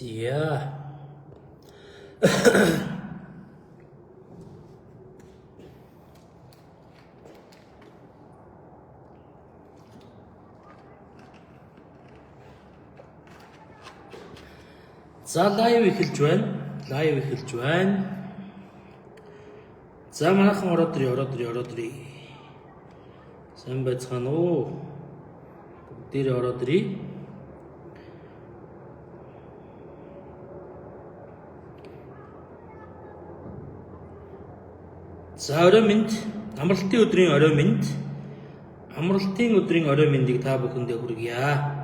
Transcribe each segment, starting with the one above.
Yeah. За лайв эхэлж байна. За манайхан ороод ирээ. Сайн байцгаана уу? Бүгдээрээ ороод ирээ. За орой минь амралтын өдрийн орой минь. Амралтын өдрийн орой миньийг та бүхэндээ хүргье.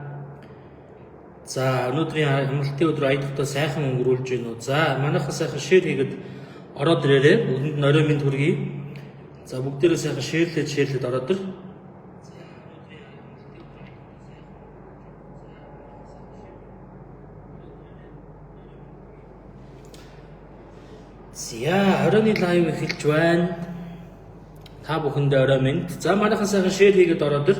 За өнөөдрийн амралтын өдөр аялалтаа сайхан өнгөрүүлж байна уу? За манайхан сайхан шеэр хийгээд ороод ирээрээ бүгдэнд нь орой минь хүргье. За бүгдээрээ сайхан шеэрлээд ороод ир. За оройны лайв эхэлж байна. Та бүхэндээ орой минь. За манайхан сайхан шеэр хийгээд ороод ир.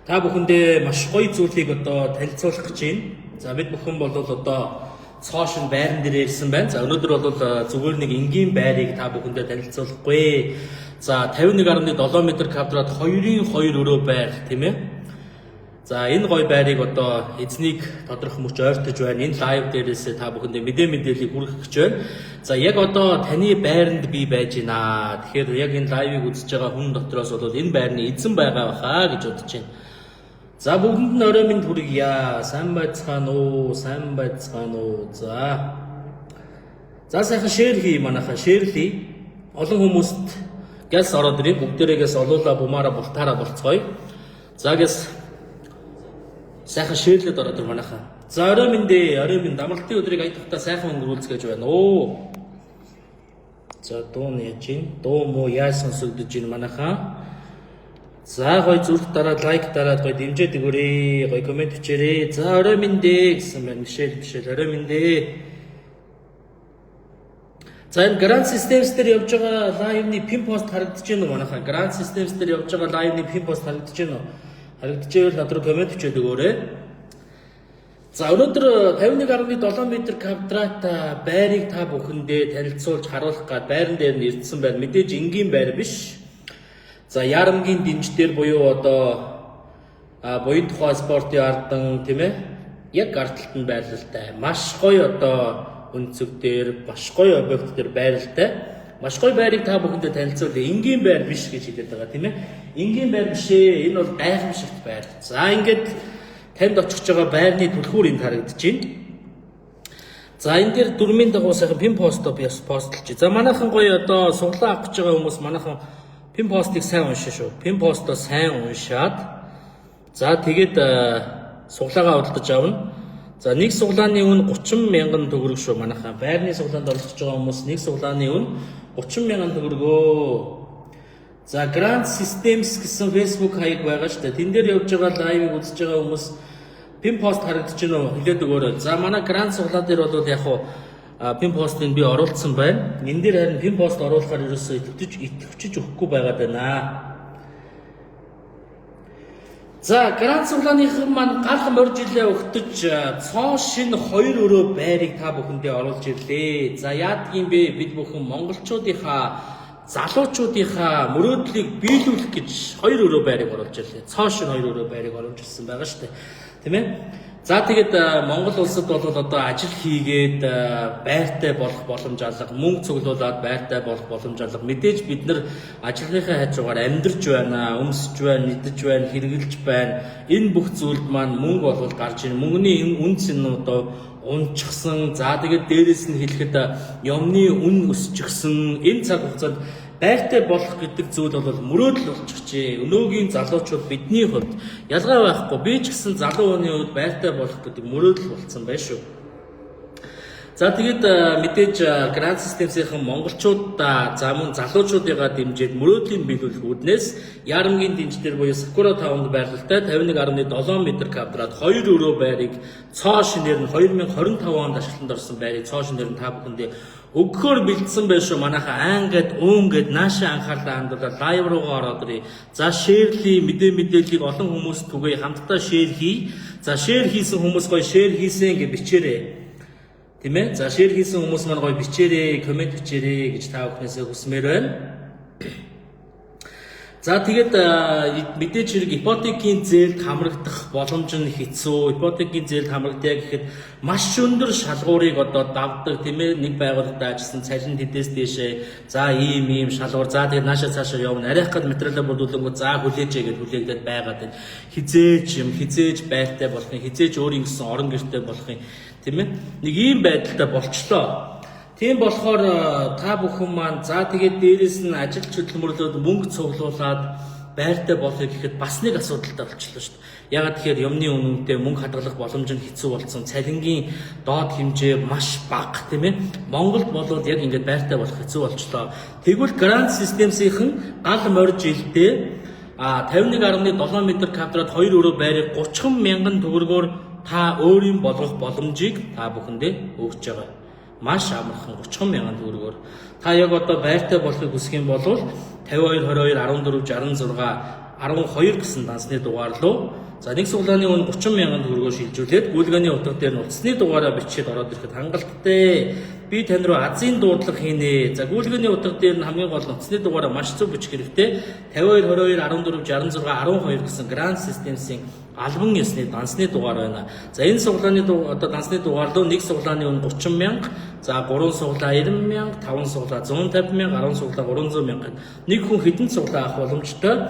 Та бүхэндээ маш гоё зүйлийг одоо танилцуулах гэж байна. За бид бүхэн бол одоо цоошин байран дээр ирсэн байна. За өнөөдөр бол зүгээр нэг энгийн байрыг та бүхэндээ танилцуулахгүй. За 51.7 м квадрат 2-2 өрөө байр тийм ээ. За энэ гоё байрыг одоо эзнийг тодорхой мөч ойртож байна. Энэ лайв дээрээс та бүхэндээ мэдээллийг хүргэх гэж байна. За яг одоо таны байранд би байж байна. Тэгэхээр яг энэ лайвыг үзэж байгаа хүн дотроос бол энэ байрны эзэн байгаа баха гэж бодож байна. За бүгдэнд нь орой минь хүргье. Сайн байцгаана уу? За сайхан шеэр хий манайхаа шеэрлэе. Олон хүмүүст гялс ороод ирээ. Бүгдээрээ гялс олоола бумаараа бултаараа болцгоё. За гялс сайхан шеэрлээд ороод ир манайхаа. За орой минь амралтын өдрийг аялалтаа сайхан өнгөрүүлцгээж байна уу? За дуу нь яаж ийн? Дуу муу яаж сонсогдож ийн манайхаа? За гоё зүрх дараад лайк дараад гоё дэмжиж өгөөрэй. Гоё комент бичээрэй. За орой минь гэсэн байна. Мишэл орой минь. За энэ Grand Systems дээр явж байгаа лайвны пин пост харагдаж байна уу манайхаа? Grand Systems дээр явж байгаа лайвны пин пост харагдаж байна уу? Харагдчихвэл над руу комент бичээд өгөөрэй. За өнөөдөр 51.7 м квадрат байрыг та бүхэндээ танилцуулж харуулах гээд байран дээр нь ирдсэн байна. Мэдээж энгийн байр биш. За ярамгийн дэмждэр буюу одоо буян тухай спортын ардан тийм ээ. Яг гарталтанд байрлалтай. Маш гоё одоо өнцөг дээр, маш гоё объект дээр байрлалтай. Маш гоё байрыг та бүхэндээ танилцуулъя. Энгийн байр биш гэж хэлээд байгаа тийм ээ. Энгийн байр биш ээ. Энэ бол гайхамшигт байр. За ингээд танд очихж байгаа байрны түлхүүр энд харагдаж байна. За энэ дээр дөрмийн дагуу сайхан пин постлж. За манайхан гоё одоо суглаа авах гэж байгаа хүмүүс манайхан пин постыг сайн уншаа шүү. Пин постоо сайн уншаад за тэгээд суглаагаа худалдаж авна. За нэг суглааны үн 30,000 төгрөг шүү манайхаа. Байрны суглаанд оролцож байгаа хүмүүс нэг суглааны үн 30,000 төгрөгөө. За Grand Systems гэсэн Facebook хаяг байгаа шүү дээ. Тэн дээр явж байгаа лайвыг үзэж байгаа хүмүүс пин пост харагдаж байна уу? Хэлээд өгөөрэй. За манай Grand суглаа дээр бол яг хуу пин постыг би оруулсан байна. Энэ дээр харин пин пост оруулахаар ерөөсөө итгэвчж өгөхгүй байгаад байна. За Grand суглааныхан маань гал морь жилээ өгтөж цоо шин 2 өрөө байрыг та бүхэндээ оруулж ирлээ. За яадгийн бэ бид бүхэн монголчуудынхаа залуучуудынхаа мөрөөдлийг биелүүлэх гэж 2 өрөө байрыг оруулж ирлээ. Цоо шин 2 өрөө байрыг оруулж ирсэн байгаа шүү дээ. Тийм ээ. За тэгээд Монгол улсад бол одоо ажил хийгээд байртай болох боломж алга, мөнгө цуглуулад байртай болох боломж алга. Мэдээж бид нар ажлынхаа хажуугаар амьдарч байна, өмсөж байна, идэж байна, хэрглэж байна. Энэ бүх зүйлд маань мөнгө болвол гарч ирнэ. Мөнгөний үнц нь одоо унчсан. За тэгээд дээрээс нь хэлэхэд юмны үн өсчихсэн. Энэ цаг хугацаанд байртай болох гэдэг зүйл бол мөрөөдөл болчихжээ. Өнөөгийн залуучууд бидний хувьд ялгаа байхгүй. Би ч гэсэн залуу хүний хувьд байртай болох гэдэг мөрөөдөл болсон байна шүү. За тэгээд мэдээж Grand Systems-ийн монголчуудаа за мөн залуучуудыгаа дэмжиж мөрөөдлийн биелүүлэх үүднээс ярамгийн дэмждэр буюу Sakura Town-д байрлалтай 51.7 м квадрат 2 өрөө байрыг цоо шинээр нь 2025 онд ашиглалтанд орсон байрыг цоо шинээр нь та бүхэндээ өгөхөөр бэлдсэн байх шүү манайха ангад өнгөд наашаа анхаарлаа хандуулаад лайв руугаа ороод ирээ. За шеэрли мэдээллийг олон хүмүүс түгээе хамтдаа шеэр хий. За шеэр хийсэн хүмүүс гоё шеэр хийсэн гэж бичээрэй. Тийм ээ? За шеэр хийсэн хүмүүс маань гоё бичээрэй, комент бичээрэй гэж та бүхнээсээ хүсмээр байна. За тэгээд мэдээж хэрэг ипотекийн зээлд хамрагдах боломж нь хэцүү. Ипотекийн зээлд хамрагдъя гэхэд маш өндөр шалгуурыг одоо давдаг тийм ээ нэг байгууллагад ажилласан цалин тэдээс дээшээ за ийм шалгуур за тэгээд наашаа цаашаа явна. Арайхад материалаа бодуулангууд за хүлээжээ гэж хүлээгдээд байгаад байна. Хизээж байртай болохын, хизээж өөрийн гэсэн орон гэртэй болохын тийм ээ нэг ийм байдалтай болчлоо. Тийм болохоор та бүхэн маань за тэгээд дээрэс нь ажил хөдөлмөрлөд мөнгө цуглуулад байртай болохыг гэхэд бас нэг асуудалтай болчихлоо шүү дээ. Ягаад тэгэхээр юмны үнэтэй мөнгө хадгалах боломж нь хэцүү болсон. Цалингийн доод хэмжээ маш бага тийм ээ. Монголд болоод яг ингээд байртай болох хэцүү болчлоо. Тэгвэл грант системсийнхэн гал морь жилдээ 51.7 м квадрат 2 өрөө байрыг 30 мянган төгрөгөөр та өөрийн болгох боломжийг та бүхэндээ өгч байгаа. Маш амархан 30 мянган төгрөгөөр та яг одоо байртай болохыг хүсэх юм бол 52 22 14 66 12 гэсэн дансны дугаар руу за нэг суглааны үн 30 мянган төгрөгөөр шилжүүлээд гүйлгээний утга дээр нь утасны дугаараа бичиж ороод ирэхэд хангалттай. Би тань руу азийн дуудлага хийнэ. За гүйлгээний утга дээр нь хамгийн гол нь утасны дугаараа маш зөв бичих хэрэгтэй. 52 22 14 66 12 гэсэн грант системсийн албан ёсны дансны дугаар байна. За энэ суглааны одоо дансны дугаар руу нэг суглааны үн 30 мянга, за 3 суглаа 90 мянга, 5 суглаа 150 мянга, 10 суглаа 300 мянга. Нэг хүн хэдэн суглаа авах боломжтой.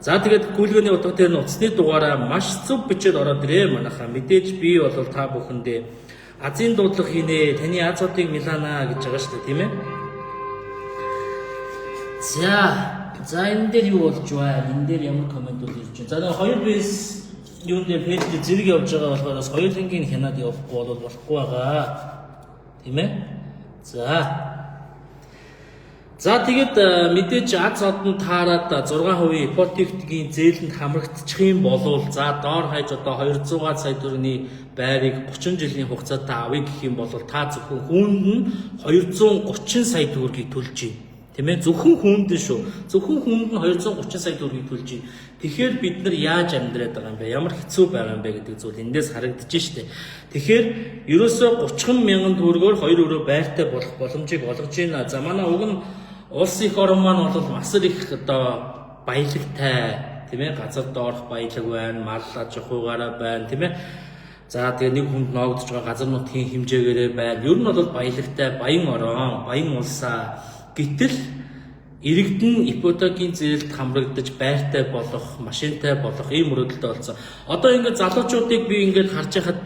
За тэгээд гүйлгээний утга дээр нь утасны дугаараа маш зөв бичээд ороод ирээ манайхаа. Мэдээж би бол та бүхэндээ азийн дуудлага хийнэ. Таны аз хотыг Милана гэж байгаа шүү дээ, тийм ээ. За энэ дээр юу болж байна? Энэ дээр ямар комментууд ирж байна? За нэг хоёр бис юунд дээр пэйж зэрэг явж байгаа болохоор бас хоёулангийн хянаад явахгүй бол болохгүй байгаа. Тийм ээ? За тэгээд мэдээж аз одон таарад 6% ипотекийн зээлэнд хамрагдчих юм болвол за доор хаяж одоо 200 сая төгрөгийн байрыг 30 жилийн хугацаанд авъя гэх юм бол та зөвхөн хүнд нь 230 сая төгрөгийг төлж байна. Тийм ээ зөвхөн хүнд нь шүү. Зөвхөн хүнд нь 230 сая төгрөгийг төлж байна. Тэгэхээр бид нар яаж амьдраад байгаа юм бэ? Ямар хэцүү байгаа юм бэ гэдэг зүйл эндээс харагдаж штэ. Тэгэхээр ерөөсөө 30 мянган төгрөгөөр 2 өрөө байртай болох боломжийг олгож байна. За манай уг нь улс их орн маань бол маш их одоо баялагтай тийм ээ газар доорх баялаг байна, мал аж ахуйгаараа байна тийм ээ. За тэгээ нэг хүнд ноогдож байгаа газар нутгийн хэмжээгээрээ байна. Ер нь бол баялагтай, баян орон, баян улсаа. Гэтэл иргэдэн ипотекийн зээлд хамрагдаж байртай болох, машинтай болох ийм мөрөөдөлтэй болсон. Одоо ингээд залуучуудыг би ингээд харж байхад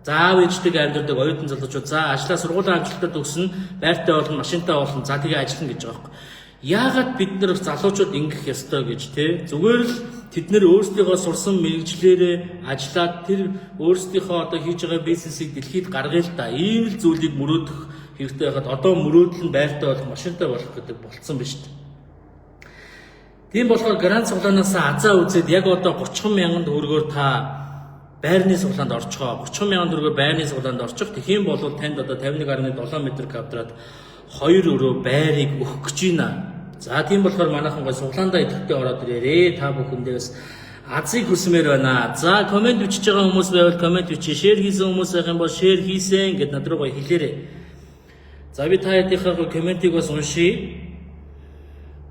заав ээждэг амьдардаг оюутан залуучууд за ажлаа сургуулийн амжилтад төгснө, байртай болно, машинтай болно, за тэгээ ажиллана гэж байгаа юм. Яагаад бид нар залуучууд ингэх ёстой гэж те зүгээр л тэд нэр өөрсдийнхөө сурсан мэрэгжлээрээ ажиллаад тэр өөрсдийнхөө одоо хийж байгаа бизнесийг дэлхийд гаргая л да. Ийм л зүйлийг мөрөөдөх хэрэгтэй байхад одоо мөрөөдөл нь байртай болох, машинтай болох гэдэг болцсон ба шүү дээ. Тийм болохоор грант суглаанаас азаа үзээд яг одоо 30 мянган төгрөгөөр та байрны суглаанд орчгоо. 30 мянган төгрөгөөр байрны суглаанд орчих. Тэгэх юм бол танд одоо 51.7 м квадрат 2 өрөө байрыг өгөх гэж байна. За тийм болохоор манайхан гой суглаандаа идэвхтэй ороод ирээрээ. Та бүхэндээ бас азыг хүсмээр байна. За комент бичиж байгаа хүмүүс байвал комент бичиж, шеэр хийсэн хүмүүс байх юм бол шеэр хийсэн гэд над руу гой хэлээрэй. За би та ядынхаа комментиг бас уншия.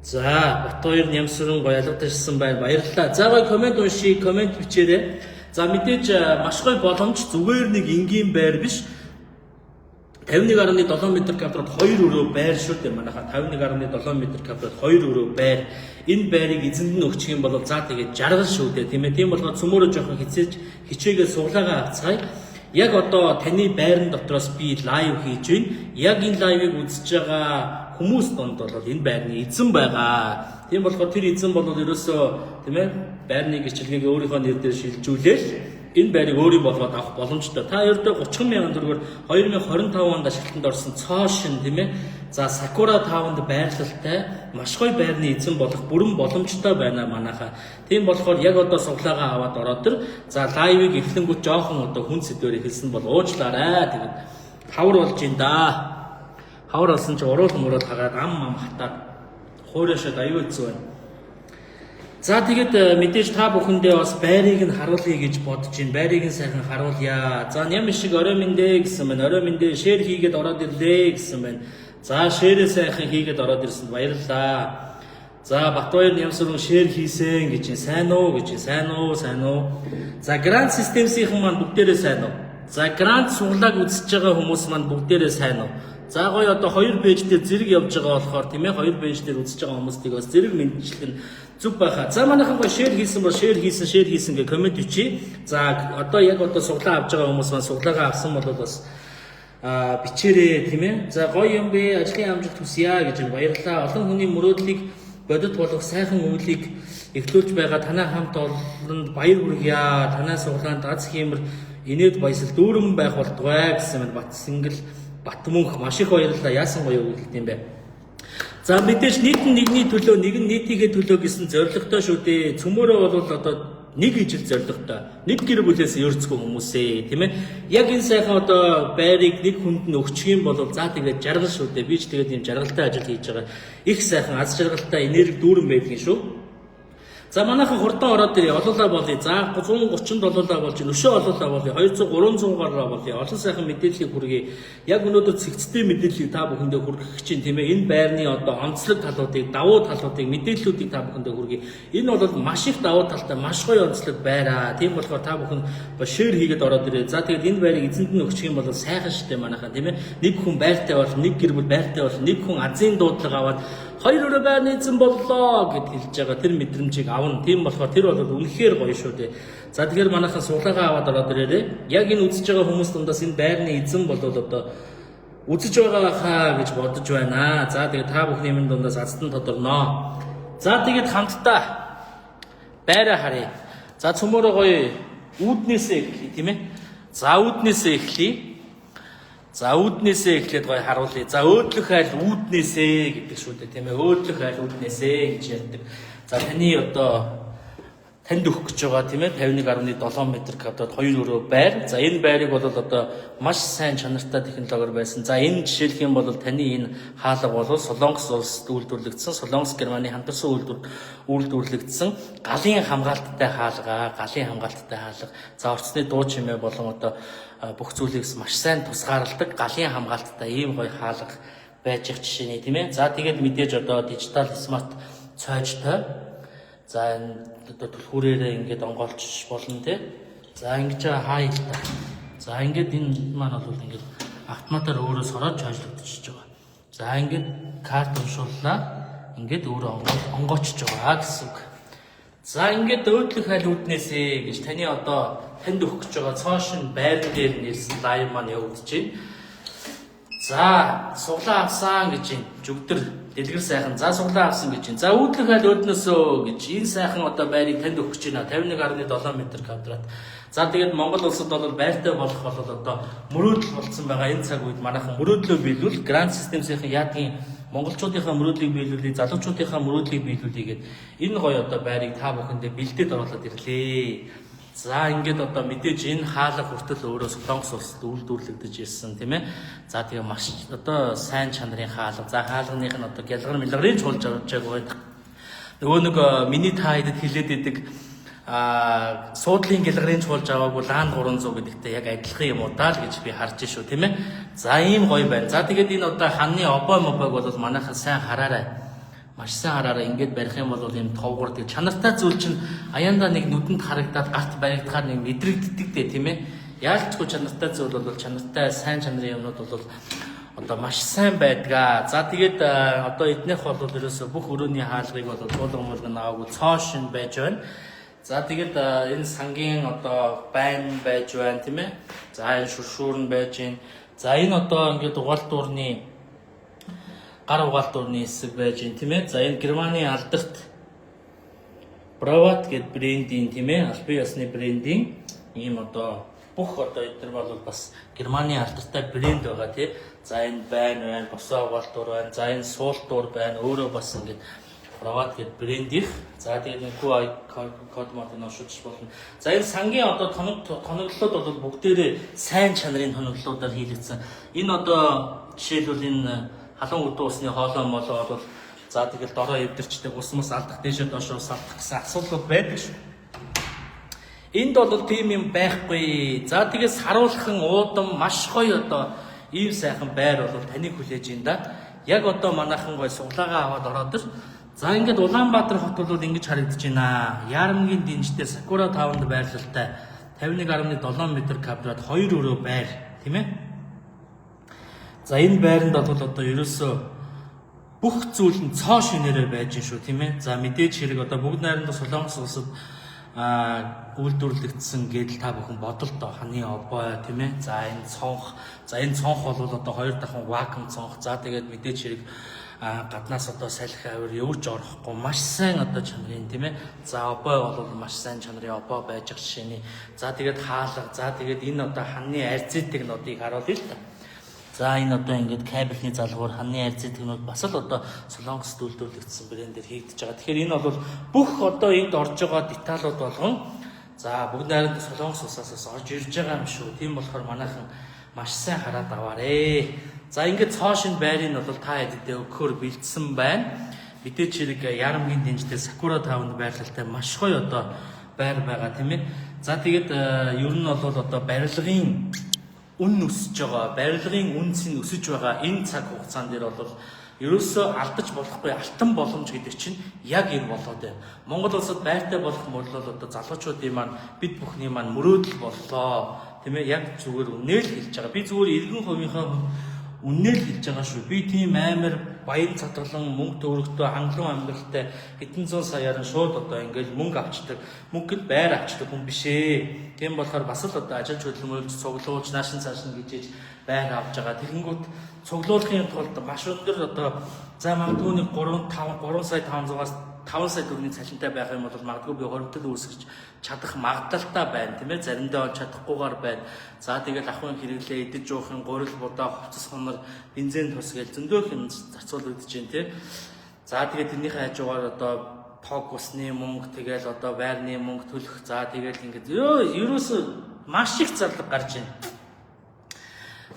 За Батбаяр Нямсрын гоё алгадчихсан байна. Баярлалаа. За гоё комент уншия, комент бичээрэй. За мэдээж маш гоё боломж зүгээр нэг энгийн байр биш. 51.7 м квадрат 2 өрөө байр шүү дээ манайха 51.7 м квадрат 2 өрөө байр. Энэ байрыг эзэнд нь өгчих юм бол за тэгээд жаргал шүү дээ тийм ээ. Тийм болохоор цөмөрөө жоохон хичээгээ суглаагаа авцгаая. Яг одоо таны байрны дотроос би лайв хийж байна. Яг энэ лайвыг үзэж байгаа хүмүүс донд бол энэ байрны эзэн байгаа. Тийм болохоор тэр эзэн бол ерөөсөө тийм ээ байрны гэрчлэгийг өөрийнхөө нэр дээр шилжүүлээл энэ байрыг өөрийн болгоод авах боломжтой. Та ердөө 30 мянган төгрөгөөр 2025 онд ашиглалтанд орсон цоошин тийм ээ. За Sakura Town-д байрлалтай маш гоё байрны эзэн болох бүрэн боломжтой байна манайхаа. Тийм болохоор яг одоо суглаагаа аваад ороод төр. За лайвыг эхлэнгүүт жоохон одоо хүн сэдвээр хэлсэн бол уучлаарай. Тэгээд хавар болж ин да. Хавар болсон чи уруулан хагаад ам хатаад хуурашаад аюу хэцүү байна. За тэгээд мэдээж та бүхэндээ бас байрыг нь харуулъя гэж бодож байна. Байрыг нь сайхан харуулъя. За ням шиг орой мэндэ гэсэн байна. Орой мэндэ шеэр хийгээд ороод ирлээ гэсэн байна. За шээрээ сайхан хийгээд ороод ирсэнд баярлалаа. За Батбаяр Нямсрын шеэр хийсэн гэж сайн уу гэж сайн уу. За грант системсийнхэн маань бүгдээрээ сайн уу. За грант суглааг үзэж байгаа хүмүүс маань бүгдээрээ сайн уу. За гоё одоо 2 пэйж дээр зэрэг явж байгаа болохоор тийм ээ 2 пэйж дээр үзэж байгаа хүмүүстийг бас зэрэг мэдчихэл нь зүг байхаа. За манайхан гоё шеэр хийсэн бол шеэр хийсэн гэх комент бичиж. За одоо яг одоо суглаа авч байгаа хүмүүс маань суглаагаа авсан бол бас бичээрэй тийм ээ. За гоё юм бэ. Ажлын амжилт хүсье гэж баярлалаа. Олон хүний мөрөөдлийг бодит болох сайхан үйлийг эхлүүлж байгаа танай хамт олонд баяр хүргье. Танай суглаанд аз хиймэр инээд баясал дүүрэн байх болтугай гэсэн мэт Батсингэл Батмөнх маш их баярлалаа. Яасан гоё үйлдэл юм бэ. За мэдээж нийт нь нэгний төлөө нэг нь нийтийнхээ төлөө гэсэн зорилготой шүү дээ. Цөмөрөө бол одоо нэг ижил зорилготой. Нэг гэр бүлээс ерцгүй хүмүүсээ тийм ээ. Яг энэ сайхан одоо байрыг нэг хүнд нь өгчих юм бол за тэгээд жаргал шүү дээ. Би ч тэгээд юм жаргалтай ажил хийж байгаа. Их сайхан аз жаргалтай энерги дүүрэн байдгийн шүү. За манайхан хурдан ороод ирээ олоолаа болъё. За 130 доллараа болж өшөө олоолаа болъё. 200 300 гараа болъё. Олон сайхан мэдээллийг хүргэе. Яг өнөөдөр цэгцтэй мэдээллийг та бүхэндээ хүргэх чинь тийм ээ. Энэ байрны одоо онцлог талуудыг, давуу талуудыг, мэдээллүүдийг та бүхэндээ хүргэе. Энэ бол маш их давуу талтай, маш гоё онцлог байраа. Тийм болохоор та бүхэн шеэр хийгээд ороод ирээ. За тэгээд энэ байрыг эзэнд нь өгчих юм бол сайхан штэ манайхан тийм ээ. Нэг хүн байртай бол, нэг гэр бүл байртай бол, нэг хүн азийн дуудлага аваад хоёр өрөө байрны эзэн боллоо гэд хэлж байгаа тэр мэдрэмжийг авна. Тийм болохоор тэр бол үнэхээр гоё шүү дээ. За тэгэхээр манайхан суулгаагаа аваад ороод ирээрээ. Яг энэ үзэж байгаа хүмүүс дундаас энэ байрны эзэн бол одоо үзэж байгаа хаа гэж бодож байна. За тэгээд та бүхний минь дундаас аздан тодорноо. За тэгээд хамтдаа байраа харъя. За цөмөрөө гоё үүднээсээ эхлэе тийм ээ. За үүднээсээ эхлэе. За үүднээсээ эхлээд гоё харуулъя. За өөдлөх айл үүднээсээ гэдэг шүү дээ тийм ээ. Өөдлөх айл үүднээсээ гэж ярьдаг. За таны одоо танд өгөх гэж байгаа тийм ээ 51.7 м²-д 2 өрөө байр. За энэ байрыг бол одоо маш сайн чанартай технологиор байсан. За энэ жишээлх юм бол таны энэ хаалга бол Солонгос улсад үйлдвэрлэгдсэн, Солонгос Германы хамтарсан үйлдвэрлэгдсэн галын хамгаалттай хаалга, За орцны дуу чимээ болон одоо бүх зүйлийг маш сайн тусгаарладаг галын хамгаалттай ийм гоё хаалга байж их жишээ нэ тийм ээ. За тэгээд мэдээж одоо дижитал смарт цойжтой. За энэ одоо түлхүүрээрээ ингээд онгойлж болно тий. За ингэж хаа ил та. За ингээд энэ маань бол ингээд автоматар өөрөө сороод чойжлогдчихж байгаа. За ингээд карт уншууллаа. Ингээд өөрөө онгоочж байгаа гэсэн үг. За ингээд өөдлөх айл үүднээсээ гэж таны одоо танд өгөх гэж байгаа цоошин байр дээр нэрсэн лайв маань явагдаж байна. За суглаа авсан гэж байна. Жүгдэр дэлгэр сайхан. За суглаа авсан гэж байна. За өөдлөх айл өөднөөсөө гэж энэ сайхан одоо байрыг танд өгөх гэж байна. 51.7 м². За тэгээд Монгол улсад бол байртай болох бол одоо мөрөөдөл болсон байгаа энэ цаг үед манайхан мөрөөдлөө биелүүл грант системсийн яадгийн монголчуудынхаа мөрөөдлийг биелүүлээ, залуучуудынхаа мөрөөдлийг биелүүлээ гэд энэ гоё одоо байрыг та бүхэндээ бэлдээд оруулаад ирлээ. За ингээд одоо мэдээж энэ хаалга хүртэл өөрөө Солонгос улсад үйлдвэрлэгдэж ирсэн тийм ээ. За тэгээ маш одоо сайн чанарын хаалга. За хаалганых нь одоо гялгар чуулж авчааг байдаг. Нөгөө нэг миний та хэдэд хилээд идэг суудлын гялгарын чуулж аваагүй лаан 300 гэдэгтэй яг адилхан юм уу даа л гэж би харж шүү тийм ээ. За ийм гоё байна. За тэгээд энэ одоо ханны обой мобойг бол манайхан сайн хараарай. Маш сайн хараарай. Ингээд барих юм бол юм товгор тэг чанартай зүйл чинь аяндаа нэг нүдэнд харагдаад гарт баригдахаар нэг мэдрэгддэг дээ тийм ээ. Яалтчгүй чанартай зүйл бол чанартай сайн чанарын юмнууд бол одоо маш сайн байдгаа. За тэгээд одоо эднийх бол ерөөсө бүх өрөөний хаалгыг бол туулгамуулган аваагүй цоошин байж байна. За тэгээд энэ сангийн одоо байн байж байна тийм ээ. За энэ шүршүүрэн байж байна. За энэ одоо ингээд угаалтуурны гар угаалтуурны хэсэг байж байна тийм ээ. За энэ Германы алдарт Brawat гэдэг брендийн тийм ээ. Албан ёсны брендийн ийм одоо бүх одоо эдгээр бол бас Германы алдартай брэнд байгаа тийм. За энэ байн байна, босоо угаалтуур байна. За энэ суултуур байна. Өөрөө бас ингээд Брават гэдэг брэндийнх. За тэгээд энэ QI код модын оршуулж болно. За энэ сангийн одоо тоноглолууд бол бүгдээрээ сайн чанарын тоноглолуудаар хийлэгдсэн. Энэ одоо жишээлбэл энэ халуун өдөө усны хоолой молоо бол за тэгэл дороо эвдэрчдэг ус мус алдах дээшээ доошоо салдах гэсэн асуудал байдаг шүү. Энд бол тийм юм байхгүй. За тэгээд саруулхан уудам маш гоё одоо ийм сайхан байр бол таныг хүлээж ин да. Яг одоо манайхан гоё суглаагаа аваад ороод ир. За ингээд Улаанбаатар хот бол ингэж харагдаж байна. Ярамгийн дэнжтэй Сакура таавнд байрлалтай 51.7 м2-д 2 өрөө байр, тийм ээ. За энэ байранд бол одоо ерөөсөө бүх зүйл нь цоо шинээрээ байж шүү, тийм ээ. За мэдээж хэрэг одоо бүгд найрамдах Солонгос улсад үйлдвэрлэгдсэн гэдэл та бүхэн бодол доо ханы обой, тийм ээ. За энэ цонх бол одоо 2 дахин вакуум цонх. За тэгээд мэдээж хэрэг гаднаас одоо салхи авир явж орохгүй маш сайн одоо чанарын, тийм ээ. За обой бол маш сайн чанарын обой байж ах жишээний. За тэгээд хаалга, за тэгээд энэ одоо ханы арзитыг нодыг харуулъя л та. За энэ одоо ингээд кабельний залгуур ханы арзитгнууд бас л одоо Солонгост үйлдвэрлэгдсэн брэндээр хийгдэж байгаа. Тэгэхээр энэ бол бүх одоо энд орж байгаа деталууд болгон за бүгд найрамдах Солонгос улсаас орж ирж байгаа юм шүү. Тийм болохоор манайхан маш сайн хараад аваарэ. За ингээд цоошин байрыг бол та хэддээ өгөхөөр бэлдсэн байна. Мэдээч хэрэг Ярамгийн дэнжтэй Сакура таавнд байрлалтай маш гоё одоо байр байгаа, тийм ээ. За тэгээд ер нь бол одоо барилгын үн өсөж байгаа, барилгын үнц нь өсөж байгаа энэ цаг хугацаанд дээр бол ерөөсөө алдаж болохгүй алтан боломж гэдэг чинь яг энэ болоод байна. Монгол улсад байртай болох мөр бол одоо залуучуудын маань бид бүхний маань мөрөөдөл боллоо. Тийм ээ, яг зүгээр үнээр л хэлж байгаа. Би зүгээр иргэн хувийнхаа үнээр л хэлж байгаа шүү. Би тийм амар баян цатгалан мөнгө төгрөгтэй хангалуун амьдралтай хэдэн зуун саяар нь шууд одоо ингээл мөнгө авчдаг, мөнгөд байр авчдаг хүн биш ээ. Тийм болохоор бас л одоо ажил хөдөлмөрлөж цуглуулж наашин цаашин гижээж байр авч байгаа. Тэгэнгүүт цуглуулахын тулд маш өндөр одоо за магадгүй 3 сая 500-аас 5 сая төгрөгийн цалинтай байх юм бол магадгүй би хоригдол үүсгэж чадах магадлалтай байна, тийм ээ. Заримдаа чадахгүйгээр байна. За тэгэл ахын хэрэглээ идэж жоохын гурил будаа хувцас хонор бензин тус гэж зөндөөх юм зарцуулагдаж байна, тийм. За тэгээд тэрнийхээ хажуугаар одоо тог усны мөнгө, тэгэл одоо байрны мөнгө төлөх. За тэгэл ингэж ерөөсөө маш их зарлага гарч байна.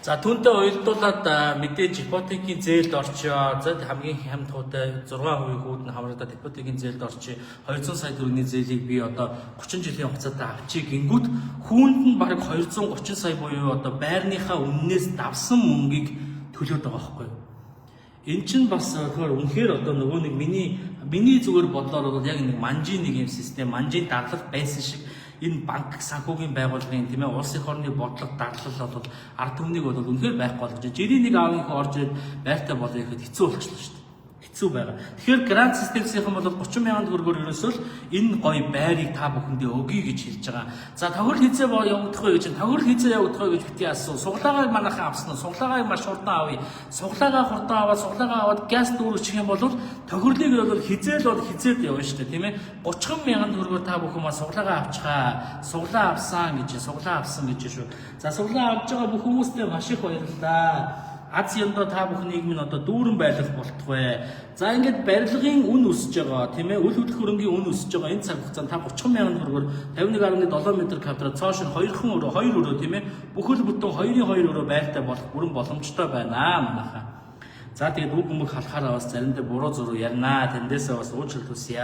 За түүнтэй уялдуулаад мэдээж ипотекийн зээлд орчоо. За хамгийн хямд хуутай 6% хүүд нь хамрагдаад ипотекийн зээлд орчоо. 200 сая төгрөгийн зээлийг би одоо 30 жилийн хугацаатай авчиг гингүүд хүүнд нь бараг 230 сая буюу одоо байрныхаа үннээс давсан мөнгийг төлөөд байгаа байхгүй юу? Эн чинь бас үнэхээр одоо нөгөө нэг миний зүгээр бодлоор бол яг нэг манжийн нэг юм систем, манжийн дадлал байсан шиг энэ банк санхүүгийн байгууллагын, тийм ээ, улсын орны бодлого дадлал бол ард түмнийг бол үнэхээр байхгүй болгож байна. Жирийн нэг аавынхаа орж ирээд байртай болоо ихэд хэцүү болчихлоо шүү дээ. Хэцүү байгаа. Тэгэхээр грант системсийнхэн бол 30 мянган төгрөгөөр ерөөсөө л энэ гоё байрыг та бүхэндээ өгье гэж хэлж байгаа. За тохирол хизээ явагдах вэ гэж, тохирол хизээ явагдах вэ гэж бити асуу. Суглаагаа манайхан авсан. Суглаагаа маш хурдан авъя. Суглаагаа хурдан аваад суглаагаа аваад газ дүүрчих юм бол тохирлыг бол хизээл бол хизээд явна шүү дээ, тийм ээ. 30 мянган төгрөгөөр та бүхэн маа суглаагаа авчихаа. Суглаа авсан гэж шүү. За суглаа авж байгаа бүх хүмүүстээ маш их баярлалаа. Аз яндаа та бүх нийгэм нь одоо дүүрэн байлгах болтугай. За ингээд барилгын үн өсөж байгаа, тийм ээ. Үл хөдлөх хөрөнгийн үн өсөж байгаа энэ цаг хугацаанд та 30 мянган төгрөгөөр 51.7 м2-д цоошин 2 өрөө, тийм ээ. Бүхэл бүтэн 2-2 өрөө байртай болох бүрэн боломжтой байна манайхаа. За тэгээд үг мөг халахаараа бас заримдаа буруу зуруу ярина. Тэндээсээ бас уучлалт хүсье.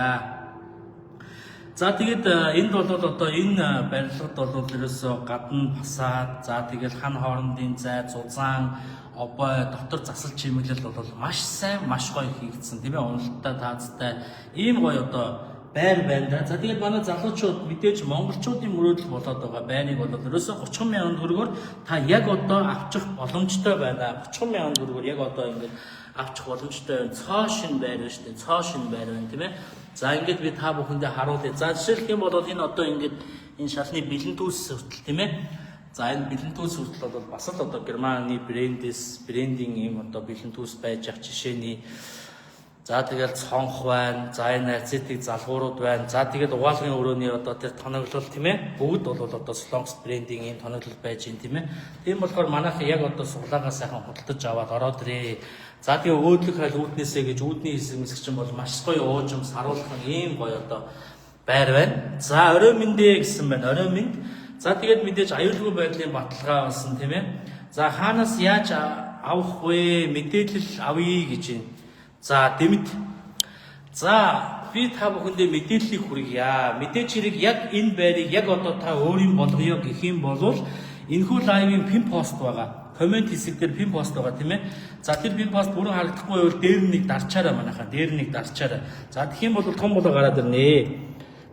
За тэгээд энд бол одоо энэ барилгад бол ерөөсөө гадна фасад, за тэгээд хан хоорондын зай, зузаан, обой, дотор засал чимэглэл бол маш сайн, маш гоё хийгдсэн, тийм ээ. Уналттай, таацтай ийм гоё одоо байр байна да. За тэгээд манай залуучууд мэдээж монголчуудын мөрөөдөл болоод байгаа байрыг бол ерөөсөө 30 мянган төгрөгөөр та яг одоо авчих боломжтой байна. 30 мянган төгрөгөөр яг одоо ингээд авчих боломжтой байна. Цоошин байр шүү дээ. Цоошин байр байна, тийм ээ. За ингээд би та бүхэндээ харуулъя. За жишээлх юм бол энэ одоо ингээд энэ шалны бэлэн түүс хүртэл, тийм ээ. За энэ бэлэн түүс хүртэл бол бас л одоо Германы брендинг ийм одоо бэлэн түүс байж ах жишээний. За тэгэл цонх байна. За энэ ацетик залгуурууд байна. За тэгээд угаалгын өрөөний одоо тэр тоноглол тийм ээ. Бүгд бол одоо Солонгос брендинг ийм тоноглол байж гин тийм ээ. Тийм болохоор манайх яг одоо суглаагаа сайхан худалдаж аваад ороод ирээ. За тэгээ өөдлөх хайл үүднээсээ гэж үүдний хэсэг чинь бол маш гоё уужим саруулхан ийм гоё одоо байр байна. За орой мэндэ гэсэн байна. Орой мэнд. За тэгээд мэдээж аюулгүй байдлын баталгаа болсон тийм ээ. За хаанаас яаж авах вэ? Мэдээлэл авъя гэж байна. За дэмэд. За би та бүхэндээ мэдээллийг хүргье. Мэдээж хэрэг яг энэ байрыг яг одоо та өөрийн болгоё гэх юм бол энэхүү лайвын пин пост байгаа. Коммент хэсэг дээр пин пост байгаа тийм ээ. За тэр пин пост бүрэн харагдахгүй бол дээр нэг дарчаараа манайхаа. Дээр нэг дарчаараа. За тэгэх юм бол том болоо гараад ирнэ.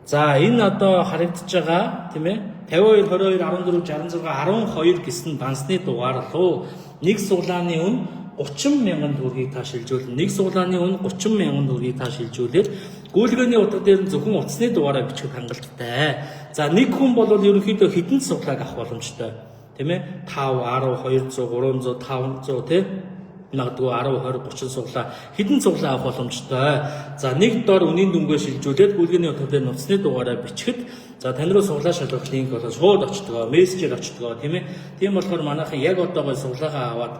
За энэ одоо харагдаж байгаа тийм ээ. 52 22 14 66 12 гэсэн дансны дугаар руу нэг суглааны үн 30,000 төгрөгийг та шилжүүлнэ. Нэг суглааны үн 30,000 төгрөгийг та шилжүүлээд гүйлгээний утга дээр нь зөвхөн утасны дугаараа бичих хангалттай. За нэг хүн бол ерөнхийдөө хэдэн суглааг авах боломжтой. Тийм ээ? 5, 10, 200, 300, 500 тийм магадгүй 10, 20, 30 суглаа хэдэн суглаа авах боломжтой. За нэг дор үнийн дүнгээ шилжүүлээд гүйлгээний утга дээр утасны дугаараа бичихэд за тань руу суглаа шалгах линк болоод шууд очтгоо, мессежээр очтгоо тийм ээ. Тийм болохоор манайхан яг одоо гой суглаагаа аваад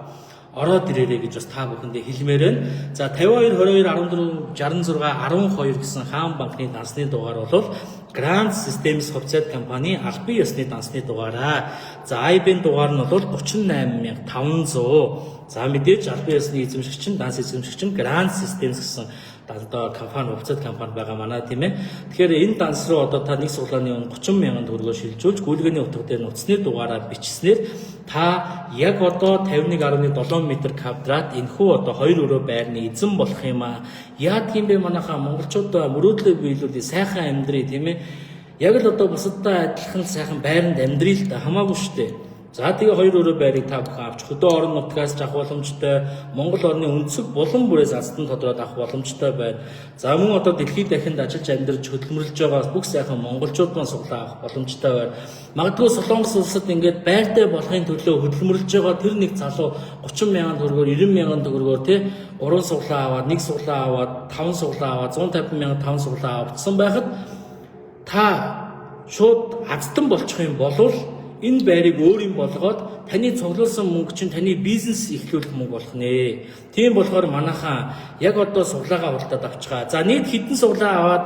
ороод ирээрэй гэж бас та бүхэндээ хэлмээр байна. За 52 22 14 66 12 гэсэн хаан банкны дансны дугаар бол Grand Systems хувьцаат компани албан ёсны дансны дугаараа. За IBAN дугаар нь бол 38500. За мэдээж албан ёсны эзэмшигч нь данс эзэмшигч нь Grand Systems гэсэн одоо компани хувьцаат компани байгаа манай тийм ээ. Тэгэхээр энэ данс руу одоо та нэг суглааны 30,000 төгрөгөөр шилжүүлж гүйлгээний утга дээр нуцны дугаараа бичснээр та яг одоо 51.7 м квадрат энэхүү одоо 2 өрөө байрны эзэн болох юм аа. Яа тийм бэ манайхаа монголчууд мөрөөдлөө биелүүлээ сайхан амьдрий тийм ээ. Яг л одоо бусадтай адилхан сайхан байранд амьдрий л та хамаагүй шүү дээ. За тэгээ 2 өрөө байрыг та бүхэн авч хөдөө орон нутгаас авах боломжтой, Монгол орны өнцөг булан бүрээс азтан тодроод авах боломжтой байна. За мөн одоо дэлхийд дахинд ажиллаж амьдарч хөдөлмөрлөж байгаа бүх сайхан монголчууд маань суглаа авах боломжтой байна. Магадгүй Солонгос улсад ингээд байртай болохын төлөө хөдөлмөрлөж байгаа тэр нэг залуу 30,000 төгрөгөөр 90,000 төгрөгөөр тий 3 суглаа аваад, 1 суглаа аваад, 5 суглаа аваад 150,000 5 суглаа авчихсан байхад та шууд азтан болчих юм болвол энэ байрыг өөр юм болгоод таны цуглуулсан мөнгө чинь таны бизнес эхлүүлэх мөнгө болох нэ. Тийм болохоор манайхаа яг одоо суглаагаа худалдаад авчихаа. За нийт хэдэн суглаа аваад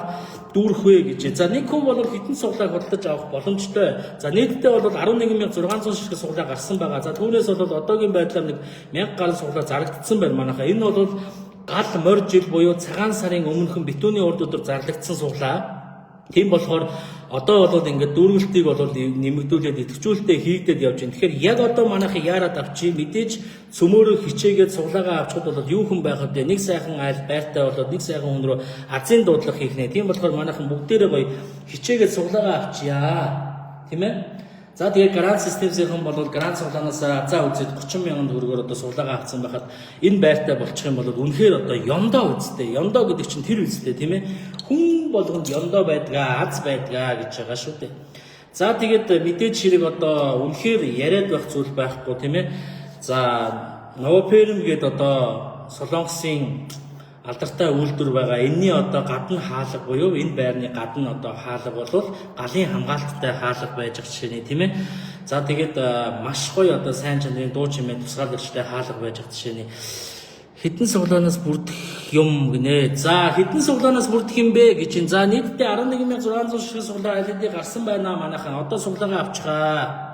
дүүрэх вэ гэж. За нэг хүн бол хэдэн суглааг худалдаж авах боломжтой. За нийтдээ бол 11,600 шиг суглаа гарсан байгаа. За түүнээс бол одоогийн байдлаар нэг 1000 гаруй суглаа зарагдсан байна манайхаа. Энэ бол гал морь жил буюу цагаан сарын өмнөхөн битүүний урд өдөр зарлагдсан суглаа. Тийм болохоор одоо бол ингээд дүүргэлтийг бол нэмэгдүүлээд идэвхжүүлэлтэд хийгдээд явж байна. Тэгэхээр яг одоо манайхыг яарад авчи мэдээж цөмөөрөө хичээгээд суглаагаа авчиход бол юу хүн байхад нэг сайхан айл байртай болоод нэг сайхан хүн рүү азийн дуудлага хийх нэ. Тийм болохоор манайхан бүгдээрээ гоё хичээгээд суглаагаа авчиа. Тийм ээ? За тэгээд Grand Systems-ийн бол Grand суглаанаас за үзээд 30,000 төгрөгөөр одоо суглаагаа авсан байхад энэ байртай болчих юм бол үнэхээр одоо ёндоо үстэй. Ёндоо гэдэг чинь тэр үстэй тийм ээ. Хүн болгонд ёндоо байдгаа, аз байдгаа гэж байгаа шүү дээ. За тэгээд мэдээж хэрэг одоо үнэхээр яриад байх зүйл байхгүй тийм ээ. За Новоперм гээд одоо Солонгосын алдартай үйлдвэр байгаа. Энэний одоо гадна хаалга буюу энэ байрны гадна одоо хаалга бол галын хамгаалттай хаалга байж байгаа жишээ нь тийм ээ. За тэгээд маш гоё одоо сайн чанарын дуу чимээ тусгаал өрчтэй хаалга байж байгаа жишээ нь. Хэдэн суглаанаас бүрдэх юм гинэ. За хэдэн суглаанаас бүрдэх юм бэ гэж чинь. За нийтдээ 11,600 шиг суглаа алидыг гарсан байна манайхаа. Одоо суглаагаа авчихаа.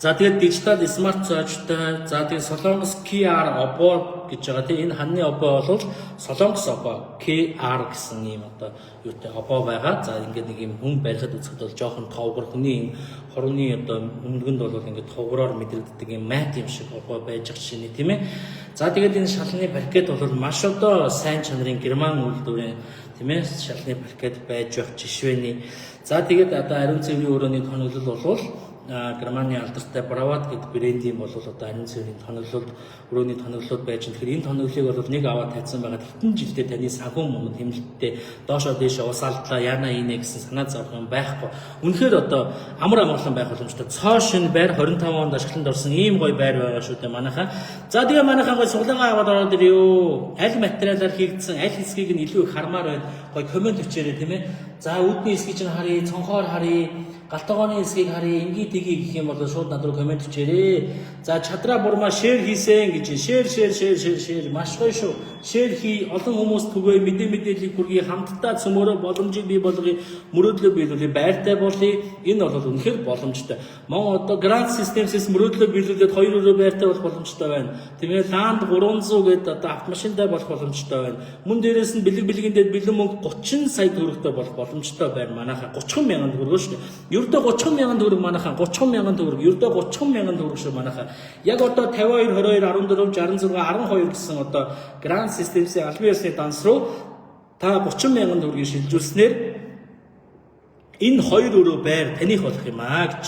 За тэгээд дижитал смарт цааштай. За тэгээд Солонгос QR обо гэж байгаа. Тэгээд энэ ханны обо бол Солонгос обо QR гэсэн юм одоо юутай обо байгаа. За ингээд нэг юм хүн барихад үзэхэд бол жоохон товгор хүний хорны одоо өмнөгөнд бол ингээд товгороор мэдрэгддэг юм мат юм шиг обо байж байгаа чинь тийм ээ. За тэгээд энэ шалны паркет бол маш одоо сайн чанарын герман үйлдвэрийн тийм ээ шалны паркет байж байгаа жишээний. За тэгээд одоо ариун цэврийн өрөөний тоноглол бол Германы алдартай Брават гэдэг брендийн бол одоо анин цэврийн тоноглолд өрөөний тоноглолд байж тэгэхээр энэ тоноглолыг бол нэг аваад тавьсан байгаа хэдэн жилдээ таны санхүү мөнгө хэмнэлттэй доошоо дээшээ усаалдлаа яана инэ гэсэн санаа зовх юм байхгүй. Үнэхээр одоо амар амгалан байх боломжтой. Цоо шин байр 25 онд ашигланд орсон ийм гоё байр байгаа шүү дээ манайхаа. За тэгээ манайхаа гоё суглаагаа аваад ороод ирээ. Аль материалаар хийгдсэн аль хэсгийг нь илүү их хармаар байна. Гоё комент өчээрэй тийм ээ. За үүдний хэсгийг чинь харъя, цонхоор харъя, галтгооны хэсгийг харъя, ингээ тгий гэх юм бол шууд над руу комент өчээрэй. За чадраа бурмаа шеэр хийсэн гэж шеэр маш гоё шүү. Шеэр хий, олон хүмүүст түгэй, мэдээллийг хүргэе, хамтдаа цөмөрөө боломжийг бий болгоё, мөрөөдлөө биелүүлээ, байртай болъё. Энэ бол үнэхээр боломжтой. Мөн одоо грант системээс мөрөөдлөө биелүүлээд 2 байртай болох боломжтой байна. Тийм ээ, ланд 300 гэдэг одоо автомашинтай болох боломжтой байна. Мөн дээрээс нь бэлэгэн дээр бэлэн мөнгө 30 сая төгрөгтэй болох боломжтой байна. Манайхаа 30 мянган төгрөг шүү дээ. Ердөө 30 мянган төгрөг манайхаа 30 мянган төгрөг, ердөө 30 мянган төгрөг шүү манайхаа. Яг одоо 52, 22, 14, 66, 12 гэсэн одоо грант системсийн албан ёсны данс руу та 30 мянган төгрөгийг шилжүүлснээр энэ 2 байр таних болох юм аа гэж.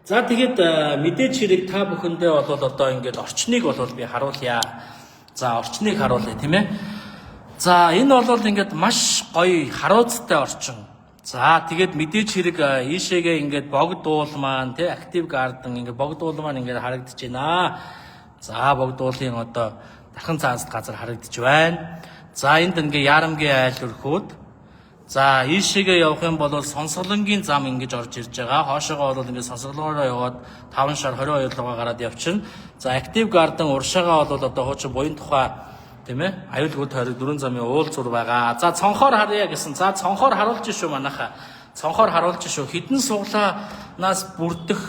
За тэгээд мэдээж хэрэг та бүхэндээ бол одоо ингээд орчныг бол би харуулъя. За орчныг харуулъя тийм ээ. За энэ бол ингээд маш гоё харуулцтай орчин. За тэгээд мэдээж хэрэг ийшээгээ ингээд богдуул маань тий актив гарден ингээд богдуул маань ингээд харагдаж байна. За богдуулын одоо дархан цаанст газар харагдаж байна. За энд ингээ ярамгийн айл өрхөөд за ийшээгээ явах юм бол сонсголонгийн зам ингэж орж ирж байгаа. Хоошоогоо бол ингээ сонсголоороо яваад 5 шар 22 руугаа гараад явчихна. За актив гарден уршаага бол одоо хуучин буян тухай тийм ээ аюулгүй тойрог 4 замын уул зур байгаа. За цонхоор харъя гэсэн. За цонхоор харуулж шүү манайхаа. Цонхоор харуулж шүү. Хідэн суглаанаас бүрдэх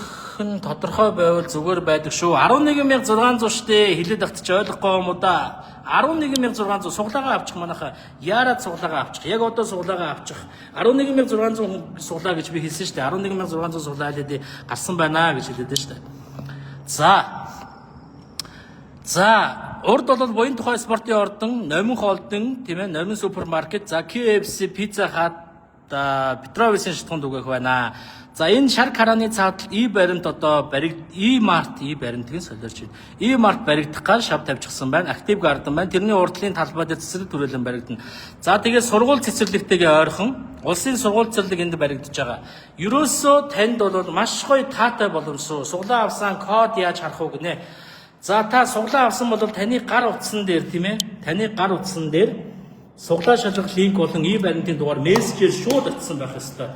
нь тодорхой байвал зүгээр байдаг шүү. 11600 штэ хэлээд авчих ойлгохгүй юм уу да. 11600 суглаагаа авчих манайхаа. Яарад суглаагаа авчих. Яг одоо суглаагаа авчих. 11600 суглаа гэж би хэлсэн штэ. 11600 суглаа хэлээд гарсан байна гэж хэлээд штэ. За урд бол буян тухай спортын ордон, Номин холдон, тийм ээ, Номин супермаркет, за KFC, Pizza Hut, Петровисын шатхунд үгэх байна. За энэ шар харааны цаатал баримт одоо баримт тэгэн солиорч байна. Март баригдах гал шав тавьчихсан байна. Актив гарден байна. Тэрний урдлын талбай дээр цэцэрлэг төрөлн баригдана. За тэгээд сургууль цэцэрлэгтэйгээ ойрхон улсын сургууль цэцэрлэг энд баригдаж байгаа. Ерөөсөө танд бол маш гоё таатай боломжтой. Суглаа авсан код яаж харах уу гинэ. За та суглаа авсан бол таны гар утсан дээр тийм ээ. Таны гар утсан дээр суглаа шалгах линк болон баримтын дугаар мессежээр шууд очсон байх ёстой.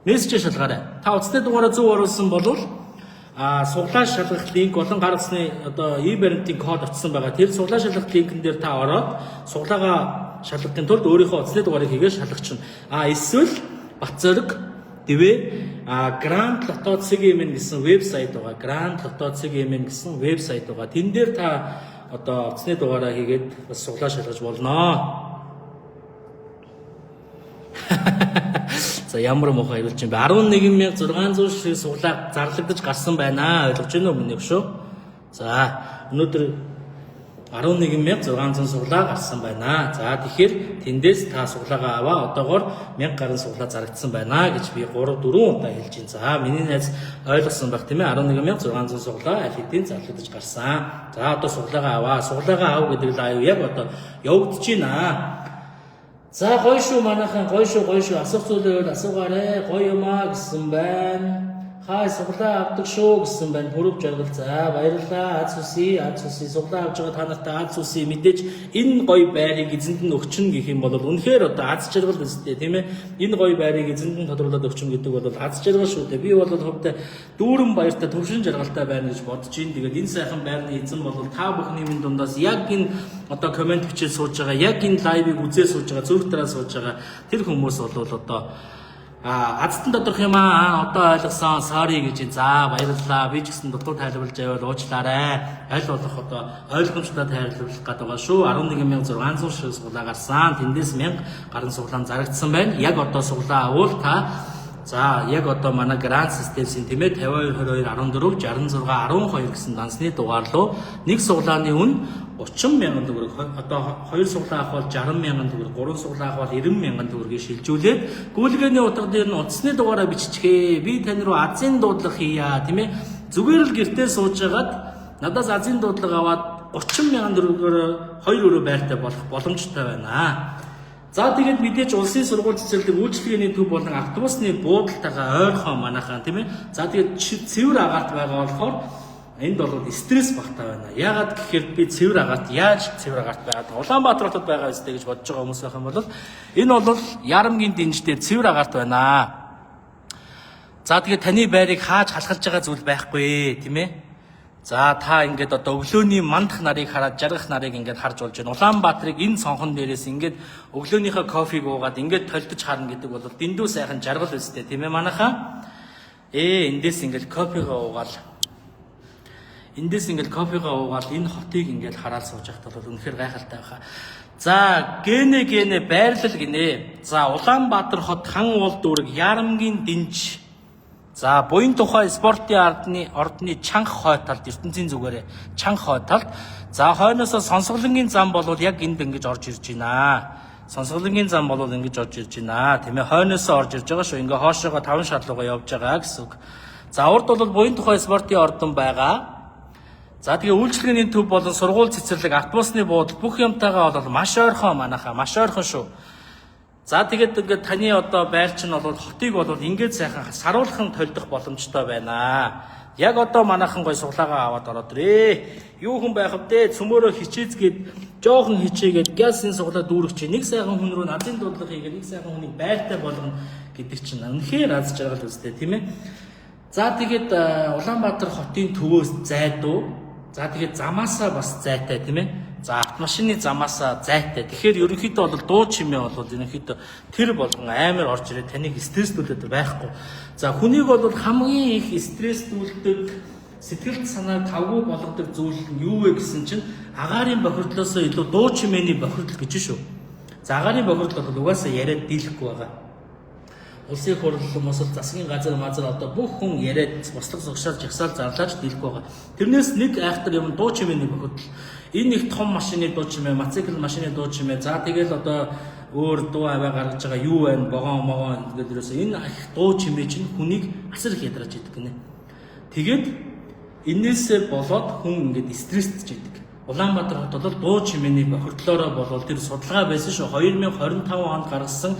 Мессежээр шалгаарай. Та утасны дугаараа зөв оруулсан бол суглаа шалгах линк болон гар утасны одоо баримтын код очсон байгаа. Тэр суглаа шалгах линкэн дээр та ороод суглаагаа шалгахын тулд өөрийнхөө утасны дугаарыг хийгээд шалгачна. Эсвэл Батзориг Дэвэ Гранд Лото CGM гэсэн вебсайт байгаа. Гранд Лото CGM гэсэн вебсайт байгаа. Тэн дээр та одоо утасны дугаараа хийгээд бас суглаа шалгаж болно. За ямар мохоо ирүүлж юм бэ? 11600 шиг суглаа зарлагдаж гарсан байна. Ойлгож байна уу миний шүү? За өнөөдөр 11600 суглаа гарсан байна. За тэгэхээр тэндээс та суглаагаа аваа. Одоогоор 1000 гаруй суглаа зарагдсан байна гэж би 3-4 удаа хэлж байна. За миний найз ойлгосон байх тийм ээ. 11600 суглаа аль хэдийн зарлагдаж гарсан. За одоо суглаагаа аваа. Суглаагаа аав гэдэг л аюу яг одоо явагдаж байна. За гоё шүү манайхан гоё шүү асуух зүйлээр асуугаарэ гоё юмаа гэсэн байна. Хай суглаа авдаг шүү гэсэн байна. Бүрэг жаргал. За баярлалаа. Аз үсий суглаа авч байгаа та нартай аз үсий мэдээж энэ гоё байрыг эзэнд нь өгчнө гэх юм бол үнэхээр одоо аз жаргал үстэй тийм ээ. Энэ гоё байрыг эзэнд нь тодруулаад өгчнө гэдэг бол аз жаргал шүү дээ. Би бол хувьдаа дүүрэн баяртай төвшин жаргалтай байна гэж бодож байна. Тэгээд энэ сайхан байрны эзэн бол та бүхний минь дундаас яг энэ одоо комент бичиж сууж байгаа, яг энэ лайвыг үзээ сууж байгаа, зүрх дараа сууж байгаа тэр хүмүүс бол одоо азтан доторх юм одоо ойлгосон sorry гэж. За баярлалаа. Би ч гэсэн дутуу тайлбарлаж байвал уучлаарай. Аль болох одоо ойлгомжтой тайлбарлах гэдэг байгаа шүү. 11600 шиг суглаа гарсан. Тэндээс 1000 гаруй суглаан зарагдсан байна. Яг одоо суглаа авал та За яг одоо манай Grand Systems-ийн тийм ээ 52 22 14 66 12 гэсэн дансны дугаар руу нэг суглааны үн 30,000 төгрөг. Одоо 2 суглаа авах бол 60,000 төгрөг, 3 суглаа авах бол 90,000 төгрөгийг шилжүүлээд гүйлгээний утга дээр нь утасны дугаараа биччихээ. Би тань руу азийн дуудлага хийя тийм ээ. Зүгээр л гэртээ суужгаад надаас азийн дуудлага аваад 30,000 төгрөгөөр 2 өрөө байртай болох боломжтой байна. За тэгээд мэдээж улсын сургууль цэцэрлэг үйлчлэгээний төв болон автобусны буудалтайгаа ойрхон манайхан тийм ээ. За тэгээд цэвэр агаарт байгаа болохоор энд бол стресс багтаа байна. Яагаад гэхээр би цэвэр агаарт яаж цэвэр агаарт байгаад Улаанбаатар хотод байгаа үстэй гэж бодож байгаа хүмүүс байх юм бол энэ бол Ярамгийн дэнждэр цэвэр агаарт байна. За тэгээд таны байрыг хааж халахлж байгаа зүйл байхгүй тийм ээ. За та ингээд одоо өглөөний мандах нарыг хараад жаргах нарыг ингээд харж болж байна. Улаанбаатарыг энэ сонхон дээрээс ингээд өглөөнийхөө кофег уугаад ингээд толдож харна гэдэг бол дэндүү сайхан жаргал үстэй тийм ээ манайхаа. Эндээс ингээд кофегаа уугаал. Эндээс ингээд кофегаа уугаал энэ хотыг ингээд хараад сууж байхад бол үнэхээр гайхалтай байхаа. За гэнэ байрлал гинэ. За Улаанбаатар хот хан уул дүүрэг Ярамгийн дэнж. За буян тухай спортын ордны чанга хой талд ертөнцийн зүгээрээ чанга хой талд. За хойноосоо Сонсголонгийн зам бол яг энд ингэж орж ирж байна. Сонсголонгийн зам бол ингэж орж ирж байна. Тийм ээ хойноосоо орж ирж байгаа шүү. Ингээ хоошоогоо 5 шатлуугаа явж байгаа гэсэн үг. За урд бол буян тухай спортын ордон байгаа. За тэгээ үйлчлэгээний төв болон сургууль цэцэрлэг автобусны буудал бүх юмтайгаа бол маш ойрхон манайхаа маш ойрхон шүү. За тэгээд ингээд таны одоо байр чинь бол хотыг бол ингээд сайхан саруулхан толдох боломжтой байна. Яг одоо манайхан гой суглаагаа аваад ороод ирээ. Юу хүн байх вэ? Цөмөөрөө хичээцгээд жоохон хичээгээд гясын суглаа дүүрэх чинь нэг сайхан хүн рүү назын дуудлага хийгээд нэг сайхан хүний байртай болгоно гэдэг чинь үнэхээр аз жаргал үстэй тийм ээ. За тэгээд Улаанбаатар хотын төвөөс зайдуу. За тэгээд замаасаа бас зайтай тийм ээ. За автомашины замаасаа зайтай. Тэгэхээр ерөнхийдөө бол дуу чимээ бол ерөнхийдөө тэр болгон амар орж ирээд таныг стресстүүлээд байхгүй. За хүнийг бол хамгийн их стресстүүлдэг сэтгэл санаа тавгүй болгодог зүйл нь юу вэ гэсэн чинь агаарын бохирдлоос илүү дуу чимээний бохирдол гэж шүү. За агаарын бохирдол бол угаасаа яриад дийлэхгүй байгаа. Улсын хурл мосол засгийн газар одоо бүх хүн яриад бослог зогшаал жагсаал зарлаач дийлэхгүй байгаа. Тэрнээс нэг айхтар юм дуу чимээний бохирдол. Энэ их том машины дуу чимээ, мотоцикл машины дуу чимээ. За тэгэл одоо өөр дуу аваа гаргаж байгаа юу байна? Могоон гэдэг дээрээс энэ их дуу чимээ чинь хүнийг асар их ядарч идэг гинэ. Тэгээд энээсээ болоод хүн ингээд стресстж идэг. Улаанбаатар хот бол дуу чимээний бохирдлоороо болол тэр судалгаа байсан шүү. 2025 онд гаргасан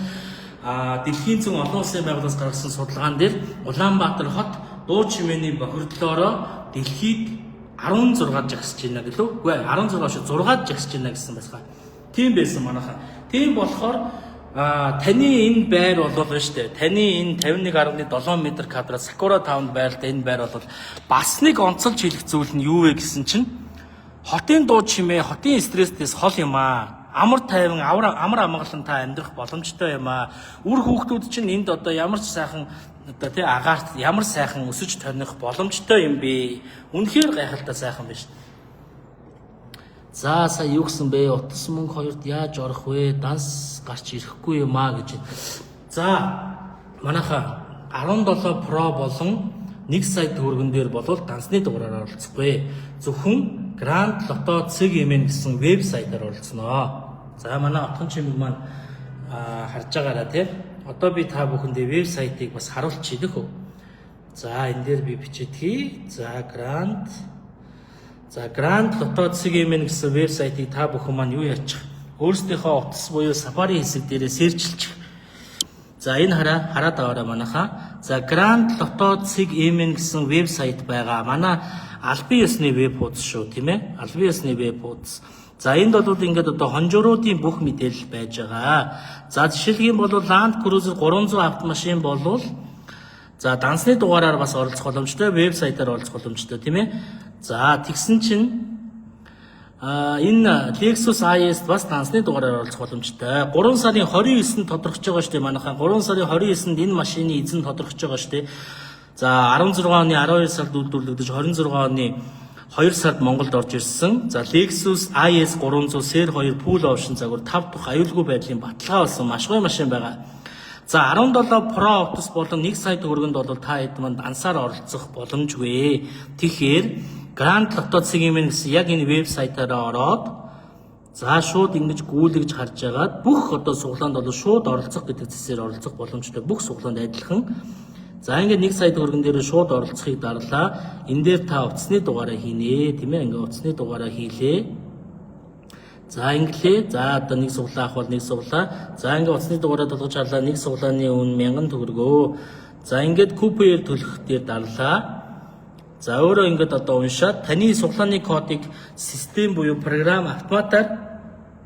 дэлхийн зүүн олон улсын байгууллагаас гаргасан судалгаан дээр Улаанбаатар хот дуу чимээний бохирдлоороо дэлхийд 16 жагсаж байна гэлөө. Үгүй 16 шүү 6 жагсаж байна гэсэн байсгаа. Тийм байсан манайхаа. Тийм болохоор таны энэ байр бол шүү дээ. Таны энэ 51.7 м квадрат Sakura Town байртай энэ байр бол бас нэг онцолж хэлэх зүйл нь юу вэ гэсэн чинь хотын дуу чимээ, хотын стресстээс хол юм аа. Амар тайван, амар амгалан та амьдрах боломжтой юм аа. Үр хүүхдүүд чинь энд одоо ямар ч сайхан одоо тий агаарт ямар сайхан өсөж тоних боломжтой юм бэ? Үнэхээр гайхалтай сайхан байна шүү. За сая юу гэсэн бэ? Утас мөнгө хоёрт яаж орох вэ? Данс гарч ирэхгүй юм аа гэж. За манайха 17 Pro болон 1 сая төгрөгөн дээр болвол дансны дугаараар оролцохгүй. Зөвхөн Grand Lotto CGM гэсэн вебсайтаар оролцсноо. За манай отхон чимэг маань харж байгаараа тий. Одоо би та бүхэндээ вебсайтыг бас харуулчих идэх үү. За энэ дээр би бичээдхий. За Grand Lotto CGM гэсэн вебсайтыг та бүхэн маань юу яачих? Өөрсдийнхөө утас буюу Safari хэсэг дээрээ сэрчилчих. За энэ хараад аваарай манайхаа. За Grand Lotto CGM гэсэн вебсайт байгаа. Манай албан ёсны веб хуудас шүү, тийм ээ? Албан ёсны веб хуудас. За энд бол ингээд одоо хонжууруудын бүх мэдээлэл байж байгаа. За жишээлх юм бол Land Cruiser 300 автомашин болвол за дансны дугаараар бас оролцох боломжтой, вебсайтаар оролцох боломжтой, тийм ээ? За тэгсэн чинь энэ Lexus IS бас дансны дугаараар оролцох боломжтой. 3 сарын 29-нд тодорхойлж байгаа шүү дээ манайхаа. 3 сарын 29-нд энэ машины эзэн тодорхойлж байгаа шүү дээ. За 16 оны 12 сард үйлдвэрлэгдэж 26 оны 2 сард Монголд орж ирсэн. За Lexus IS 300 Ser 2 Full Option загвар 5 дахь аюулгүй байдлын баталгаа болсон маш гоё машин байгаа. За 17 Pro Optus болон 1 сая төгрөгөнд бол та хэд манд ансаар оролцох боломжгүй. Тэгэхээр Grand Lotto CGM гэсэн яг энэ вебсайтаараа ороод за шууд ингэж гүйлгэж харж агаад бүх одоо суглаанд бол шууд оролцох гэдэг зэсээр оролцох боломжтой бүх суглаанд адилхан. За ингээд 1 сая төгрөгөн дээр шууд оролцохыг дарлаа. Энэ дээр та утасны дугаараа хийнэ, тийм ээ. Ингээд утасны дугаараа хийлээ. За инглээ. За одоо нэг суглаа авах бол нэг суглаа. За ингээд утасны дугаараа толгож харлаа. Нэг суглааны үн 1000 төгрөгөө. За ингээд купонээр төлөх дээр дарлаа. За өөрөө ингээд одоо уншаад таны суглааны кодыг систем буюу програм автоматар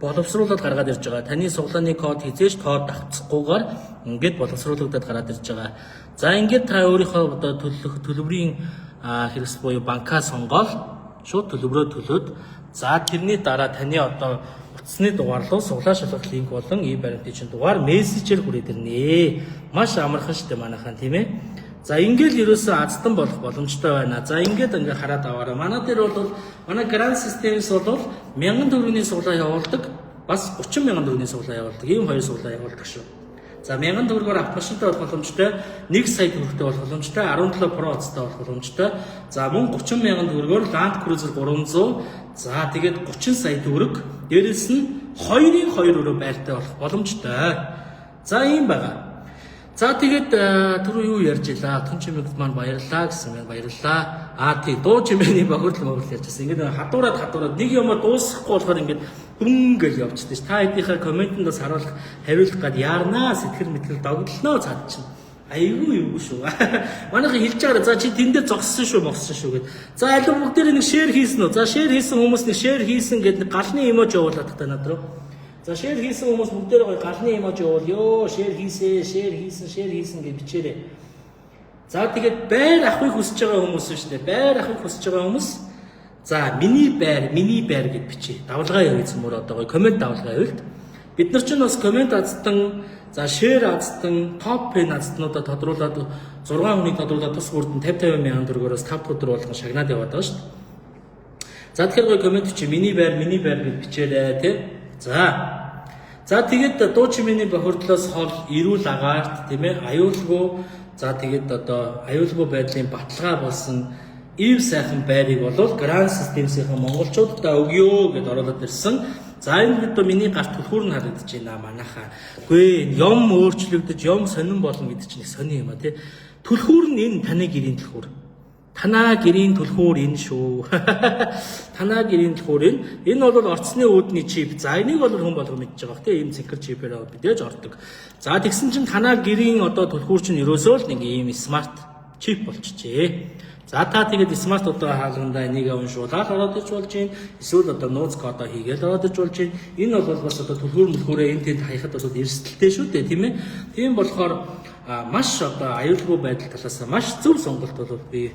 боловсруулаад гаргаад ирж байгаа. Таны суглааны код хизээж тоод давцахгүйгээр ингээд боловсруулагдаад гараад ирж байгаа. За ингээд та өөрийнхөө одоо төлбөрийн хэрэгс буюу банкаа сонгоод шууд төлбөрөө төлөөд за тэрний дараа таны одоо утасны дугаар руу суглаа шалгах линк болон e-баримтын дугаар мессежээр хүрээд ирнэ. Маш амархан шүү дээ манайхан, тийм ээ. За ингээд ерөөсөө аздан болох боломжтой байна. За ингээд хараад аваарай. Манай дээр бол манай Grand Systems бол 1000 төгрөгийн суглаа явуулдаг. Бас 30,000 төгрөгийн суглаа явуулдаг. Ийм хоёр суглаа явуулдаг шүү. За 1000 төгрөгөөр автомашинтай болох боломжтой, 1 сая төгрөгтэй болох боломжтой, 17 Pro Optus-тай болох боломжтой. За мөн 30,000 төгрөгөөр Land Cruiser 300, за тэгээд 30 сая төгрөг, дээрэс нь 2-ын 2 өрөө байртай болох боломжтой. За ийм байгаа. За тэгээд түрүү юу ярьж илаа? Тун чимэгт маань баярлаа гэсэн байна. Баярлаа. Тий дуу чимээний бохирдол ярьжсэн. Ингээд хадуураад нэг юм дуусахгүй болохоор ингээд гүнгэл явчихдаг ш. Та хэдийнхээ комментэнд бас хариулах гад яарнаа сэтгэл мэтгэл догдлоо цаад чинь. Айгүй юу шүү. Манайхан хэлж байгаараа за чи тэндээ зогссон шүү гэд. За алив бүгдээр нэг шеэр хийсэн үү? За шеэр хийсэн хүмүүс нэг шеэр хийсэн гэдэг галны эможи явуулаад та над руу. За шеэр хийсэн хүмүүс бүгдээр гоё галны эможи явуул ёо. Шеэр хийсэн гэж бичээрэй. За тэгээд байр авахыг хүсэж байгаа хүмүүс шүү дээ. Байр авахыг хүсэж байгаа хүмүүс за мини байр гэж бичээ. Давлгаа явуулсан мөр одоо гоё комент давлгаа явуулт. Бид нар ч бас комент азтан, за шеэр азтан, топ пен азтнуудаа тодруулаад 6 хүнийг тодруулаад тус бүрдэн 50 мянган төгрөгөөс 5 өдөр болгон шагнаад яваад байгаа шүү дээ. За тэгэхээр гоё комент чи мини байр гэж бичээрэй тий. За тэгээд дуу чимээний бохирдлоос хол эрүүл агаарт тийм ээ аюулгүй за тэгээд одоо аюулгүй байдлын баталгаа болсон ив сайхан байрыг бол Grand Systems-ийн монголчуудаа өгөө гэд оролдоод ирсэн. За энэ хэд миний гарт төлхүүр нь харагдаж байна манайхаа. Үгүй юм өөрчлөгдөж юм сонирн болно гэдэг чинь сони юм а тий. Төлхүүр нь энэ таны гэрийн төлхүүр. Танаа гэрийн төлхүүр энэ шүү. Танаа гэрийн төлхүүр энэ. Энэ бол орцны үүдний чип. За энийг бол хүн болго мэдж байгаа хэ. Ийм цэнхэр чипээр бидээж ордог. За тэгсэн чинь танаа гэрийн одоо төлхүүр чинь ерөөсөө л нэг ийм смарт чип болчихжээ. За та тэгээд смарт одоо хаалгандаа энийг уншуулаад ороод ич болж байна. Эсвэл одоо нууц кодоо хийгээл ороод ич болж байна. Энэ бол бас одоо төлхүүрээ энэ тэнд хаяхад бас эрсдэлтэй шүү дээ, тийм ээ. Тийм болохоор маш одоо аюулгүй байдал талаас маш зөв сонголт бол би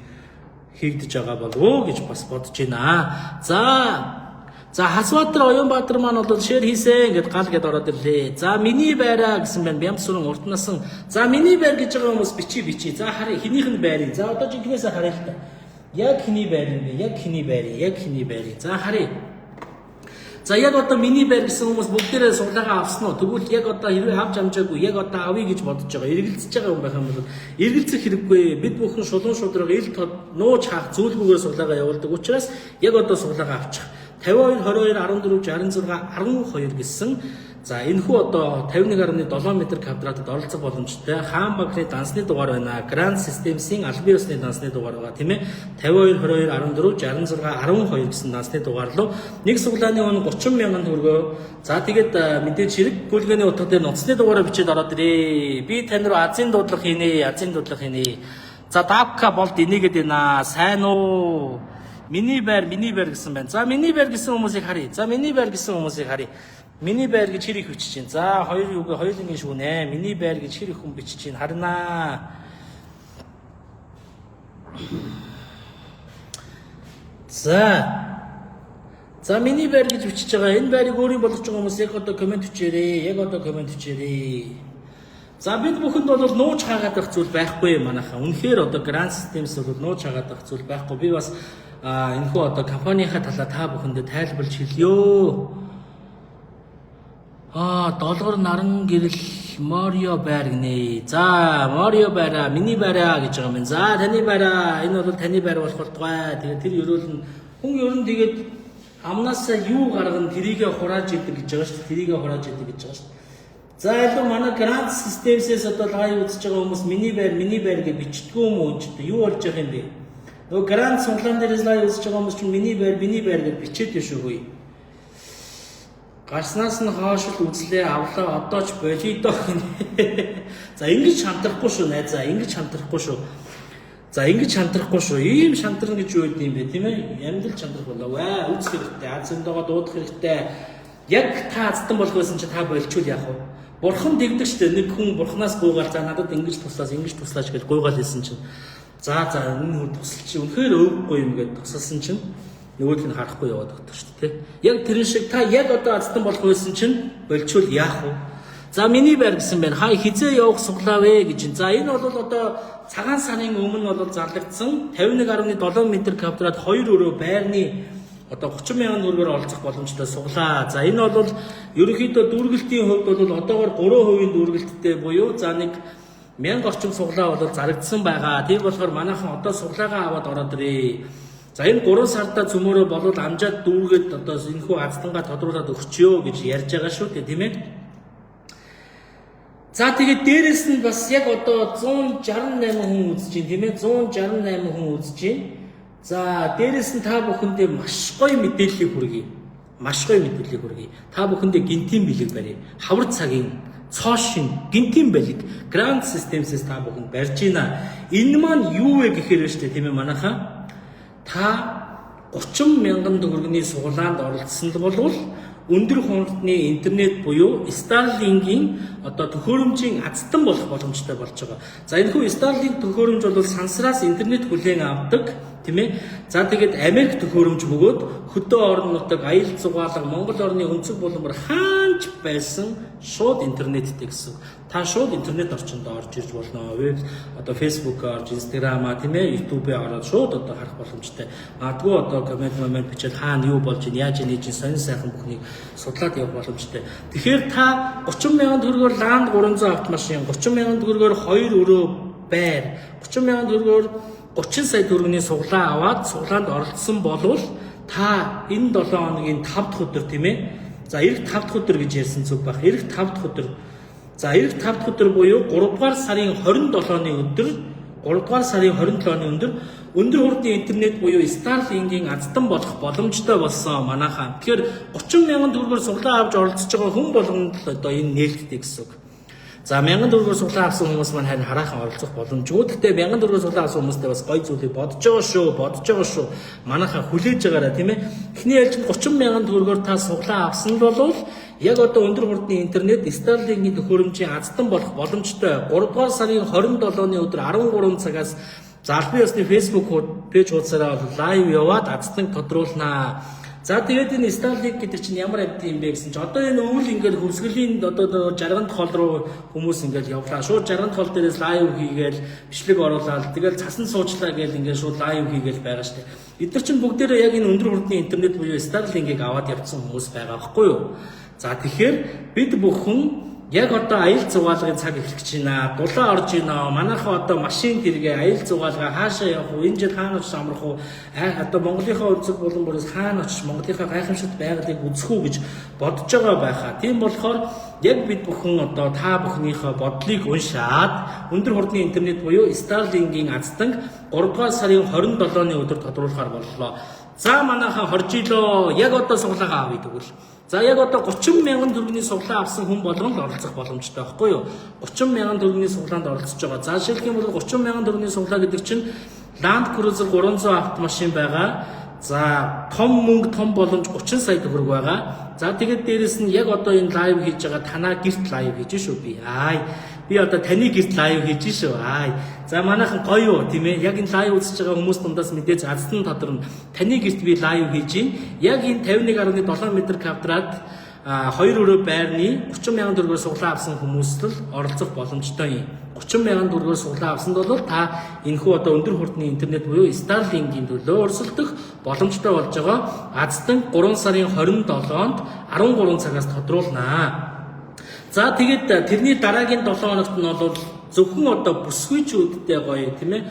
хийгдэж байгаа болов гэж бас бодож байна. За Хасбаатар Оюнбаатар маань бол шеэр хийсэн гэд гал гэд ороод ирлээ. За миний байраа гэсэн байна. Бямсурын уртнасан. За миний байр гэж байгаа хүмүүс бичи. За харъя хинийх нь байрыг. За одоо жинхнээс харъя л та. Яг хиний байр юм бэ? Яг хиний байрыг. За харъя. За яг одоо миний байр гэсэн хүмүүс бүгдээрээ суглаагаа авсан уу? Тэгвэл яг одоо хэрвээ авч амжаагүй яг одоо авъя гэж бодож байгаа. Эргэлзэж байгаа юм байх юм бол эргэлзэх хэрэггүй. Бид бүхэн шулуун шудраг ил тод нууж хаах зүйлгүйгээр суглаагаа явуулдаг учраас яг одоо суглаагаа авчих. 52 22 14 66 12 гэсэн за энэхүү одоо 51.7 м квадратад оролцох боломжтой хаан банкны дансны дугаар байна. Grand Systems-ийн албан ёсны дансны дугаар байгаа тийм ээ. 52 22 14 66 12 гэсэн дансны дугаар руу нэг суглааны үн 30,000 төгрөгөө. За тэгээд мэдээж хэрэг гүйлгээний утга дээр нуцны дугаараа бичээд ороод ирээ. Би тань руу азийн дуудлага хийнэ. За давка болд энийгэд байна. Сайн уу? Мини байр гэсэн байна. За мини байр гэсэн хүмүүсийг харъя. Мини байр гэж хэрэг бичиж чинь. За хоёулынгийн шүүнэ. Мини байр гэж хэрэг хүн бичиж чинь харнаа. За мини байр гэж бичиж байгаа. Энэ байрыг өөрийн болгож байгаа хүмүүс яг одоо комент бичээрэй. За бид бүхэнд бол нууж хаагаад байх зүйл байхгүй юм манайхаа. Үнэхээр одоо Grand Systems бол нууж хаагаад байх зүйл байхгүй. Би бас энэхүү одоо компанийнхаа талаа та бүхэндээ тайлбарлаж хэлье. долгор наран гэрэл Морио байр гинэ. За, Морио байраа, миний байраа гэж байгаа юм. За, таны байраа. Энэ бол таны байр болох болтугай. Тэгээд тэр ерөөл нь хүн ер нь тэгээд амнаасаа юу гаргана тэрийгэ хурааж идэг гэж байгаа шүү дээ. Тэрийгэ хурааж идэг гэж байгаа шүү дээ. За, илүү манай грант системсээс одоо лайв үзэж байгаа хүмүүс миний байр гэж бичдэггүй юм уу ч юу болж байгаа юм бэ? Нөгөө грант сонглон дээрээс лайв үзэж байгаа хүмүүс чинь миний байр гэж бичээд биш үгүй. Гарснаас нь хойш л үзлээ авлаа одоо ч болидоо гинэ. За ингэж шантрахгүй шүү найзаа, ингэж шантрахгүй шүү. Ийм шантрна гэж юу гэдэг юм бэ, тийм ээ? Амьдрал шантрах болоо. Үзэх хэрэгтэй, азэндогоо дуудах хэрэгтэй. Яг та азтан болох байсан чи та болчвол яах вэ? Бурхан тэгдэг штэ. Нэг хүн бурханаас гуйгаал за надад ингэж туслаач гэж гуйгаал хэлсэн чинь. За энэ хүн тусалч үнэхээр өвггүй юм гээд тусалсан чинь нөгөөдг нь харахгүй яваад өгдөг шүү дээ. Яг тэр шиг та яг одоо азтан болох байсан чинь болчвол яах вэ? За миний байр гэсэн байна. Хизээ явах суглаа вэ гэж. За энэ бол одоо цагаан сарын өмнө бол зарлагдсан 51.7 м2-д 2 өрөө байрны одоо 30,000 төгрөгөөр олцох боломжтой суглаа. За энэ бол ерөнхийдөө дүүргэлтийн хувьд бол одоогоор 3% дүүргэлттэй буюу за нэг 1000 орчим суглаа бол зарагдсан байгаа. Тийм болохоор манайхан одоо суглаагаа аваад ороод ирээ. За энэ 3 сарда цөмөрөө болов амжаад дүүргээд одоо энэхүү аздангаа тодруулаад өгчөө гэж ярьж байгаа шүү дээ, тийм ээ. За тэгээд дээрэс нь бас яг одоо 168 хүн үзэж байна, тийм ээ. 168 хүн үзэж байна. За дээрэс нь та бүхэндээ маш гоё мэдээллийг хүргэе. Та бүхэндээ гинтийн бэлэг барья. Хавар цагийн цоошин гинтийн бэлэг грант системсээс та бүхэнд барьж байна. Энэ маань юу вэ гэхээр шүү дээ, тийм ээ манайхаа. Та 30,000 төгрөгийн суглаанд оролцсон бол өндөр хурдны интернет буюу Starlink-ийн одоо төхөөрөмжийн азтан болох боломжтой болж байгаа. За энэхүү Starlink төхөөрөмж бол сансраас интернет хүлээн авдаг, тийм ээ. За тэгээд Америк төхөөрөмж бөгөөд хөдөө орон нутаг, аял зугаалга, Монгол орны өнцөг булмар хаанч байсан шууд интернеттэй гэсэн. Та шууд интернет орчинд орж ирж болно. Веб одоо Facebook-оор, Instagram-аа, тийм ээ, YouTube-ээр ороод шууд одоо харах боломжтой. Магадгүй одоо коммент бичээд хаана юу болж ийн, яаж ийн сонин сайхан бүхнийг судлаад явах боломжтой. Тэгэхээр та 30,000 төгрөгөөр Land 300 автомашин, 30,000 төгрөгөөр 2 өрөө байр, 30,000 төгрөгөөр 30 сая төгрөгийн суглаа аваад суглаанд оролцсон болвол та энэ 7 хоногийн 5 дахь өдөр, тийм ээ. За эх 5 дахь өдөр гэж ярьсан зүг баг. Эх 5 дахь өдөр. За эх 5 дахь өдөр буюу 3 дугаар сарын 27-ны өдөр, 3 дугаар сарын 27-ны өдөр өндөр хурдны интернет буюу Starlink-ийн азтан болох боломжтой болсон манайхаа. Тэгэхээр 30,000 төгрөгөөр суглаа авч оролцож байгаа хүн болгонд одоо энэ нээлттэй гэсэн үг. За 1000 төгрөгөөр суглаа авсан хүмүүс маань харин хараахан оролцох боломжгүй. Гэхдээ 1000 төгрөгөөр суглаа авсан хүмүүстэй бас гоё зүйлийг бодож байгаа шүү. Манайхаа хүлээж байгаараа, тийм ээ. Эхний ээлжинд 30,000 төгрөгөөр та суглаа авсан бол яг одоо өндөр хурдны интернет Starlink-ийн төхөөрөмжийн азтан болох боломжтой. 3 дугаар сарын 27-ны өдөр 13 цагаас за албан ёсны Facebook пэйж хуудасаараа лайв яваад азтан тодруулнаа. За тэгээд энэ Starlink гэдэг чинь ямар амт юм бэ гэсэн чинь одоо энэ өвөл ингээд хөвсгөлийн одоо 60-д хол руу хүмүүс ингээд явлаа. Шууд 60-д хол дээрээс лайв хийгээл бичлэг оруулаад тэгэл цасан суучлаа гээл ингээд шууд лайв хийгээл байгаа штэ. Эдгээр чинь бүгдээрээ яг энэ өндөр хурдны интернет буюу Starlink-ийг аваад явсан хүмүүс байгаа байхгүй юу? За тэгэхээр бид бүхэн яг одоо аял зугаалгын цаг эхлэх гэж байна. Дулаан орж байна. Манайхаа одоо машин тэргээ аял зугаалгаа хаашаа явах вэ? Энэ жил хаана очиж амрах вэ? Одоо Монголынхаа өнцөг буланбоороос хаана очиж Монголынхаа гайхамшигт байгалыг үзэх үү гэж бодож байгаа байхаа. Тийм болохоор яг бид бүхэн одоо та бүхнийхээ бодлыг уншаад өндөр хурдны интернет буюу Starlink-ийн азтанг 3 дугаар сарын 27-ны өдөр тодруулахаар боллоо. За манайхаа хоржилоо. Яг одоо суглаагаа авъя тэгвэл. За яг одоо 30,000 төгрөгийн суглаа авсан хүн болгон л оролцох боломжтой байхгүй юу? 30,000 төгрөгийн суглаанд оролцож байгаа. За жишээлх юм бол 30,000 төгрөгийн суглаа гэдэг чинь Land Cruiser 300 автомашин байгаа. За том мөнгө, том боломж 30 сая төгрөг байгаа. За тэгээд дээрэс нь яг одоо энэ лайв хийж байгаа танаа гэрт лайв хийж шүү би. Би одоо таны гэрт лайв хийж шүү. За манайхан гоё юу тийм ээ. Яг энэ лайв үзэж байгаа хүмүүс дундаас мэдээж азтан тодорно. Таны гэрт би лайв хийж гин. Яг энэ 51.7 м2-д 2 өрөө байрны 30,000 төгрөгөөр суглаа авсан хүмүүс л оролцох боломжтой юм. 30,000 төгрөгөөр суглаа авсанд бол та энэхүү одоо өндөр хурдны интернет буюу Starlink-ийн төлөө өрсөлдөх боломжтой болж байгаа. Азтан 3 сарын 27-нд 13 цагаас тодруулнаа. За тэгээд тэрний дараагийн 7 хоногт нь бол зөвхөн одоо бүсгүйчүүдтэй гоё тийм ээ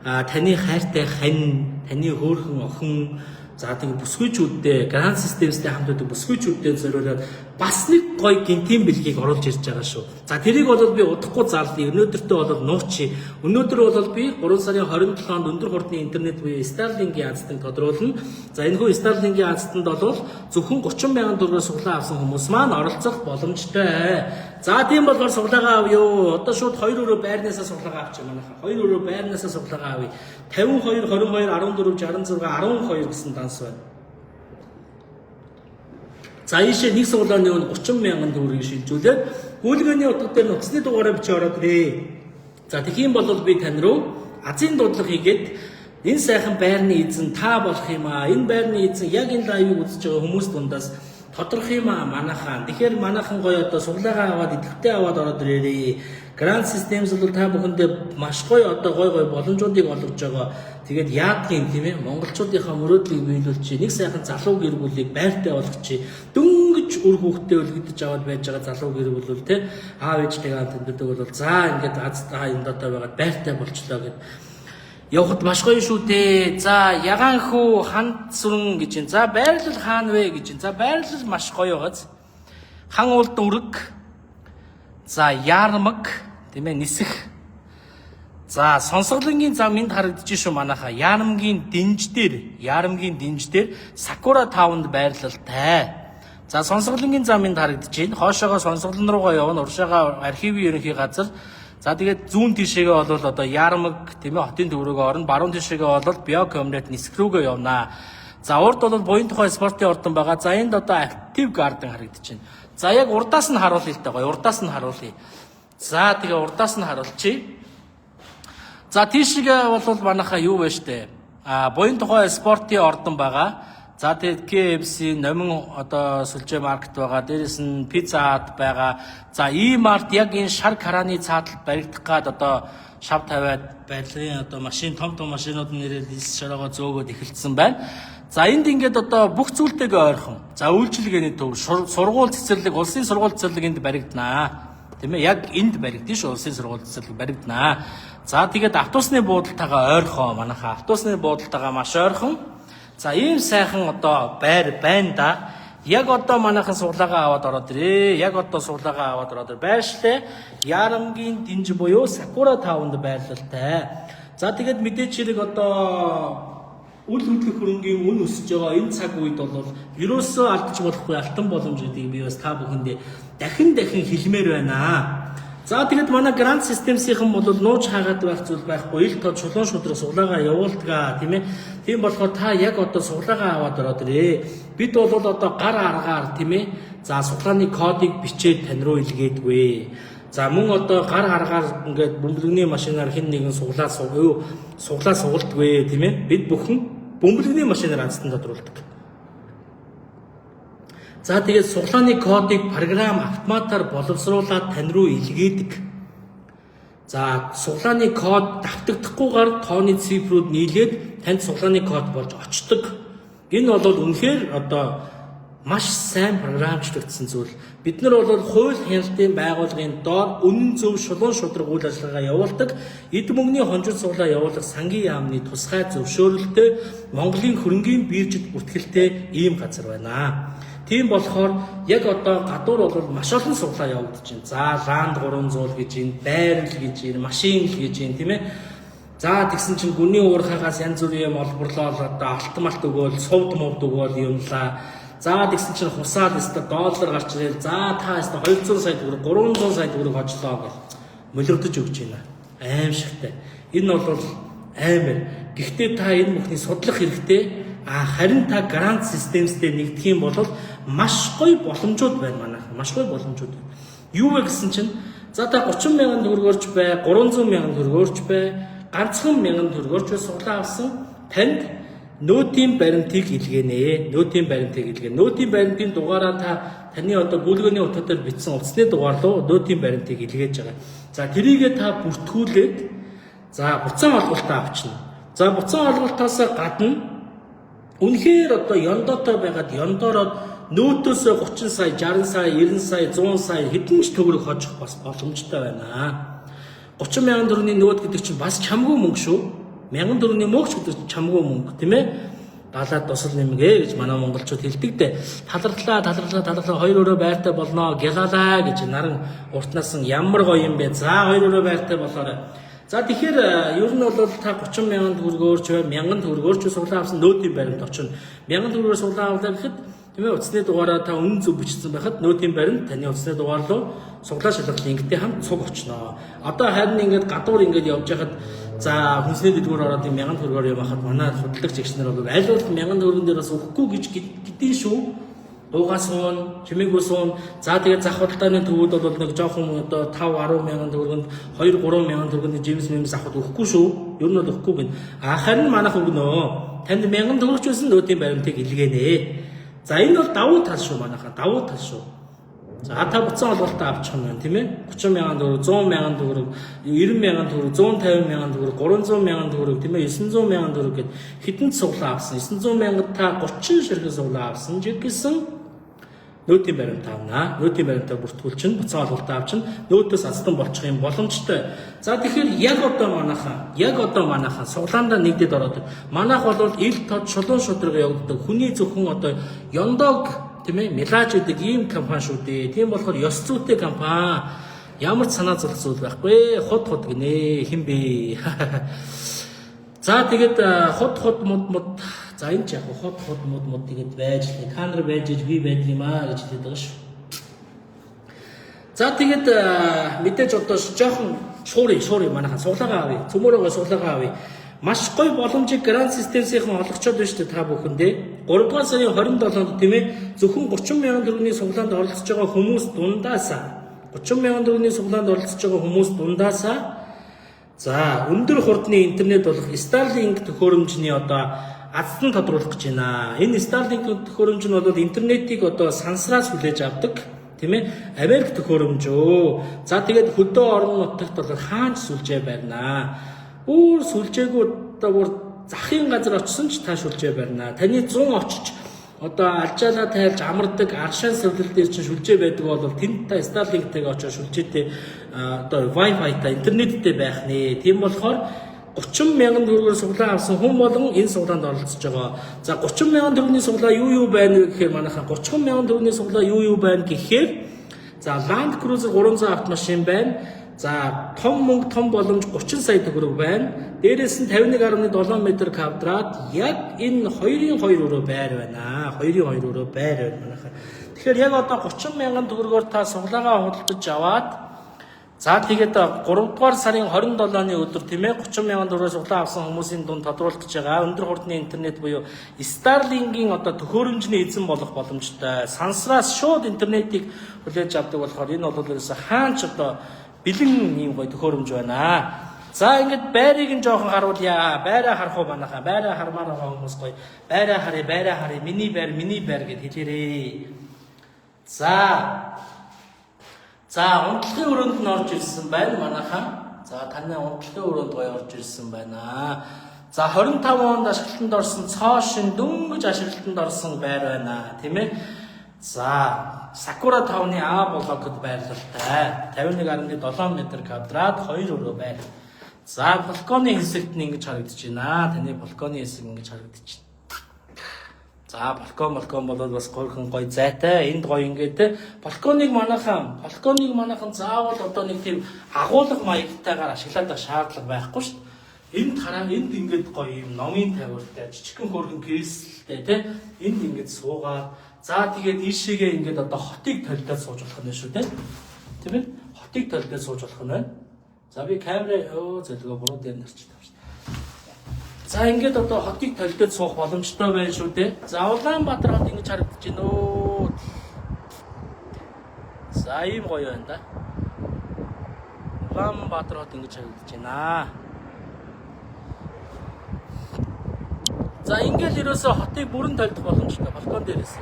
таны хайртай хань, таны хөөрхөн охин, за тэгээд бүсгүйчүүдтэй Grand Systems-тэй хамт байдаг бүсгүйчүүдтэй зориулаад бас нэг гоё гинтийн бэлгийг оруулж ирж байгаа шүү. За тэрийг бол би удахгүй заалдыг өнөөдөртөө бол нуучи. Өнөөдөр бол би 3 сарын 27-нд өндөр хурдны интернет буюу Starlink-ийн азтыг тодруулна. За энэхүү Starlink-ийн азтанд бол зөвхөн 30,000 төгрөгөөр суглаа авсан хүмүүс маань оролцох боломжтой. За тийм болохоор суглаагаа авъя юу. Одоо шууд 2 өрөө байрнаасаа суглаагаа авчих манайха. 2 өрөө байрнаасаа суглаагаа авъя. 52 22 14 66 12 гэсэн данс байна. За ийшээ нэг суглааны өн 30,000 төгрөгийг шилжүүлээд гүйлгээний утга дээр нуцны дугаараа бичиж ороод ирээ. За тэгхийн бол би тань руу азийн дуудлага хийгээд энэ сайхан байрны эзэн та болох юм аа. Энэ байрны эзэн яг энэ лайвыг үзэж байгаа хүмүүс дундаас тодорхой юм аа манайхан. Тэгэхээр манайхан гоё одоо суглаагаа аваад идэвхтэй аваад ороод ирээрээ. Grand Systems бол та бүхэндээ маш гоё одоо гоё боломжуудыг олгож байгаа. Тэгээд яадгийн тийм ээ монголчуудынхаа мөрөөдлийг биелүүлж нэг сайхан залуу гэр бүлийг байртай болгочих. Дөнгөж үр хүүхдээ үлгэж аваад байж байгаа залуу гэр бүл бол тийм аав ээжтэйгээ хамт амьдардаг бол за ингээд аз та энэ дотоо байгаа байртай болчлоо гэд явахд маш гоё шүү дээ. За ягаан хүү ханд сүрэн гэж юм. За байрлал хаана вэ гэж юм. За байрлал маш гоё байгааз. Хан улд үрэг. За яармаг тийм ээ нисэх. За сонсголонгийн зам энд харагдаж шүү манайха. Яармгийн дэнж дээр Sakura Town-д байрлалтай. За сонсголонгийн зам энд харагдаж байна. Хоошоогоо сонсголон руугаа явна. Уршаага архивын ерөнхий газар. За тэгээд зүүн тишээгээ бол одоо Яармаг тийм ээ хотын төв рүүгээ орно. Баруун тишээгээ бол Биокомнет нисэх рүүгээ явна. За урд бол буян тухай спортын ордон байгаа. За энд одоо Active Garden харагдаж байна. За яг урдаас нь харуулъя л та гоё. Урдаас нь харуулъя. За тэгээ урдаас нь харуулчих. За тийшээ бол манайха юу вэ штэ. Буян тухай спортын ордон байгаа. За тэгээд KFC номин одоо сүлжээ маркет байгаа. Дээрээс нь Pizza Hut байгаа. За E-Mart яг энэ шар карааны цааталд баригдах гад одоо шав тавиад байдлын одоо машин том машинууд нэрээр лист шараага зөөгөөд эхэлсэн байна. За энд ингээд одоо бүх зүйлтэйгээ ойрхон. За үйлчилгээний төв, сургууль цэцэрлэг, улсын сургууль цэцэрлэг энд баригданаа. Тийм ээ яг энд баригдана шүү улсын сургууль цэцэрлэг баригданаа. За тэгээд автобусны буудалтайгаа ойрхон манайха автобусны буудалтайгаа маш ойрхон. За ийм сайхан одоо байр байна да. Яг одоо манайхан суглаагаа аваад ороод ирээ. Яг одоо суглаагаа аваад ороод байршлаа. Ярамгийн дэнж буюу Sakura Town-д байрлалтай. За тэгээд мэдээч хэрэг одоо үл хөдлөх хөрөнгийн үн өсөж байгаа энэ цаг үед бол ерөөсөө алдаж болохгүй алтан боломж гэдгийг би бас та бүхэндээ дахин хэлмээр байна. За тэгээд манай Grand Systems-ийнхэн бол нууж хаагаад байх зүйл байхгүй. Ил тод чулуун шудраг суглаагаа явуулдгаа тийм ээ. Тийм болохоор та яг одоо суглаагаа аваад ороод ирээ. Бид бол одоо гар аргаар тийм ээ. За суглааны кодыг бичээд тань руу илгээдгүй. За мөн одоо гар аргаар ингээд бөмбөлгөний машинаар хэн нэгэн суглаа сугалдаггүй тийм ээ. Бид бүхэн бөмбөлгөний машинаар азтан тодруулдаг. За тэгээд суглааны кодыг програм автоматар боловсруулаад тань руу илгээдэг. За суглааны код давтагдахгүйгээр тооны цифрүүд нийлээд танд суглааны код болж очдог. Энэ бол үнэхээр одоо маш сайн програмчлагдсан зүйл. Бид нар бол хууль хяналтын байгууллагын доор үнэн зөв шулуун шудраг үйл ажиллагаа явуулдаг. Эд мөнгөний хонжид суглаа явуулах сангийн яамны тусгай зөвшөөрөлтэй Монголын хөрөнгийн биржид бүртгэлтэй ийм газар байна. Тийм болохоор яг одоо гадуур бол маш олон суглаа явагдаж байна. За Land 300 гэж энэ, байрал гэж энэ, машин гэж энэ тийм ээ. За тэгсэн чинь гүний уурхаагаас янз бүрийн юм олборлоо одоо алтмалт өгөөл, сувд мовд өгөөл юмлаа. За тэгсэн чинь хусаад өстө доллар гарч ирэл. За та өстө 200 сая төгрөг, 300 сая төгрөг хожлоо гэж молигдож өгч байна. Аимшигтай. Энэ бол аймар. Гэхдээ та энэ бүхний судлах хэрэгтэй. Харин та Grand Systems-тэй нэгдэх юм бол маш гоё боломжууд байна манайх. Маш гоё боломжууд байна. Юу вэ гэсэн чинь за та 30,000 төгрөгөөрч бай, 300,000 төгрөгөөрч бай, ганцхан 1000 төгрөгөөрч суглаа авсан танд нөөтийн баримтыг илгээнэ. Нөөтийн баримтын дугаараа таны одоо гүйлгээний утга дээр бичсэн утасны дугаар руу нөөтийн баримтыг илгээж байгаа. За тэрийгээ та бүртгүүлээд за буцаан олголтоо авчна. За буцаан олголтоос гадна үнэхээр одоо ёндоотой байгаад ёндоороод нөөтөөс 30 сая, 60 сая, 90 сая, 100 сая хэдэн ч төгрөг хожих бас боломжтой байна. 30 мянган төгрөгийн нөөт гэдэг чинь бас чамгүй мөнгө шүү. Мянган төгрөгийн мөнгө гэдэг чинь чамгүй мөнгө, тийм ээ? Далаад тусал нэмгээ гэж манай монголчууд хэлдэг дээ. Таларлаа хоёр өрөө байртай болно, гялалаа гэж наран уртнаас нь ямар гоё юм бэ. За хоёр өрөө байртай болоорой. За тэгэхээр ер нь бол та 30 мянган төгрөгөөр ч бай, мянган төгрөгөөр ч суглаа авсан нөөтийн баримт очино. Мянган төгрөгөөр суглаа авлаа гэхэд тийм ээ утасны дугаараа та үнэн зөв бичсэн байхад нөөтийн баримт таны утасны дугаар руу суглаа шалгалт ингээдтэй хамт цуг очно. Одоо харин ингээд гадуур ингээд явж байхад за хүнсний дэдгүүр ороод юм мянган төгрөгөөр явахад манай судаллагч эгч нар бол аль болох мянган төгрөгөн дээр бас өгөхгүй гэж гэдгийг шүү. Дуугаа суун, чимээгүй суун. За тэгээд зах худалдааны төвүүд бол нэг жоохон одоо 5-10 мянган төгрөгөнд 2-3 мянган төгрөгөнд жимс мэмс авахд өгөхгүй шүү. Ер нь бол өгөхгүй гин. Харин манайх өгнө. Танд мянган төгрөгч байсан нөөтийн баримтыг илгээнэ. За энэ бол давуу тал шүү манайхаа. Давуу тал шүү. За та буцаан олголтоо авчих юм байна тийм ээ. 30 мянган төгрөг, 100 мянган төгрөг, 90 мянган төгрөг, 150 мянган төгрөг, 300 мянган төгрөг тийм ээ 900 мянган төгрөг гэд хэдэн суглаа авсан. 900 мянган та 30 ширхэг суглаа авсан. Жиг гэсэн нөөтийн баримт авнаа. Нөөтийн баримтаа бүртгүүл чинь буцаан олголтоо авчин нөөтөөс аздан болчих юм боломжтой. За тэгэхээр яг одоо манайхаа суглаандаа нэгдээд ороод манайх бол ил тод шулуун шудраг явагддаг. Хүний зөвхөн одоо Ёндог тийм ээ Мелаж гэдэг ийм компани шүү дээ. Тийм болохоор ёс зүйтэй компани. Ямар ч санаа зовлон байхгүй. Худ гинэ хин бэ. За тэгээд худ мод за энэ ч яг худ мод тэгээд байж л камер байж би байж юм аа гэж хэлдэг байгаа шүү. За тэгээд мэдээж одоо жоохон шуурын манайхан суглаагаа авъя. Цөмөрөөгөө суглаагаа авъя. Маш гоё боломжийг Grand Systems-ийн олгочод байна шүү дээ та бүхэндээ. 3 дугаар сарын 27-нд тийм ээ зөвхөн 30 мянган төгрөгийн суглаанд оролцож байгаа хүмүүс дундаасаа за өндөр хурдны интернет болох Starlink төхөөрөмжний одоо аздан тодруулах гэж байна. Энэ Starlink төхөөрөмж нь бол интернетийг одоо сансраас хүлээж авдаг тийм ээ Америк төхөөрөмж өө. За тэгээд хөдөө орон нутагт бол хаанч сүлжээ барина. Бүр сүлжээгүүд бүр захын газар очсон ч та сүлжээ барина. Таны 100 очиж одоо алжаалаа тайлж амардаг аршин сувлал дээр чинь сүлжээ байдаг бол тэнд та Starlink-тэй очиж сүлжээтэй одоо Wi-Fi та интернеттэй байх нэ. Тийм болохоор 30 мянган төгрөгөөр суглаа авсан хүн болон энэ суглаанд оролцож байгаа. За 30 мянган төгрөгийн суглаа юу байна вэ гэхээр манайхаа 30 мянган төгрөгийн суглаа юу байна гэхээр за Land Cruiser 300 автомашин байна. За том боломж 30 сая төгрөг байна. Дээрээс нь 51.7 м квадрат яг энэ 2-2 өрөө байр байна. 2-2 өрөө байр байна манайхаа. Тэгэхээр яг одоо 30 мянган төгрөгөөр та суглаагаа худалдаж аваад за тэгээд 3 дугаар сарын 27-ны өдөр тийм ээ 30 мянган төгрөгөөр суглаа авсан хүмүүсийн дунд тодруулж байгаа өндөр хурдны интернет буюу Starlink-ийн одоо төхөөрөмжний эзэн болох боломжтой. Сансраас шууд интернетийг хүлээж авдаг болохоор энэ бол ерөөсө хаанч одоо бэлэн ийм гоё төхөөрөмж байна. За ингээд байрыг нь жоохон харуулъя. Байраа харах уу манайхаа. Байраа хармаар байгаа хүмүүс гоё. Байраа харъя. Миний байр гэд хэлээрээ. За унтлагын өрөөнд нь орж ирсэн байна манайхаа. За таны унтлагын өрөөнд гоё орж ирсэн байна. За 25 онд ашиглалтанд орсон цоо шин дөнгөж ашиглалтанд орсон байр байна. Тийм ээ. За Sakura 5-ны А блокод байрлалтай 51.7 м квадрат 2 өрөө байр. За балконы хэсэгт нь ингэж харагдаж байна. Таны балконы хэсэг ингэж харагдаж байна. За балкон бол бас гойхон гоё зайтай. Энд гоё ингээд балконыг манайхан заавал одоо нэг тийм агуулга маягтайгаар ашиглаад байх шаардлага байхгүй шүү дээ. Энд хараа энд ингээд гоё юм номын тавиултай жижигхэн хөргөн креслтэй тий. Энд ингээд суугаад за тэгээд ийшээгээ ингээд одоо хотыг толдоод сууж болох нь шүү дээ. Тийм ээ? Хотыг толдоод сууж болох нь байна. За би камера зөвлөгөө буруу дээр нарчиж тавьсан. За ингээд одоо хотыг толдоод суух боломжтой байна шүү дээ. За Улаанбаатар хот ингэж харагдаж байна өө. За ийм гоё байна да. Улаанбаатар хот ингэж харагдаж байна. За ингээд ерөөсө хотыг бүрэн толдох боломжтой балкон дээрээс.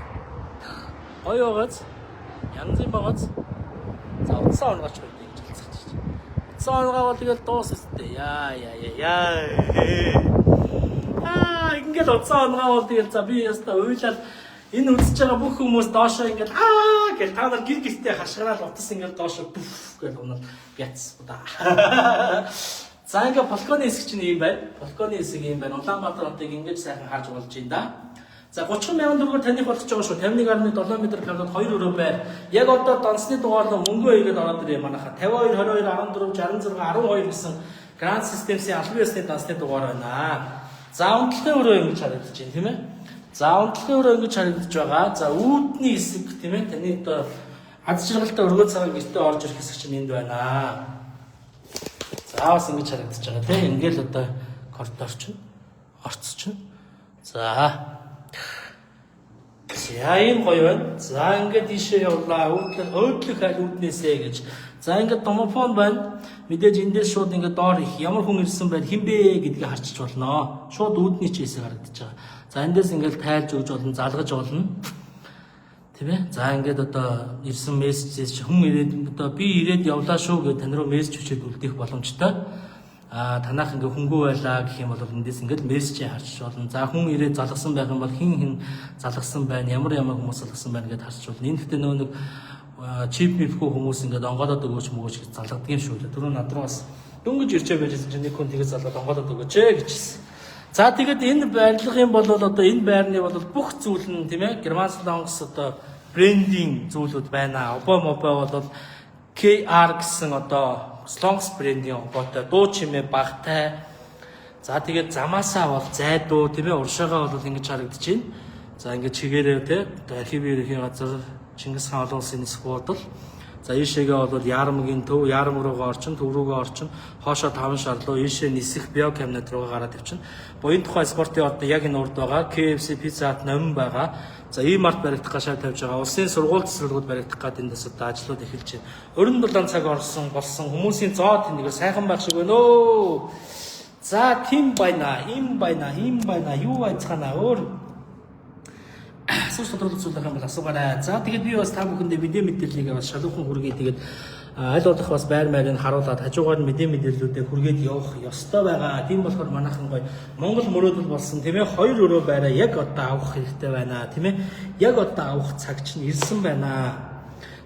Гоё байгааз янз юм байгааз за утсаа онгооч гэдэг ингэж хэлцэж байна. Утсаа онгоо тэгэл дуусна. Яа. Ингээд утсаа онгоо тэгэл за би яста уйлал Энэ үзэж байгаа бүх хүмүүс доошоо ингээд гэж та нар гэр гэртээ хашгираад утас ингээд доошоо бүф гэж унаад бяц удаа. За ингээд балконы хэсэг чинь юм байна. Балконы хэсэг юм байна. Улаанбаатар хотыг ингээд сайхан харж болж байна да. За 30,000 төгрөгөөр таних болгож байгаа шүү. 51.7 м квадрат 2 өрөө байр. Яг одоо донсны дугаарлаа мөнгөө игээд ороод ирээ манайха. 52, 22, 14, 66, 12 гэсэн Grand Systems-ийн албан ёсны донсны дугаар байна. За унтлагын өрөө ингэж харагдаж байна тийм ээ. За унтлагын өрөө ингэж харагдаж байгаа. За үүдний хэсэг тийм ээ. Таны одоо аз жаргалтай өргөө цагаан гэртээ орж ирэх хэсэг чинь энд байна. За бас ингэж харагдаж байгаа тийм. Ингээл одоо коридор чинь орц чинь. За ийм гоё байна. За ингээд ийшээ явлаа. Өөдлөх аль үүднээсээ гэж. За ингээд домофон байна. Мэдээж эндээс шууд ингээд доор их ямар хүн ирсэн байл хинбэ гэдгийг харчиж болно. Шууд үүдний чийсээ харагдаж байгаа. За эндээс ингээд тайлж өгж болно, залгаж болно. Тийм ээ. За ингээд одоо ирсэн мессежээс хүн ирээд одоо би ирээд явлаа шүү гэж тань руу мессеж хүчээд үлдээх боломжтой. Танах ингээ хөнгөө байлаа гэх юм бол эндээс ингээд мессежээ харж болно. За хүн ирээд залгасан байх юм бол хин залгасан байна, ямар хүмүүс залгасан байна гэдээ харж болно. Энэ дэхтэй нэг чип мипгүй хүмүүс ингээд онгоолоод өгөөч мөгөөч гэж залгадаг юм шүү дээ. Түрүү над руу бас дөнгөж ирчээ байжсэн чинь нэг хүн тэгээд залгаад онгоолоод өгөөч гэжсэн. За тэгээд энэ байрлах юм бол одоо энэ байрны бол бүх зүйл нь тийм ээ Герман Солонгос одоо брендинг зүйлүүд байна. Мобо бол KR гэсэн одоо Солонгос брендийн обоотой дуу чимээ багтай. За тэгээд замаасаа бол зайдуу тийм ээ уршаагаа бол ингэж харагдаж байна. За ингэж чигээрээ тийм архивын ерөнхий газар Чингис хаан олон улсын нисэх бодол. За ийшээгээ бол Яармгийн төв, Яарм руугаа орчин, төв рүүгээ орчин, хоошоо 5 шар руу ийшээ нисэх биокабинет руугаа гараад явчихна. Буян тухай спортын ордод яг энэ урд байгаа. KFC Pizza Hut номин байгаа. За E-Mart баригдах гашаа тавьж байгаа. Улсын сургууль цэцэрлэгүүд баригдах гэдэг эндээс одоо ажлууд эхэлж байна. 27 цаг болсон хүмүүсийн зоо тэнийгээр сайхан байх шиг байна өө. За тийм байна, ийм байна, юу байцгаана өөр. Асууж тодорхойлуулах юм бол асуугаарай. За тэгээд би бас та бүхэндээ мэдээ мэдээллийг бас шалуухан хүргэе. Тэгээд аль болох бас байр маягийг харуулад хажуугаар нь мэдээ мэдээллүүдээ хүргээд явах ёстой байгаа. Тийм болохоор манайхан гоё Монгол мөрөөдөл болсон тийм ээ 2 өрөө байраа яг одоо авах хэрэгтэй байна тийм ээ. Яг одоо авах цаг чинь ирсэн байна.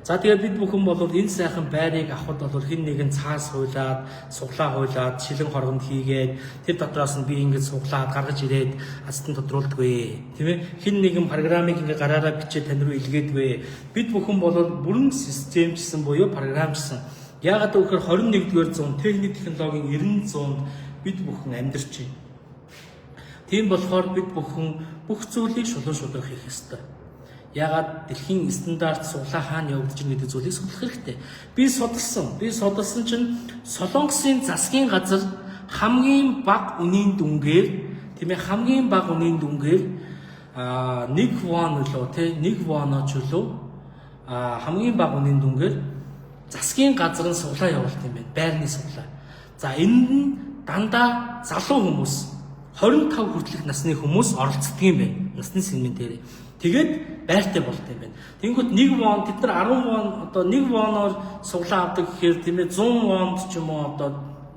За тэгээд бид бүхэн бол энэ сайхан байрыг авахд бол хин нэгэн цаас хуйлаад, суглаа хуйлаад, шилэн хоргонд хийгээд тэр дотроос нь би ингэж суглаад гаргаж ирээд ацтан тодруулдаггүй. Тийм ээ? Хин нэгэн программыг ингэ гараараа бичээд тань руу илгээдгүй. Бид бүхэн бол бүрэн системчсэн буюу програмчсан. Яагаад гэвэл 21-р зуунд техник технологийн 90-100-д бид бүхэн амьдарч байна. Тийм болохоор бид бүхэн бүх зүйлийг шулуун шударга хийх ёстой. Ягаад дэлхийн стандарт суглаа хаана явагдаж байгаа гэдэг зүйлийг судлах хэрэгтэй. Би судалсан чинь Солонгосын засгийн газар хамгийн бага үнийн дүнгээр тийм ээ хамгийн бага үнийн дүнгээр 1 вон лөө тийм 1 воноч лөө хамгийн бага үнийн дүнгээр засгийн газар нь суглаа явуулт юм байна. Байрны суглаа. За энд нь дандаа залуу хүмүүс 25 хүртэлх насны хүмүүс оролцдог юм байна. Насны сегмент дээр. Тэгээд байртай болт юм байна. Тэнгүүт 1 вон тэд нар 10 вон одоо 1 воноор суглаа авдаг гэхээр тийм ээ 100 вонд ч юм уу одоо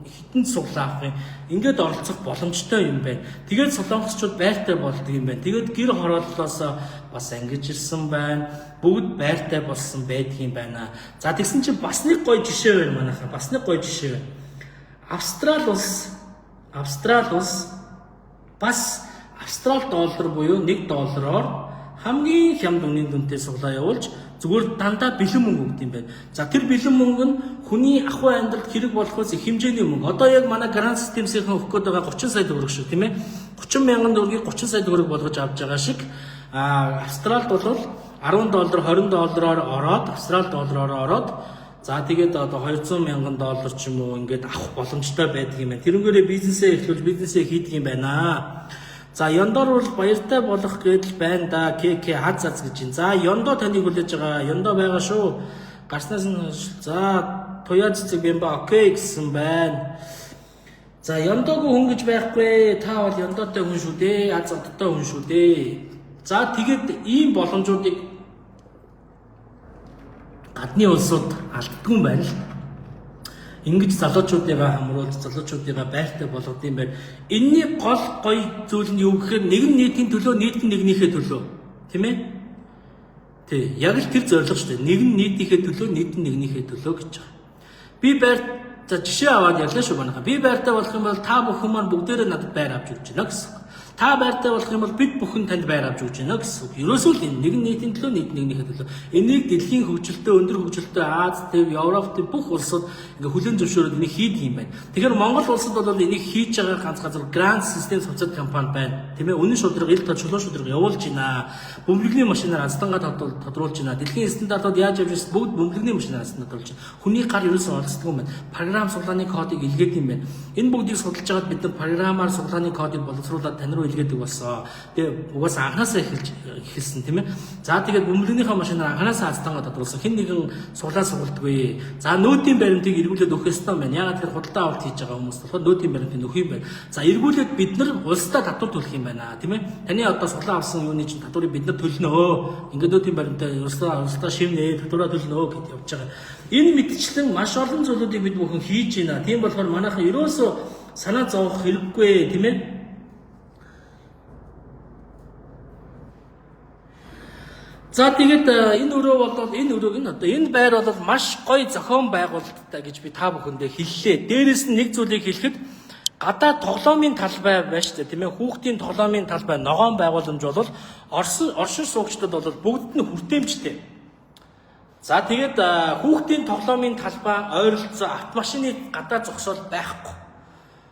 хитэн суглаа авах юм. Ингээд оролцох боломжтой юм байна. Тэгээд солонгосчууд байртай болдог юм байна. Тэгээд гэр хорооллоос бас ангиж ирсэн байна. Бүгд байртай болсон байдаг юм байна. За тэгсэн чинь бас нэг гоё жишээ байна манайхаа. Бас нэг гоё жишээ байна. Австрали улс бас Австрали доллар буюу 1 доллараар хамгийн хямд үнийн дүнтэй суглаа явуулж зүгээр дандаа бэлэн мөнгө өгд юм байна. За тэр бэлэн мөнгө нь хүний ахуй амьдралд хэрэг болохоос их хэмжээний мөнгө. Одоо яг манай Grand Systems-ийн өгөх гээд байгаа 30 сая төгрөг шүү, тийм ээ. 30 мянган төгрөгийг 30 сая төгрөг болгож авч байгаа шиг Австралид бол 10 доллар 20 доллараар ороод Австрали доллараар ороод за тэгээд одоо 200 мянган доллар ч юм уу ингээд авах боломжтой байдаг юм байна. Тэрнгээрээ бизнесээ эхлүүлж бизнесээ хийдэг юм байна. За Ёндоор бол баяртай болох гэдэл байна да. КК хаз гэж юм. За Ёндоо таныг хүлээж байгаа. Ёндоо байгаа шүү. Гарснаас нь за туяа цэцэг юм ба окей гэсэн байна. За Ёндоогүй хүн гэж байхгүй. Та бол Ёндоотой хүн шүү дээ. Аз одтой хүн шүү дээ. За тэгээд ийм боломжуудыг гадны улсууд алддгүй юм байна л. Ингэж залуучуудыгаа хамруулж залуучуудыгаа байртай болгох юм байна. Энэний гол гоё зүйл нь юу гэхээр нэгэн нийтийн төлөө нийт нэгнийхээ төлөө. Тийм ээ? Тий, яг л тэр зорилго шүү дээ. Нэг нь нийтийнхээ төлөө, нийт нь нэгнийхээ төлөө гэж байгаа. Би байр за жишээ аваад ярьлаа шүү манайха. Би байртай болох юм бол та бүхэн маань бүгдээрээ надад байр авч өгч байна гэсэн. Та байртай болох юм бол бид бүхэн танд байр авч өгч байна гэсэн. Ерөөсөө л энэ нэг нийтийн төлөө, нийт нэгнийхээ төлөө. Энийг дэлхийн хөгжилтэй, өндөр хөгжилтэй Аз, Тэв, Европын бүх улсууд ингээ хүлээн зөвшөөрөөд энийг хийдэг юм байна. Тэгэхээр Монгол улсад бол энийг хийж байгаа ганц газар Grand System цуцад компани байна. Тийм ээ, үнэн шударга, ил тод чулуун шударга явуулж байна. Бөмбөлөгний машинаар аздангаа тодруулж байна. Дэлхийн стандартууд яаж явж байгаа бүгд бөмбөлөгний машинаар аздангаа тодруулж байна. Хүний гар ерөөсөө оролцдог юм байна. Програм суглааны кодыг илгээдэг юм байна. Энэ бүгдийг судалж байгаад бид нар програмаар суглааны кодыг боловсруулад тань руу илгээдэг болсон. Тэгээ угаасаа анханасаа эхэлсэн тийм ээ. За тэгээд бөмбөлөгнийхөө машинаар анханасаа аздангаа тодруулсан. Хэн нэгэн суглаадаггүй. За нөөтийн баримтыг эргүүлээд өгөх ёстой юм байна. Ягаад тэгэхээр худалдаа авалт хийж байгаа хүмүүс болохоор нөөтийн баримтыг өгөх юм байна. За эргүүлээд бид нар улсдаа татвар төлөх юм байна тийм ээ. Таны одоо суглаа авсан юуны чинь татварыг бид нар төлнө. Ингээд нөөтийн баримтаа улсдаа шивнэ татвараа төлнө гэдээ явж байгаа. Энэ мэдчлэн маш олон зүйлүүдийг бид бүхэн хийж байна. Тийм болохоор манайхан ерөөсөө санаа зовох хэрэггүй тийм ээ. За тэгээд энэ өрөө бол энэ байр бол маш гоё зохион байгуулалттай гэж би та бүхэндээ хэллээ. Дээрээс нь нэг зүйлийг хэлэхэд гадаад тоглоомын талбай байж тээ тийм ээ. Хүүхдийн тоглоомын талбай ногоон байгууламж бол оршин суугчдад бол бүгд нь хүртээмжтэй. За тэгээд хүүхдийн тоглоомын талбай ойролцоо автомашины гадаад зогсоол байхгүй.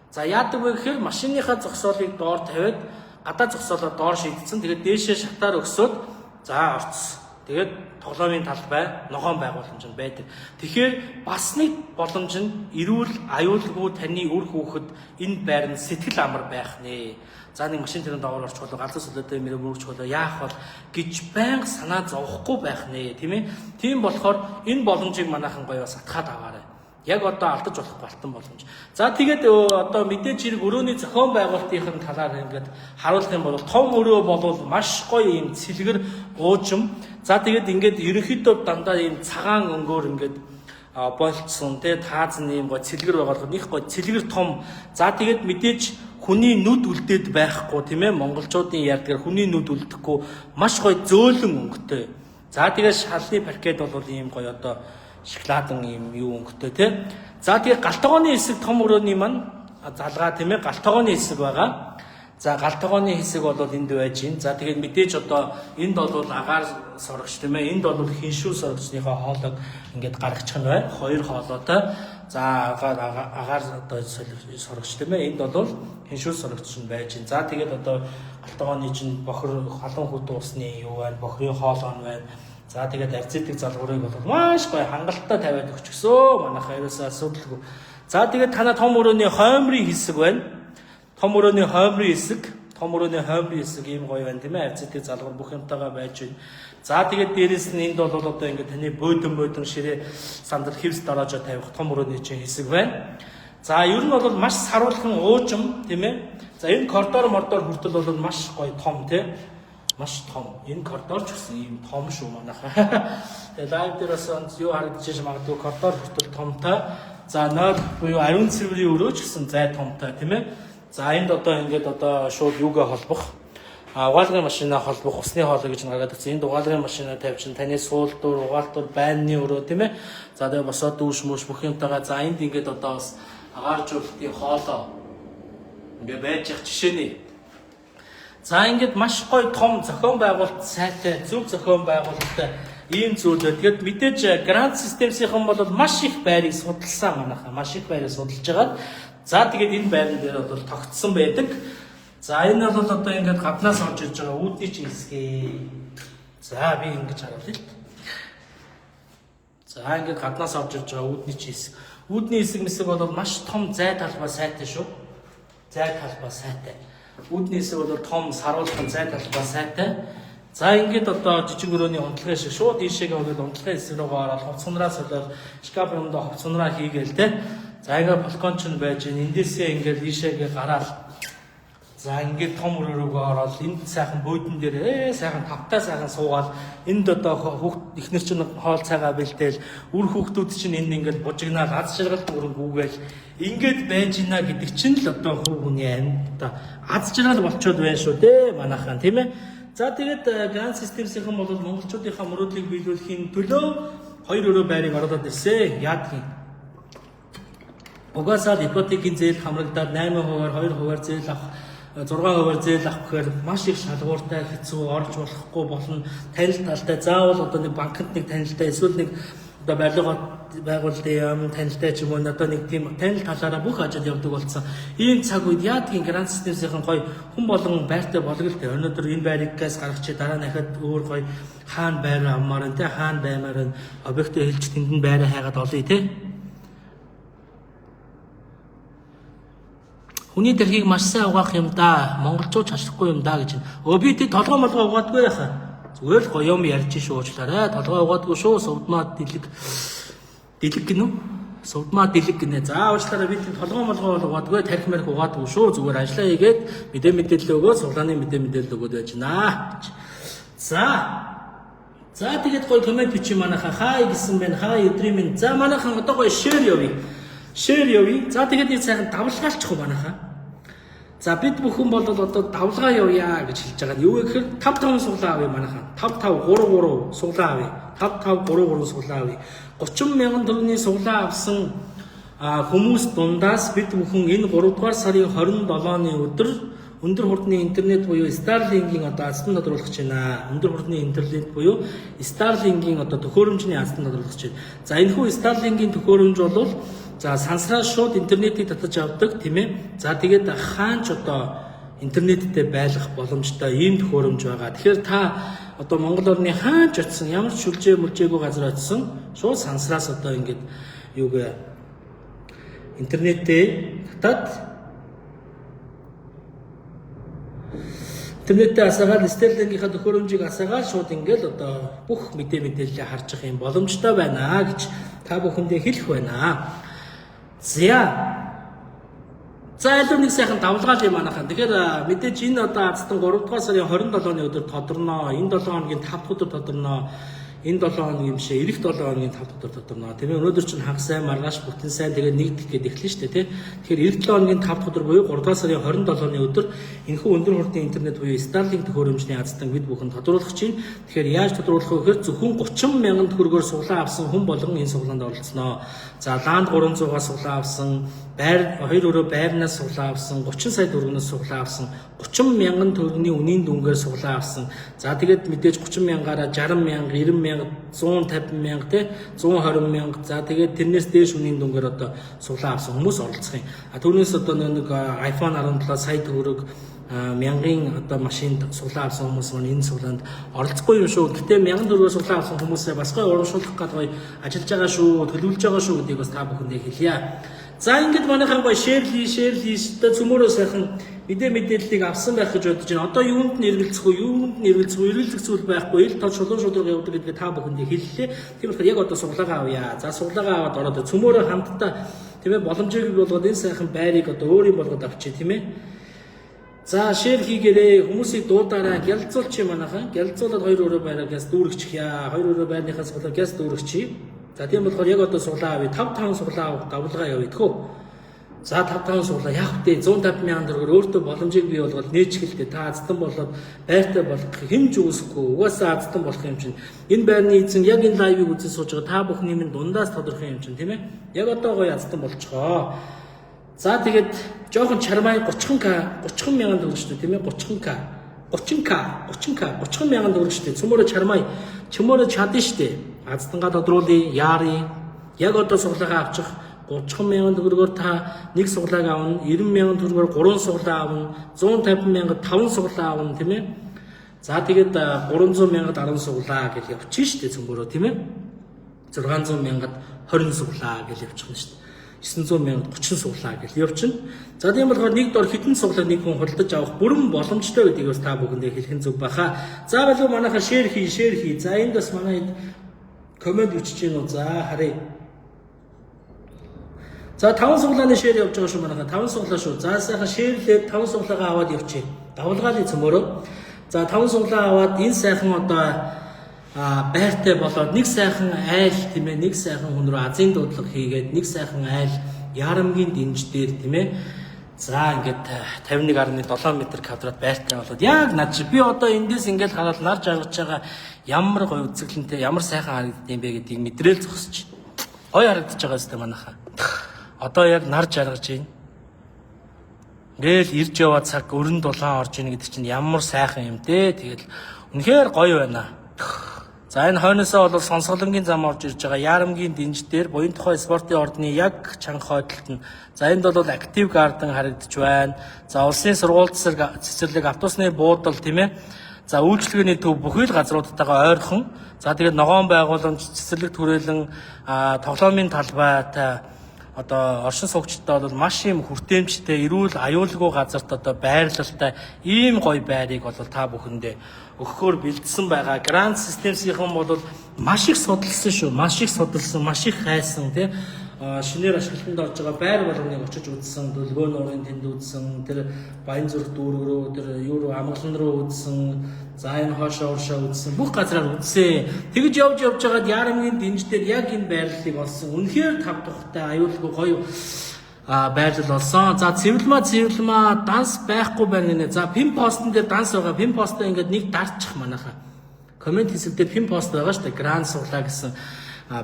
За яадаг вэ гэхээр машиныхаа зогсоолыг доор тавиад гадаад зогсоолоо доор шийдсэн. Тэгээд дээшээ шатаар өгсөд за орцсон. Тэгээд тоглоомын талбай ногоон байгууламж нь байдаг. Тэгэхээр бас нэг боломж нь эрүүл аюулгүй таны үр хүүхэд энэ байранд сэтгэл амар байх нэ. За нэг машин тэрэн доогоор орчих болоо галзуу солиотой мөрөг мөрөгч болоо яах бол гэж байнга санаа зовхгүй байх нэ, тийм ээ. Тийм болохоор энэ боломжийг манайхан гоё бас атгаад аваарай. Яг одоо алдаж болох балтан боломж. За тэгээд одоо мэдээж хэрэг өрөөний зохион байгуулалтын талаар ингээд харуулах юм бол том өрөө бол маш гоё юм цэлгэр уужим. За тэгээд ингээд ерөнхийдөө дандаа ийм цагаан өнгөөр ингээд болцсон тий таазны юм гоё цэлгэр байгаа их гоё цэлгэр том. За тэгээд мэдээж хүний нүд үлдээд байхгүй тийм ээ. Монголчуудын ярьдгаар хүний нүд үлдэхгүй маш гоё зөөлөн өнгөтэй. За тэгээд шалны паркет бол ийм гоё одоо шоколадын юм юу өнгөтэй тий. За тэгээ галтгооны хэсэг том өрөөний маань залгаа тийм ээ галтгооны хэсэг байгаа. За галтгооны хэсэг бол энд байж гин. За тэгээд мэдээж одоо энд бол агаар сорогч тийм ээ. Энд бол хиншүү сорогчныхоо хоолойг ингээд гаргачих нь байна. Хоёр хоолойтой. За агаар одоо сорогч тийм ээ. Энд бол хиншүү сорогч нь байж гин. За тэгээд одоо галтгооны чинь бохор халуун хөдөө усны юу байна? Бохрын хоолой байна. За тэгээд арцитик залгуурыг бол маш гоё хангалттай тавиад өгчихсөө. Манайхаа ерөөсөө асуудалгүй. За тэгээд танаа том өрөөний хоймрын хэсэг байна. Том өрөөний хоймрын хэсэг ийм гоё байна тийм ээ. Арцитик залгуур бүх юмтайгаа байж байна. За тэгээд дээрэс нь энд бол одоо ингээд таны бөөдөн ширээ сандал хевс дороожоо тавих том өрөөний чинь хэсэг байна. За ер нь бол маш саруулхан уужим тийм ээ. За энэ коридор хүртэл бол маш гоё том тийм ээ. Маш том. Энэ коридор ч гэсэн ийм том шүү манайхаа. Тэгээ лайв дээрээс юу харагдаж магадгүй коридор хүртэл томтой. За нойр буюу ариун цэврийн өрөө ч гэсэн зай томтой тийм ээ. За энд одоо ингээд одоо шууд юугаа холбох. Угаалгын машинаа холбох усны хоолой гэж гаргаад ирсэн. Энд угаалгын машинаа тавьчин таны суултуур, угаалтуур, байрны өрөө тийм ээ. За тэгээ босоод дүүш мөш бүх юмтайгаа за энд ингээд одоо бас агааржуулалтын хоолой ингээд байж явах жишээний. За ингээд маш гоё том зохион байгуулалт сайтай, зөв зохион байгуулалттай ийм зүйлээ. Тэгэхээр мэдээж Grand Systems-ийн бол маш их байрыг судалсан манайхаа. Маш их байрыг судалж байгаа. За тэгээд энэ байран дээр бол тогтсон байдаг. За энэ бол одоо ингээд гаднаас орж ирж байгаа үүдний чинь хэсгээ. За би ингэж харуулъя л. За ингээд гаднаас орж ирж байгаа үүдний чинь хэсэг. Үүдний хэсэг бол маш том зай талбай сайтай шүү. Зай талбай сайтай. Үүдний хэсэг бол том саруулхан зай талбай сайтай. За ингээд одоо жижиг өрөөний унтлагын шиг шууд ийшээгээ өгөөд унтлагын хэсэг рүү ороод хувцсанараа солиод шкаф юмдаа хувцсанараа хийгээл те. За ингээд балкон ч байж гэн эндээсээ ингээд ийшээгээ гараад за ингээд том өрөө рүүгээ ороод энд сайхан бөөдөн дээр сайхан тавтай сайхан суугаад энд одоо хүүхд ихнэр чинь хоол цайгаа бэлдээл үр хүүхдүүд чинь энд ингээд бужигнаад аз жаргал бүрэн гүүгээл ингээд байж гинэ гэдэг чинь л одоо хүү хүний амьд одоо аз жаргал болчоод байна шүү дээ манайхан тийм ээ. За тэгээд Grand Systems-ийн бол монголчуудынхаа мөрөөдлийг биелүүлэхийн төлөө 2 өрөө байрыг оруулаад ирсэн. Яадаг юм? Угаасаа ипотекийн зээл хамрагдаад 8%-аар 2%-аар зээл авах 6%-аар зээл авах гэхээр маш их шалгууртай хэцүү орж болохгүй болно. Танил талтай заавал одоо нэг банкнд нэг танилтай эсвэл нэг одоо барилга байгууллагын танилтай ч юм уу одоо нэг тийм танил талаараа бүх ажил явдаг болсон. Ийм цаг үед яадгийн Grand Systems-ийн гоё хүн болгон байртай болголтой. Өнөөдөр энэ байрыг газ гаргачих дараа нь дахиад өөр гоё хаана байр аммаар энэ хаана баймаар энэ объектыг хэлж тэнд нь байраа хайгаад олъё те. Хүний төрхийг маш сайн угаах юм да. Монголчууд chaчлахгүй юм да гэж. Би тэг толгой молгоо угаадгүй яхаа. Зүгээр л гоё юм ярьж шүү уучлаарай. Толгой угаадгүй шүү. Сувдмаа дэлэг гинөө. Сувдмаа дэлэг гинэ. За уучлаарай би тэг толгой молгоо угаадгүй тарих мэрх угаадгүй шүү. Зүгээр ажиллаа хийгээд мэдээлэл өгөөд суглааны мэдээлэл өгөөд байж наа. За тэгээд гоё комент бичиж манайха хай гэсэн байна. Хай өдрийн минь. За манайхан одоо гоё шеэр явъя. За тэгээд нэг сайхан давлгаалчих уу манайха. За бид бүхэн бол одоо давлгаа явъя гэж хэлж байгаа. Юу гэхээр 5-5 суглаа авъя манайхан. 5-5-3-3 суглаа авъя. 5-5-3-3 суглаа авъя. 30 мянган төгрөгийн суглаа авсан хүмүүс дундаас бид бүхэн энэ 3 дугаар сарын 27-ны өдөр өндөр хурдны интернет буюу Starlink-ийн одоо аздан тодруулах байна. Өндөр хурдны интернет буюу Starlink-ийн одоо төхөөрөмжний аздан тодруулах байна. За энэ хүү Starlink-ийн төхөөрөмж бол за сансраас шууд интернетийг татаж авдаг тийм ээ. За тэгээд хаанч одоо интернеттэй байлгах боломжтой ийм төхөөрөмж байгаа. Тэгэхээр та одоо Монгол орны хаанч очисон ямар ч шүлжээ мүлжээгүй газар очисон шууд сансраас одоо ингээд юугээ интернеттэй татаад интернеттэй асаагаад Starlink-ийнхаа төхөөрөмжийг асаагаад шууд ингээд одоо бүх мэдээллээ харж явах юм боломжтой байна гэж та бүхэндээ хэлэх байна. За илүү нэг сайхан давлгаал юм манайхан. Тэгэхээр мэдээж энэ одоо азтан 3 дугаар сарын 27-ны өдөр тодорно. Энэ 7 хоногийн 5 дахь өдөр тодорно. Энэ 7 хоногийн бишээ эх 7 хоногийн 5 дахь өдөр тодорно. Тийм ээ өнөөдөр чинь хагас сайн маргааш бүтэн сайн тэгээд нэгдэх гээд эхлэн штэ тий. Тэгэхээр эх 7 хоногийн 5 дахь өдөр буюу 3 дугаар сарын 27-ны өдөр энэхүү өндөр хурдны интернет буюу Starlink төхөөрөмжний азтан бид бүхэн тодруулах чинь. Тэгэхээр яаж тодруулах вэ гэхээр зөвхөн 30 мянган төгрөгөөр суглаа авсан хүн болгон энэ суглаанд оролцсноо. За ланд 300-аас суглаа авсан, байр 2 өрөө байрнаас суглаа авсан, 30 сая төгрөгнөөс суглаа авсан, 30 мянган төгрөгийн үнийн дүнгээр суглаа авсан. За тэгээд мэдээж 30 мянгаараа 60 мянга, 90 мянга, 150 мянга те 120 мянга. За тэгээд тэрнээс дээш үнийн дүнгээр одоо суглаа авсан хүмүүс оролцох юм. Түүнээс одоо нэг iPhone 17 сая төгрөг мянган одоо машинд суглаа авсан хүмүүс маань энэ суглаанд оролцохгүй юм шүү. Гэтэ мянган төгрөгөөр суглаа авсан хүмүүсээ бас гоё урамшуулах гэдэг ажиллаж байгаа шүү, төлөвлөж байгаа шүү гэдгийг бас та бүхэндээ хэлье. За ингээд манайхан гоё шеэр хийстэй цөмөрөө сайхан мэдээллийг авсан байх гэж бодож байна. Одоо юунд нь эргэлзэх үү, эргэлзэх зүйл байхгүй, ил тод шулуун шудраг явдаг гэдгээ та бүхэндээ хэллээ. Тийм болохоор яг одоо суглаагаа авъя. За суглаагаа аваад ороод цөмөрөө хамтдаа тийм ээ боломжийг болгоод энэ сайхан байрыг одоо өөр юм болгоод авчи тийм ээ. За шеэр хийгээрээ хүмүүсийг дуудаарай гялцуулчих манайхан. Гялцуулаад 2 өрөө байраа гяс дүүргчихъя. 2 өрөө байрныхаас болоо гяс дүүргчихъя. За тийм болохоор яг одоо суглаа авъя. 5-5 суглаа авах давлгаа явъя тэхүү. За 5-5 суглаа явах дээ 150 мянган төгрөгөөр өөртөө боломжийг бий болгоод нээчихэлтэй та аздан болоод байртай болох хэмж үүсэхгүй. Угаасаа аздан болох юм чинь. Энэ байрны эзэн яг энэ лайвыг үзэн сууж байгаа та бүхний минь дундаас тодорхой юм чинь тийм ээ. Яг одоо гоё аздан болчихоо. За тэгээд жоохон чармай 30 мянган төгрөг шүү дээ тийм ээ 30 мянган төгрөг шүү дээ. Цөмөрө чармай чөмөрө чадна шүү дээ. Аздангаа тодруулъя, яаръя. Яг одоо суглаагаа авчих 30 мянган төгрөгөөр та нэг суглааг авна, 90 мянган төгрөгөөр 3 суглаа авна, 150 мянгад 5 суглаа авна тийм ээ. За тэгээд 300 мянгад 10 суглаа гэж явчих шүү дээ цөмөрөө тийм ээ. 600 мянгад 20 суглаа гэж явчихна шүү дээ. 900 мянгад 30 суглаа гэж явчихна. За тийм болохоор нэг дор хитэн суглааг нэг хүн худалдаж авах бүрэн боломжтой гэдгийг бас та бүхэндээ хэлхэн зүг баха. За болов манайха шеэр хий. За энд бас манай комент бичиж гин үү. За харъя. За 5 суглааны шеэр явж байгаа шүү манайха. 5 суглаа шүү. За сайхан шеэрлээд 5 суглаагаа аваад явчих. Давлгааны цөмөрөө. За 5 суглаа аваад энэ сайхан одоо байртай болоод нэг сайхан айл тийм ээ нэг сайхан хүн рүү азийн дуудлага хийгээд нэг сайхан айл ярамгийн дэнж дээр тийм ээ За ингээд 51.7 м2 байртай болоод яг над чи би одоо эндээс ингээд хараад нар жаргаж байгаа ямар гоё үзэсгэлэнтэй ямар сайхан харагдсан бэ гэдгийг мэдрээл зогсож. Гоё харагдаж байгаа юм манайхаа. Одоо яг нар жаргаж байна. Ингээл ирж яваа цаг өрн дулаан орж ийн гэдэг чинь ямар сайхан юм те. Тэгэл үнэхээр гоё байна. За энэ хойноосоо бол сонсголонгийн зам орж ирж байгаа Яарамгийн дэнж дээр буян тухай спортын ордны яг чанга хойдолд нь за энд бол актив гарден харагдаж байна. За улсын сургууль цэцэрлэг автобусны буудал тийм ээ. За үйлчлэгээний төв бүхий л газруудтайгаа ойрхон. За тэгээд ногоон байгууламж цэцэрлэг түрээлэн тоглоомын талбайтай одоо оршин суугчдаа бол маш юм хүртээмжтэй эрүүл аюулгүй газарт одоо байрлалтай ийм гоё байрыг бол та бүхэндээ өгөхөөр бэлдсэн байгаа. Grand Systems-ийн бол маш их судалсан шүү. Маш их судалсан, маш их хайсан тий. Шинээр ашиглалтанд орж байгаа байр болгоныг очиж үзсэн, Дөлгөө нуурын тэнд үзсэн, тэр Баян зүрх дүүрэг рүү, тэр юу руу Амгалан руу үзсэн, за энэ хоошоо уршаа үзсэн, бүх газраар үзсэн. Тэгж явж байгаад Яарамгийн дэнж дээр яг энэ байрлалыг олсон. Үнэхээр тав тухтай, аюулгүй гоё байрлал болсон. За цэвэрлмаа данс байхгүй байна нэ. За пин постн дээр данс байгаа. Пин постоо ингээд нэг дарчих манайхаа. Коммент хэсэгтээ пин пост байгаа шүү дээ. Гранд суглаа гэсэн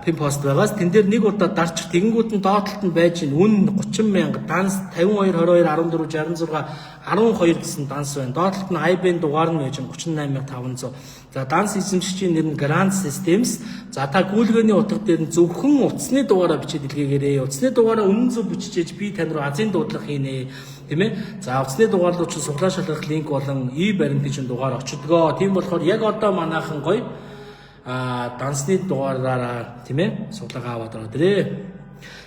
пин пост байгаас тэн дээр нэг удаа дарчих тэгэнгүүт нь доотлолт нь байж гин үн 30,000 данс 52 22 14 66 12 гэсэн данс байна. Доотлолт нь IBAN дугаар нь байж 38,500. За данс эзэмшигчийн нэр нь Grand Systems. За та гүйлгээний утга дээр нь зөвхөн утасны дугаараа бичиж илгээгээрэй. Утасны дугаараа өмнө зөв бичиж би тань руу азийн дуудлага хийнэ. Тийм ээ. За утасны дугаар руу чи суглаа шалгах линк болон баримтын дугаар очдгоо. Тийм болохоор яг одоо манайхан гоё дансны дугаараараа тийм ээ суглаа аваад ороод ирээ.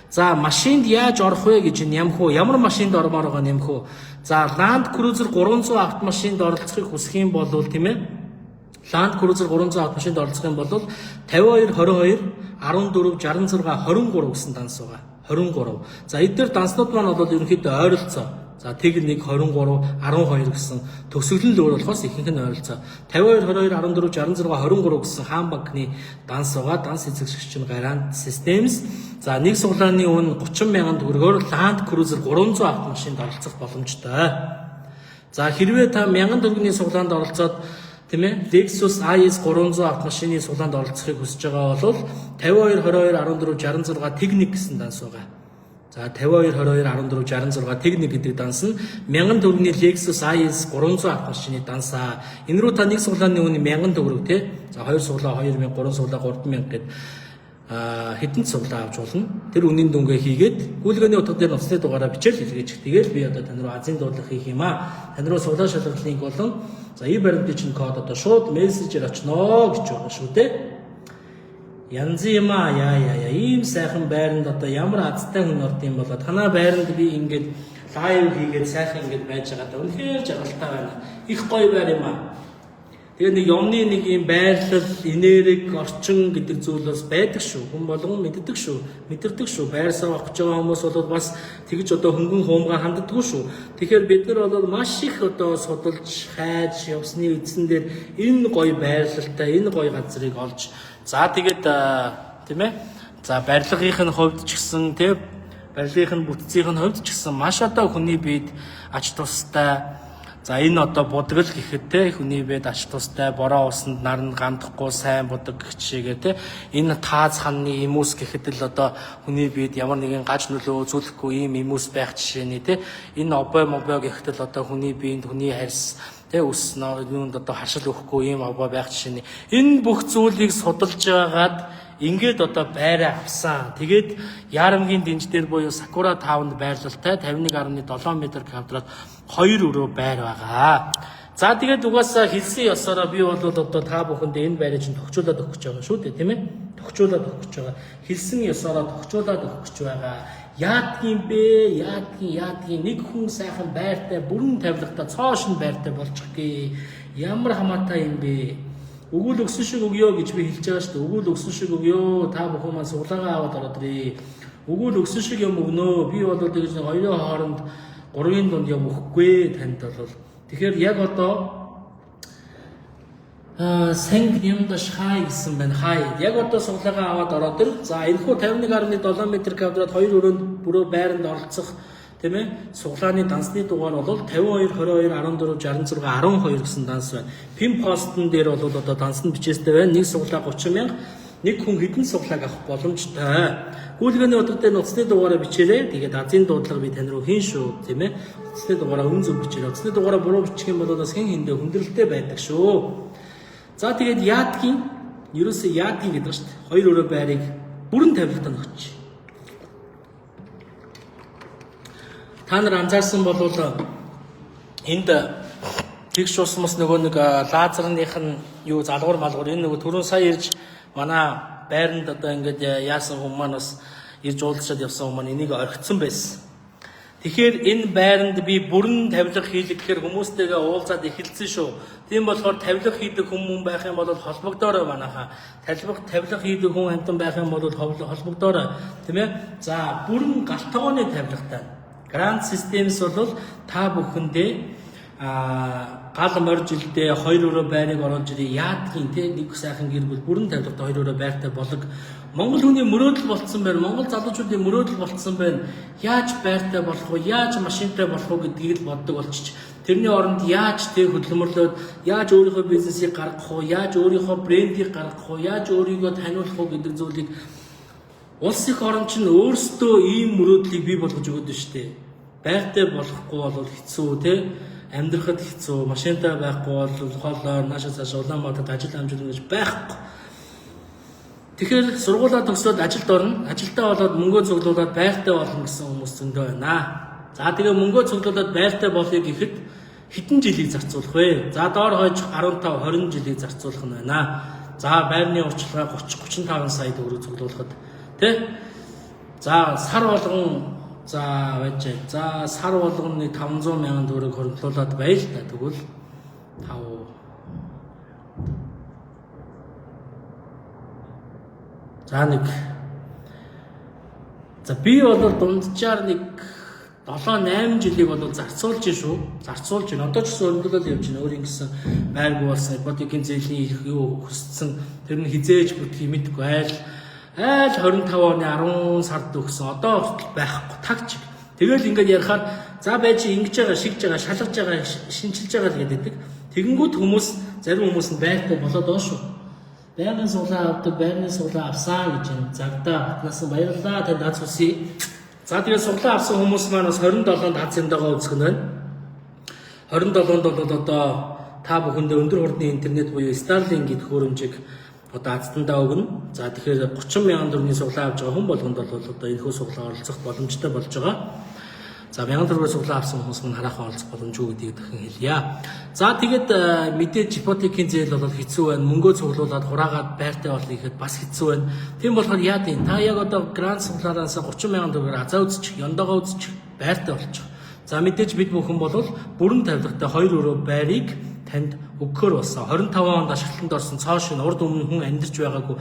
За машинд яаж орох вэ гэж нямх уу? Ямар машинд ормоор байгаа нямх уу? За Land Cruiser 300 автомашинд оролцохыг хүсэх юм бол тийм ээ Land Cruiser 300 автомашинд оролцох юм бол 52 22 14 66 23 гэсэн данс байгаа. 23. За эдгээр данснууд маань бол ерөнхийдөө ойролцоо. За тэг 1 23 12 гэсэн төгсгөл нь өөр болохоос ихэнх нь ойролцоо. 52 22 14 66 23 гэсэн хаан банкны данс байгаа. Данс эзэгшигч нь Grand Systems. За нэг суглааны үн 30,000 төгрөгөөр Land Cruiser 300 автомашинд оролцох боломжтой. За хэрвээ та 1000 төгрөгийн суглаанд оролцоод тийм ээ Lexus IS 300 автомашины суглаанд оролцохыг хүсэж байгаа бол 52 22 14 66 техник гэсэн данс байгаа. За 52 22 14 66 техник гэдэг данс нь 1000 төгрөгийн Lexus IS 300 автомашины дансаа. Энэ рүү та нэг суглааны үн 1000 төгрөг тий. За хоёр суглаа 2000, 3 суглаа 3000 гэд хэдэн суглаа авч болно. Тэр үнийн дүнгээ хийгээд гүйлгээний утга дээр нуцны дугаараа бичээл илгээж. Тэгэл би одоо тань руу азийн дуудлага хийх юм аа. Тань руу суглаа шалгах линк болон за баримтын чинь код одоо шууд мессежээр очноо гэж байгаа шүү дээ. Янз юм аа яа ийм сайхан байранд одоо ямар азтай хүн орд юм болоо танаа байранд би ингээд лайв хийгээд сайхан ингээд байж байгаа да үнэхээр жаргалтай байна. Их гоё байр юм аа. Тэгээ нэг юмны нэг юм байрлал, энерги, орчин гэдэг зүйл бас байдаг шүү. Хүн болгон мэддэг шүү. Мэдэрдэг шүү. Байрсаа авах гэж байгаа хүмүүс бол бас тэгж одоо хөнгөн хуумгаа ханддаггүй шүү. Тэгэхээр бид нар бол маш их одоо судалж, хайж явсны эзэн дээр энэ гоё байрлалтай, энэ гоё газрыг олж за тэгээд тийм ээ. За барилгын хувьд ч гэсэн тийм барилгын бүтцийн хувьд ч гэсэн маш одоо хүний биед ач тустай. За энэ одоо будгал гэхэд те хүний биед ач тустай бороо усанд нарн гандахгүй сайн будаг гэх жишээгээ те энэ тааз ханны имус гэхэд л одоо хүний биед ямар нэгэн гаж нөлөө үзүүлэхгүй ийм имус байх жишээний те энэ обой мобой гэхэд л одоо хүний биед хүний харьс те ус юунд одоо хашил өгөхгүй ийм обой байх жишээний энэ бүх зүйлийг судалж байгаад ингээд одоо байраа авсан. Тэгээд Яарамгийн дэнж дээр буюу Sakura Town-д байрлалтай 51.7 м2-д 2 өрөө байр байгаа. За тэгээд угаасаа хэлсэн ёсороо би бол одоо та бүхэнд энэ байрыг чинь тохижуулаад өгөх гэж байгаа шүү дээ, тийм ээ? Тохижуулаад өгөх гэж байгаа. Хэлсэн ёсороо тохижуулаад өгөх гэж байгаа. Яадгийн бэ? Яадгийн нэг хүн сайхан байртай, бүрэн тавилгатай, цоошин байртай болчих гээ. Ямар хамаатай юм бэ? Өгүүл өгсөн шиг өгөө гэж би хэлж байгаа шүү дээ. Өгүүл өгсөн шиг өгөө. Та бүхэн маань суглаагаа аваад ороод ирээ. Өгүүл өгсөн шиг юм өгнөө. Би бол тэгж хоёрын хооронд гурвын дунд юм өгөхгүй танд бол. Тэгэхээр яг одоо сэнг юмд шхай гэсэн байна. Хай. Яг одоо суглаагаа аваад ороод ир. За энэхүү 51.7 м2-д 2 өрөөнд бүрөө байранд оролцох Тийм ээ. Суглааны дансны дугаар бол 52 22 14 66 12 гэсэн данс байна. Пин постн дээр бол одоо данс нь бичээстэй байна. Нэг суглаа 30,000, нэг хүн хэдэн суглааг авах боломжтой. Гүйлгээний өдөр дээр утасны дугаараа бичээрэй. Тэгээд азийн дуудлага би тань руу хийн шүү, тийм ээ. Утасны дугаараа үн зөв бичээрэй. Утасны дугаараа буруу бичих юм бол бас хэн хэндээ хүндрэлтэй байдаг шүү. За тэгээд яадгийн ерөөсөө яадгийн гэдэг шүү дээ. Хоёр өрөө байрыг бүрэн тавилтад өгч. Та нар анзаарсан бол энд тэгш усмас нөгөө нэг лазерных нь юу залгуур малгуур энэ нөгөө түрүүн сая ирж манай байранд одоо ингээд яасан хүмүүс маань бас ирж уулзаад явсан хүмүүс маань энийг орхицсан байсан. Тэгэхээр энэ байранд би бүрэн тавилга хийлгэх гэхээр хүмүүстэйгээ уулзаад эхэлсэн шүү. Тийм болохоор тавилга хийдэг хүмүүс байх юм бол холбогдоорой манайхаа. Тавилга хийдэг хүн амтан байх юм бол холбогдоорой. Тийм ээ? За бүрэн галтгооны тавилгатай. Grand Systems бол та бүхэндээ гал морь жилдээ 2 өрөө байрыг оруулж ирээ яадгийн те нэг сайхан гэр бүл бүрэн тавилгатай 2 өрөө байртай болог Монгол хүний мөрөөдөл болцсон байна. Монгол залуучуудын мөрөөдөл болцсон байна. Яаж байртай болох вэ? Яаж машинтай болох вэ гэдгийг л боддог болчих. Тэрний оронд яаж тэг хөдөлмөрлөөд яаж өөрийнхөө бизнесийг гаргах вэ? Яаж өөрийнхөө брендийг гаргах вэ? Яаж өөрийгөө таниулах вэ гэдэг зүйлийг улс их орн чинь өөрсдөө ийм мөрөөдлийг бий болгож өгöd шүү дээ. Байртай болохгүй бол хэцүү те. Амьдрахад хэцүү, машинтай байхгүй бол хоолоор наашаа цаашаа Улаанбаатарт ажил амжилт гэж байхгүй. Тэгэхээр сургуулаа төгсөөд ажилд орно. Ажилдаа болоод мөнгөө цуглуулад байртай болно гэсэн хүмүүс зөндөө байна. За тэгээ мөнгөө цуглуулад байртай болохыг ихэд хэдэн жилийг зарцуулах вэ? За доор хойж 15 20 жилийг зарцуулах нь байна. За байрны урчилгаа 30 35 сая төгрөг цуглуулахад тэ. За сар болгон за байж. За сар болгоны 500 мянган төгрөг хөрвүүлээд байл та тэгвэл 5 За нэг за би бол дунджаар нэг 7-8 жилиг бол зарцуулж шүү. Зарцуулж байна. Одоо ч гэсэн өргөлөөл явж байна. Өөр ингэсэн байргүй болсон. Ипотекийн зээлийн их юу хүссэн. Тэр нь хизээж бүтгий мэдгүй айл 25 оны 10 сард өгсөн. Одоо хүртэл байхгүй тагч. Тэгэл ингээд ярихаар за байж ингэж байгаа, шигж байгаа, шалгаж байгаа, шинчилж байгаа л гэдэг. Тэгэнгүүт хүмүүс зарим хүмүүс нь байртай болоод доо шүү. Байрны суглаа авдаг, байрны суглаа авсан гэж энэ загдаа батнаас баярлалаа танд дац үсье. За тэгээ суглаа авсан хүмүүс маань бас 27-нд хац юмдагаа үзэх нь байна. 27-нд бол одоо та бүхэндээ өндөр хурдны интернет буюу Starlink гэдэг хөрөмжийг одоо азтандаа өгнө. За тэгэхээр 30 мянган төгрөгийн суглаа авч байгаа хүн болгонд бол одоо энэ хөө суглаа оролцох боломжтой болж байгаа. За 1000 төгрөгийн суглаа авсан хүмүүс мань хараахан оролцох боломжгүй гэдгийг дахин хэлье. За тэгээд мэдээж ипотекийн зээл бол хэцүү байна. Мөнгөө цуглуулад хураагаад байртай болно гэхэд бас хэцүү байна. Тийм болохоор яа тийм та яг одоо грант суглаараас 30 мянган төгрөгээр азаа үзчих, ёндоогоо үзчих, байртай болчих. За мэдээж бид бүхэн бол бүрэн тавилгатай 2 өрөө байрыг танд өгөхөр болсон. 25 онд ашиглалтанд орсон цоо шин урд өмнө хүн амьдарч байгаагүй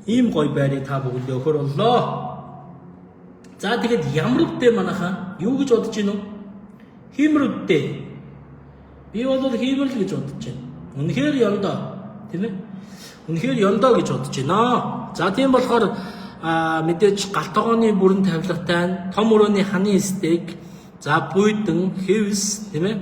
ийм гоё байрыг та бүхэндээ өгөхөр боллоо. За тэгээд ямар үдтэй манайхаа юу гэж бодож байна вэ? Хиймэр үдтэй. Би бол хиймэр л гэж бодож байна. Үнэхээр ёндоо, тийм ээ? Үнэхээр ёндоо гэж бодож байна. За тийм болохоор мэдээж галтгооны бүрэн тавилгатай, том өрөөний ханы стейк, за буйдан, хэвс, тийм ээ?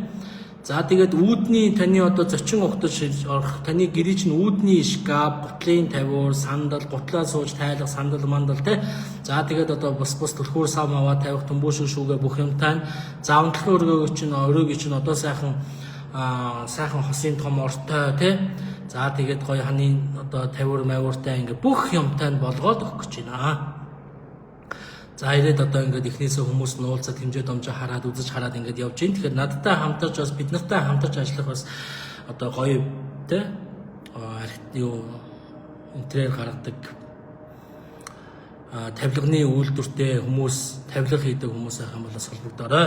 За тэгээд үүдний таны одоо зочин ухтаж орох таны гэрээ чинь үүдний шкаф, гутлын тавиур, сандал, гутлаа сууж тайлах сандал мандал те. За тэгээд одоо бус түлхүүр сав аваа тавих төмбөшөө шүүгээ бүх юм тань. За унтлын өргөөг чинь өрөөг чинь одоо сайхан хосын том ортой те. За тэгээд гоё ханы одоо тавиур мавиуртай ингээ бүх юм тань болгоод өгөх гэж байна. За ирээд одоо ингээд эхнээсээ хүмүүс нь уулзаад хэмжээ домжоо хараад үзэж хараад ингээд явж гин. Тэгэхээр надтай хамтарч бас бид нартай хамтарч ажиллах бас одоо гоё те юу интерьер гаргадаг тавилганы үйлдвэртэй хүмүүс, тавилга хийдэг хүмүүс байх юм бол бас холбогдоорой.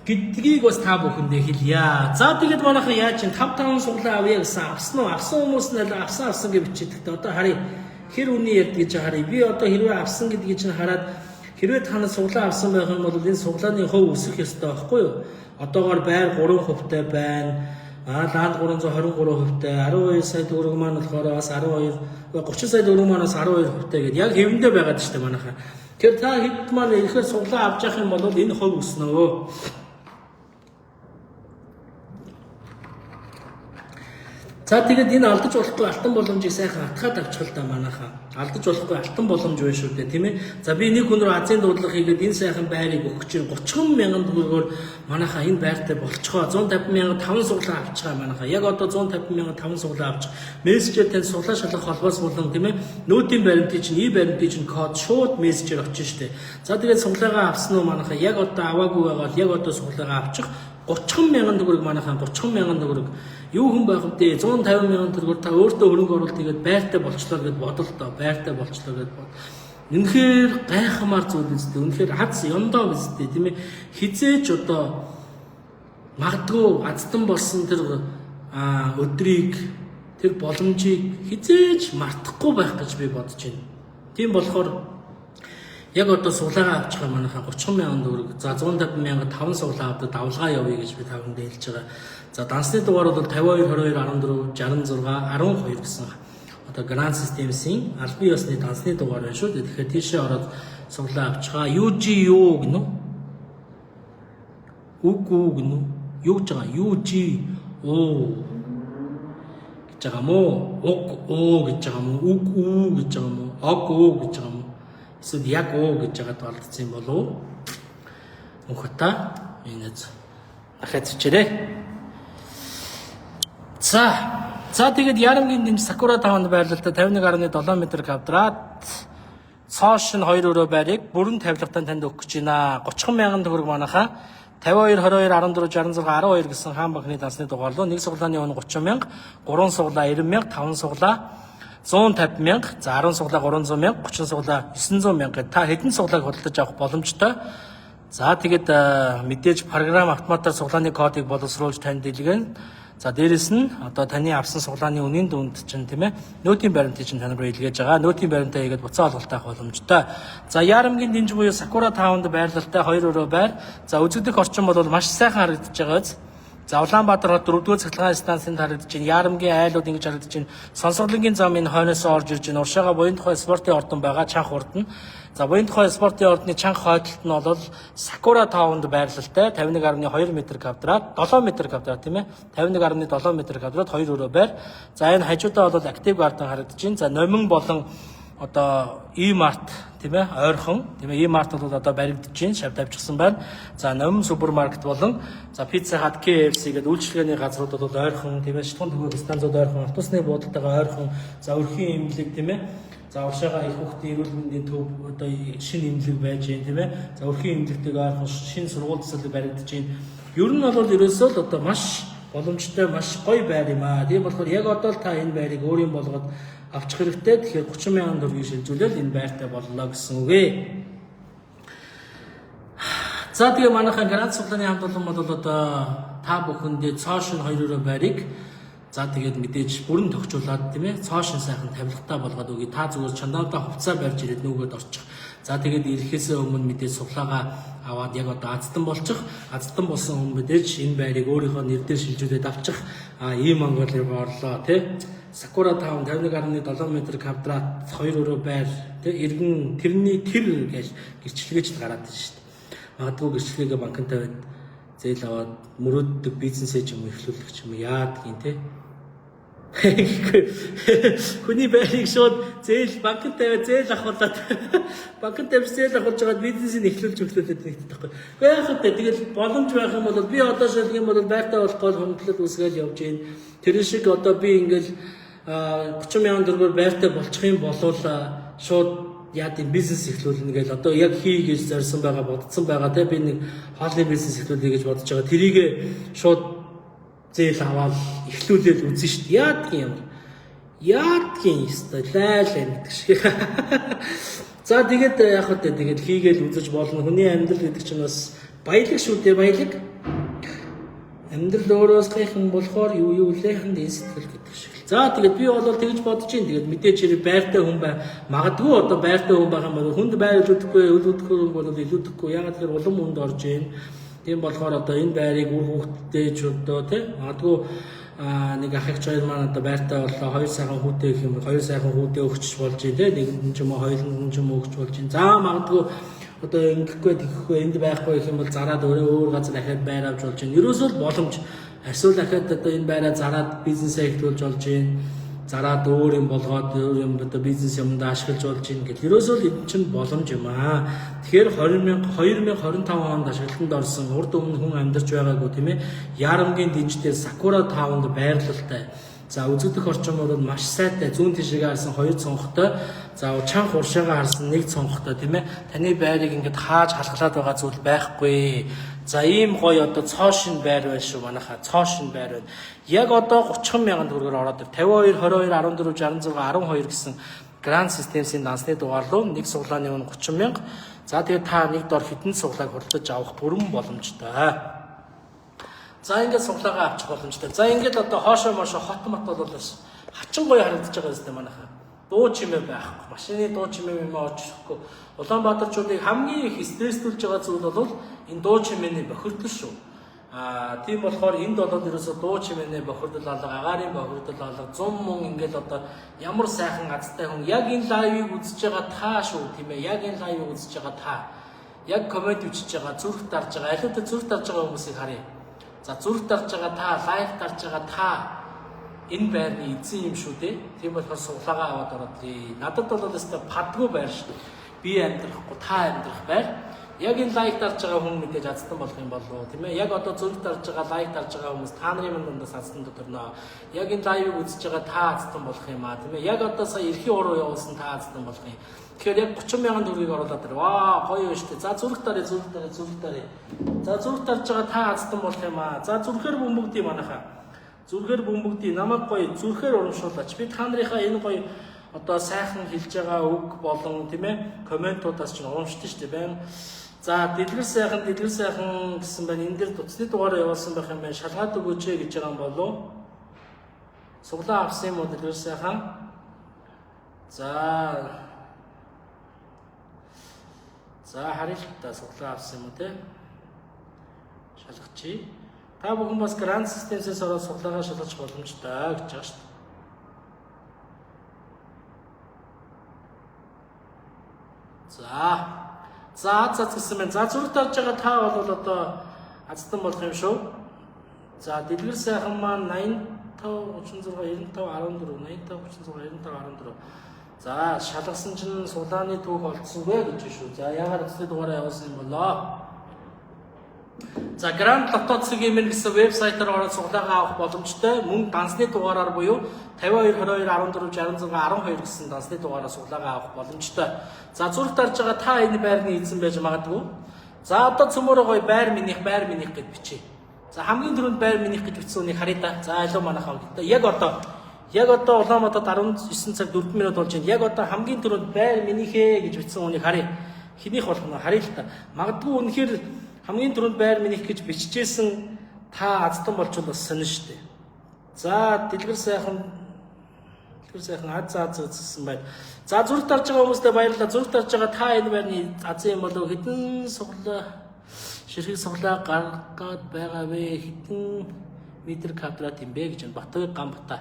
Гэдгийг бас та бүхэндээ хэлье. За тэгээд манайхан яаж чинь 5 суглаа авъя гэсэн авсан хүмүүс нь авсан гэж бичээдэгтэй. Одоо харъя. Хэр үний ярд гэж харъя. Би одоо хэрвээ авсан гэдгийг чинь хараад хэрвээ та нар суглаа авсан байх юм бол энэ суглааны хувь өсөх ёстой байхгүй юу? Одоогоор байр 3% байна. Ланд 323%, 12 сая төгрөг маань болохоор бас 30 сая төгрөг маань бас 12% гэдэг яг хэвэндээ байгаад шүү дээ манайхаа. Тэр та хэд маань ихээр суглаа авч явах юм бол энэ хувь өснөө. За тэгээд энэ алдаж болохгүй алтан боломжийг сайхан атгаад авчихвал да манайхаа. Алдаж болохгүй алтан боломж байна шүү дээ, тийм ээ. За би нэг хүн рүү азийн дуудлага хийгээд энэ сайхан байрыг өгөх чинь 30 мянган төгрөгөөр манайхаа энэ байртай болцохоо 150 мянга 5 суглаа авчихаа манайхаа. Яг одоо 150 мянга 5 суглаа авчих. Мессежээр тань суглаа шалгах холбоос болон тийм ээ. Нүүдийн баримтын чинь, баримтын чинь код шууд мессежээр очиж штэ. За тэгээд суглаагаа авсан уу манайхаа яг одоо аваагүй байгаа яг одоо суглаагаа авчих 30 мянган төгрөг манайхаа 30 мянган төгрөг юу хүн байх вэ? 150 мянган төгрөг та өөртөө хөрөнгө оруулалт хийгээд байртай болчлоо гэд бодол тоо байртай болчлоо гэд бод. Үнэхээр гайхамар зүйл үстэй. Үнэхээр аз ёндоо үстэй тийм ээ. Хизээч одоо магадгүй азтан болсон тэр өдрийг тэр боломжийг хизээч мартахгүй байх гэж би бодож байна. Тийм болохоор яг одоо суглаагаа авчих юм манайхаа 30 мянган төгрөг. За 150 мянга 5 суглаа авдаг давлгаа явъя гэж би тавханд хэлж байгаа. За дансны дугаар бол 52 22 14 66 12 гэсэн одоо Grand Systems-ийн албан ёсны дансны дугаар байна шүү дээ. Тэгэхээр тийшээ ороод суглаа авчихаа. UGO гэнэ үү? Үгүй гэнэ үү? Юу гэж байгаа? UGO гэж байгаа мó? Уг гэж байгаа мó? Үг гэж байгаа мó? Ог гэж байгаа мó? Эсвэл яг гэж яагаад болдсон юм болов? Мөнхөта энэ ахацчээрээ. За тэгээд Ярамгийн дэмж Сакура таванд байрлалтай 51.7 м квадрат цоош нь 2 өрөө байрыг бүрэн тавилгатай танд өгөх гэж байна. 30 мянган төгрөг манайхаа 52 22 14 66 12 гэсэн хаан банкны дансны дугаарлуу нэг суглааны өн 30 мянга, 3 суглаа 90 мянга, 5 суглаа 150 мянга, за 10 суглаа 300 мянга, 30 суглаа 900 мянга. Та хэдэн суглааг худалдаж авах боломжтой. За тэгээд мэдээж програм автоматар суглааны кодыг боловсруулж танд дэлгэн. За дээрэс нь одоо таны авсан суглааны үнийн дүнд чинь тийм ээ нөөтийн баримтыг чинь тань руу илгээж байгаа. Нөөтийн баримтаа хийгээд буцаа олголттой авах боломжтой. За Ярамгийн дэмж буюу Сакура таванд байрлалтай 2 өрөө байр. За үзэгдэх орчин бол маш сайхан харагдаж байгааз. За Улаанбаатар хот 4-р цахилгаан станцанд харагдаж байна. Ярамгийн айлууд ингэж харагдаж байна. Сонсголынгийн замын хойноос орж ирж байна. Уршаага буян тухай спортын ордон байгаа чанх урд нь. За буян тухай спортын ордны чанх хойдолт нь бол Сакура таванд байрлалтай 51.2 м квадрат, 7 м квадрат тийм ээ. 51.7 м квадрат 2 өрөө байр. За энэ хажуудаа бол актив гарден харагдаж байна. За номин болон одоо E-Mart тийм ээ ойрхон тийм ээ E-Mart бол одоо баригдаж байна, шав тавьчихсан байна. За номин супермаркет болон за Pizza Hut, KFC гэдэг үйлчилгээний газруудад бол ойрхон тийм ээ шатхуун төгөөг станцууд ойрхон, автобусны буудалтайгаа ойрхон. За өрхийн имлэг тийм ээ. За уршаага их хүүхдийн эрүүл мэндийн төв одоо шинэ имлэг байж байна тийм ээ. За өрхийн имлэгтэйгээ ойрхон шинэ сургууль төсөл баригдаж байна. Ер нь бол ерөөсөө л одоо маш боломжтой, маш гоё байр юм аа. Тийм болохоор яг одоо л та энэ байрыг өөрийн болгоод авчих хэрэгтэй. Тэгэхээр 30 мянган төгрөгийг шилжүүлээд энэ байртай боллоо гэсэн үг ээ. За тэгээ манайхаа грант суглааны хамт олон бол одоо та бүхэндээ цоошин 2 өрөө байрыг за тэгээд мэдээж бүрэн тогтчуулаад тийм ээ цоошин сайхан тавилгатай болгоод өгье. Та зүгээр чандаадаа хувцас барьж ирээд нүгэд орчих. За тэгээд ирэхээс өмнө мэдээж суглаагаа аваад яг одоо азтан болчих. Азтан болсон хүн мэдээж энэ байрыг өөрийнхөө нэрээр шилжүүлээд авчих. Ийм Монголыг орлоо тий. Сакура таун 51.7 м квадрат 2 өрөө байр тий иргэн тэрний тэр гэж гэрчлэгэж гараад байна шүү дээ. Магадгүй гэрчлэгээ банкнд тавиад зээл аваад мөрөөддөг бизнесээ ч юм эхлүүлэх ч юм яадаг юм тий. Хүний байрыг шууд зээл банкнд тавиад зээл авахулаад банкнд тавьж зээл авахулж байгаа бизнесийг эхлүүлж өглөөлөд нэгтгэдэг байхгүй. Гэхдээ яг хэвээр тэгэл боломж байх юм бол би одоо шилжих юм бол байртай болохгүй хөндлөлт үсгээл явж гин. Тэр шиг одоо би ингээл 30 мянган төгрөгөөр байртай болчих юм бол шууд яа тийм бизнес эхлүүлнэ гэж одоо яг хийгээж зорьсон байгаа бодсон байгаа те би нэг хоолны бизнес эхлүүлэе гэж бодож байгаа. Тэрийг шууд зээл аваад эхлүүлээд үзэн шүү дээ. Яадгийн юм. Яадгийн ёстой лайлаа гэдэг шиг. За тэгээд яг хөө тэгээд хийгээл үзэж болно. Хүний амьдрал гэдэг чинь бас баялаг шүү дээ, баялаг. Амьдрал өөрөөс гайхан болохоор юу лээхэнд энэ сэтгэл гэдэг шиг. За тэгээд би бол тэгж бодож байна. Тэгээд мэдээч байртай хүн бай. Магадгүй одоо байртай хүн байгаа юм бол хүнд байр үлдэхгүй, үлдэхгүй бол илүүдэхгүй. Ягаад гэхээр улам хүнд орж байна. Тийм болохоор одоо энэ байрыг үр хүүхдтэй ч одоо тийм магадгүй нэг ах эгч хоёр маань одоо байртаа боллоо 2 сайхан хүүтэй гэх юм бол 2 сайхан хүүтэй өгч болж байна те нэг нь ч юм уу хоёул нь ч юм уу өгч болж байна. За магадгүй одоо ингэхгүй тэгэхгүй энд байхгүй гэх юм бол зараад өөр газар дахиад байр авч болж байна. Ерөөсөө л боломж эсвэл дахиад одоо энэ байраа зараад бизнесээ эхлүүлж болж байна. Зараад өөр юм болгоод өөр юм одоо бизнес юмд ашиглаж болж байна гэх. Ерөөсөө л энэ чинь боломж юм аа. Тэгэхээр 2025 онд ашиглалтанд орсон урд өмнө хүн амьдарч байгаагүй тийм ээ. Ярамгийн дэнжтэй Sakura Town-д байрлалтай. За үзэгдэх орчин бол маш сайтай зүүн тишээгээ харсан 2 цонхтой. За чанх уршаагаа харсан 1 цонхтой тийм ээ. Таны байрыг ингээд хааж халахлаад байгаа зүйл байхгүй. За ийм гоё одоо цоошин байр байна шүү манайхаа. Цоошин байр байна. Яг одоо 30,000 төгрөгөөр ороод ир 52 22 14 66 12 гэсэн Grand Systems-ийн дансны дугаар руу нэг суглааны өмнө 30,000. За тэгээд та нэг дор хитэн суглааг хурдаж авах бүрэн боломжтой. За ингээд суглаагаа авчих боломжтой. За ингээд одоо хоошоо мошоо хот мот бол хачин гоё харагдаж байгаа юм манайхаа. Дуу чимээ байхгүй. Машины дуу чимээ юм очихгүй. Улаанбаатарчуудыг хамгийн их стресстүүлж байгаа зүйл бол энэ дуу чимээний бохирдол шүү. Тийм болохоор энд бол ерөөсөө дуу чимээний бохирдол алга, агаарын бохирдол алга, 100 мөн ингээд одоо ямар сайхан азтай хүн яг энэ лайвыг үзэж байгаа та шүү тийм ээ. Яг энэ лайвыг үзэж байгаа та. Яг коммент бичиж байгаа, зүрх дарж байгаа, аливаа зүрх дарж байгаа хүмүүсийг харъя. За зүрх дарж байгаа та, лайк дарж байгаа та энэ байрны эзэн юм шүү дээ. Тийм болохоор суглаагаа аваад ородлээ. Надад бол өстой падгүй байр шүү дээ. Би амьдрахгүй, та амьдрах байр. Яг энэ лайк дарж байгаа хүн мэдээж азтан болох юм болов уу тийм ээ. Яг одоо зүрх дарж байгаа, лайк дарж байгаа хүмүүс та нарын дундаас азтан доторно. Яг энэ лайвыг үзэж байгаа та азтан болох юм аа тийм ээ. Яг одоо сая эрхийн уруу явуулсан та азтан болох юм. Тэгэхээр яг 30,000 төгрөгийг оруулаад байна. Ваа, гоё юм шүү дээ. За зүрх дарыг. За зүрх дарж байгаа та азтан болох юм аа. За зүрхээр бөмбөгдий манайхаа. Зүрхээр бөмбөгдий намайг гоё зүрхээр урамшуулаач. Би та нарынхаа энэ гоё одоо сайхан хэлж байгаа үг болон тийм ээ комментуудаас ч урамшдаг шүү дээ. Баян. За дэлгэр сайхан гэсэн байна. Энэ дээр дуцны дугаараа явуулсан байх юм байна. Шалгаад өгөөч гэж байгаа юм болов. Суглаа авсан юм уу дэлгэр сайхан? За харъя л та суглаа авсан юм уу те? Шалгачи. Та бүхэн бас Grand Systems-ээс ороод суглаагаа шалгаж боломжтой гэж байгаа шүү дээ. За гэсэн байна. За зүрх дарж байгаа та бол одоо азтан болох юм шүү. За дэлгэр сайхан маань 85 36 95 14 85 36 95 14. За шалгасан чинь сулааны түүх олдсонгүй гэж шүү. За яагаад өсний дугаараа явуулсан юм болоо? За Grand Lotto цэгийн гэсэн вебсайтаар ороод суглаагаа авах боломжтой. Мөн дансны дугаараар буюу 52 22 14 66 12 гэсэн дансны дугаараар суглаагаа авах боломжтой. За зүрх дарж байгаа та энэ байрны эзэн байж магадгүй. За одоо цөмөрөө гоё байр минийх гэж бичье. За хамгийн түрүүнд байр минийх гэж бичсэн үнийг харъя та. За алуу манайхаа. Яг одоо Улаанбаатарт 19 цаг 4 минут болж байна. Яг одоо хамгийн түрүүнд байр минийхээ гэж бичсэн үнийг харъя. Хинийх болох нь харъя л та. Магадгүй үнэхээр хамгийн түрүүнд байр минийх гэж бичижсэн та азтан болчихвол бас сонин шүү дээ. За дэлгэр сайхан үзсэн байна. За зүрх дарж байгаа хүмүүстээ баярлалаа. Зүрх дарж байгаа та энэ байрны азын юм болов хэдэн ширхэг суглаа гаргаад байгаа вэ? Хэдэн метр квадрат юм бэ гэж Батбаяр Гамбата.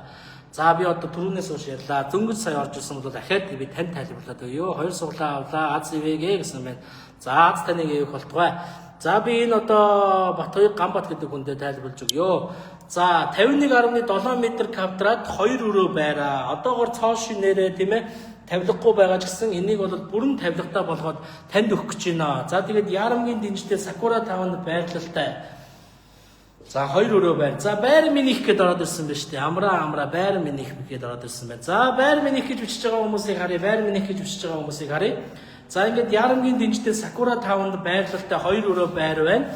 За би одоо түрүүнээс хойш ярьлаа. Дөнгөж сая орж ирсэн бол дахиад би тань тайлбарлаад өгөө. 2 суглаа авлаа. Аз ивэгээ гэсэн байна. За аз таныг эвэх болтугай. За би энэ одоо Батбаяр Гамбат гэдэг хүнтэй тайлбарлаж өгөө. За 51.7 м квадрат 2 өрөө байраа. Одоогоор цоошин нэрээ тийм ээ тавилгагүй байгаа ч гэсэн энийг бол бүрэн тавилгатай болгоод танд өгөх гэж байна. За тэгээд Ярамгийн дэнжтэй Sakura Town байрлалтай. За 2 өрөө байр. За байр минийх гэдээ ороод ирсэн байна шүү дээ. Амраа байр минийх гэдээ ороод ирсэн байна. За байр минийх гэж бичиж байгаа хүмүүсийг харъя. За ингээд Ярамгийн дэнжтэй Sakura Town байрлалтай 2 өрөө байр байна.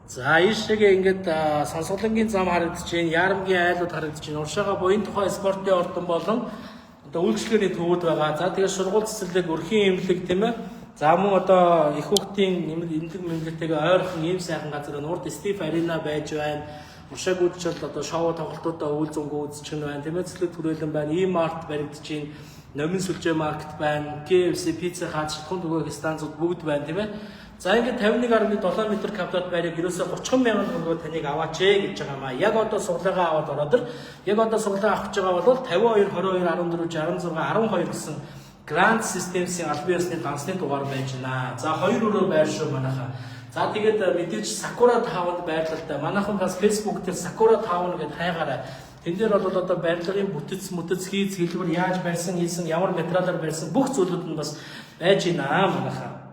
За ийшээгээ ингээд Сонсголонгийн зам харагдаж байна. Ярамгийн айлууд харагдаж байна. Уршаага буян тухай спортын ордон болон одоо үйлчлэгээний төвүүд байгаа. За тэгээд сургууль цэцэрлэг, өрхийн эмнэлэг тийм ээ. За мөн одоо их хүүхдийн эмнэлэг мэмлэгтэйгээ ойрхон ийм сайхан газар нурд Стив Арена байж байна. Уршааг үйлчлэл одоо шоу тоглолтуудаа үйл зөнгөө үзчих нь байна. Тийм ээ цэцлэг түрээлэн байна. E-mart баригдаж байна. Номын сүлжээ маркет байна. KFC, Pizza Hut, шатхуун түгээх станцууд бүгд байна тийм ээ. За ингээд 51.7 м квадрат байрыг ерөөсө 30 мянган төгрөгөөр таныг аваач гэж байгаа маа. Яг одоо сургалтаа аваад ороод яг одоо сургалтаа авах гэж байгаа бол 52 22 14 66 12 гэсэн Grand Systems-ийн албан ёсны ганцны дугаар байж байна. За 2 өрөө байр шүү манайхаа. За тэгээд мэдээж Sakura Town байрлалтай. Манайхан бас Facebook дээр Sakura Town гэдээ хайгаарай. Тэн дээр бол одоо барилгын бүтэц хийц хэлбэр яаж барьсан, хийсэн, ямар материалаар барьсан бүх зүйлүүд нь бас байж байна манайхаа.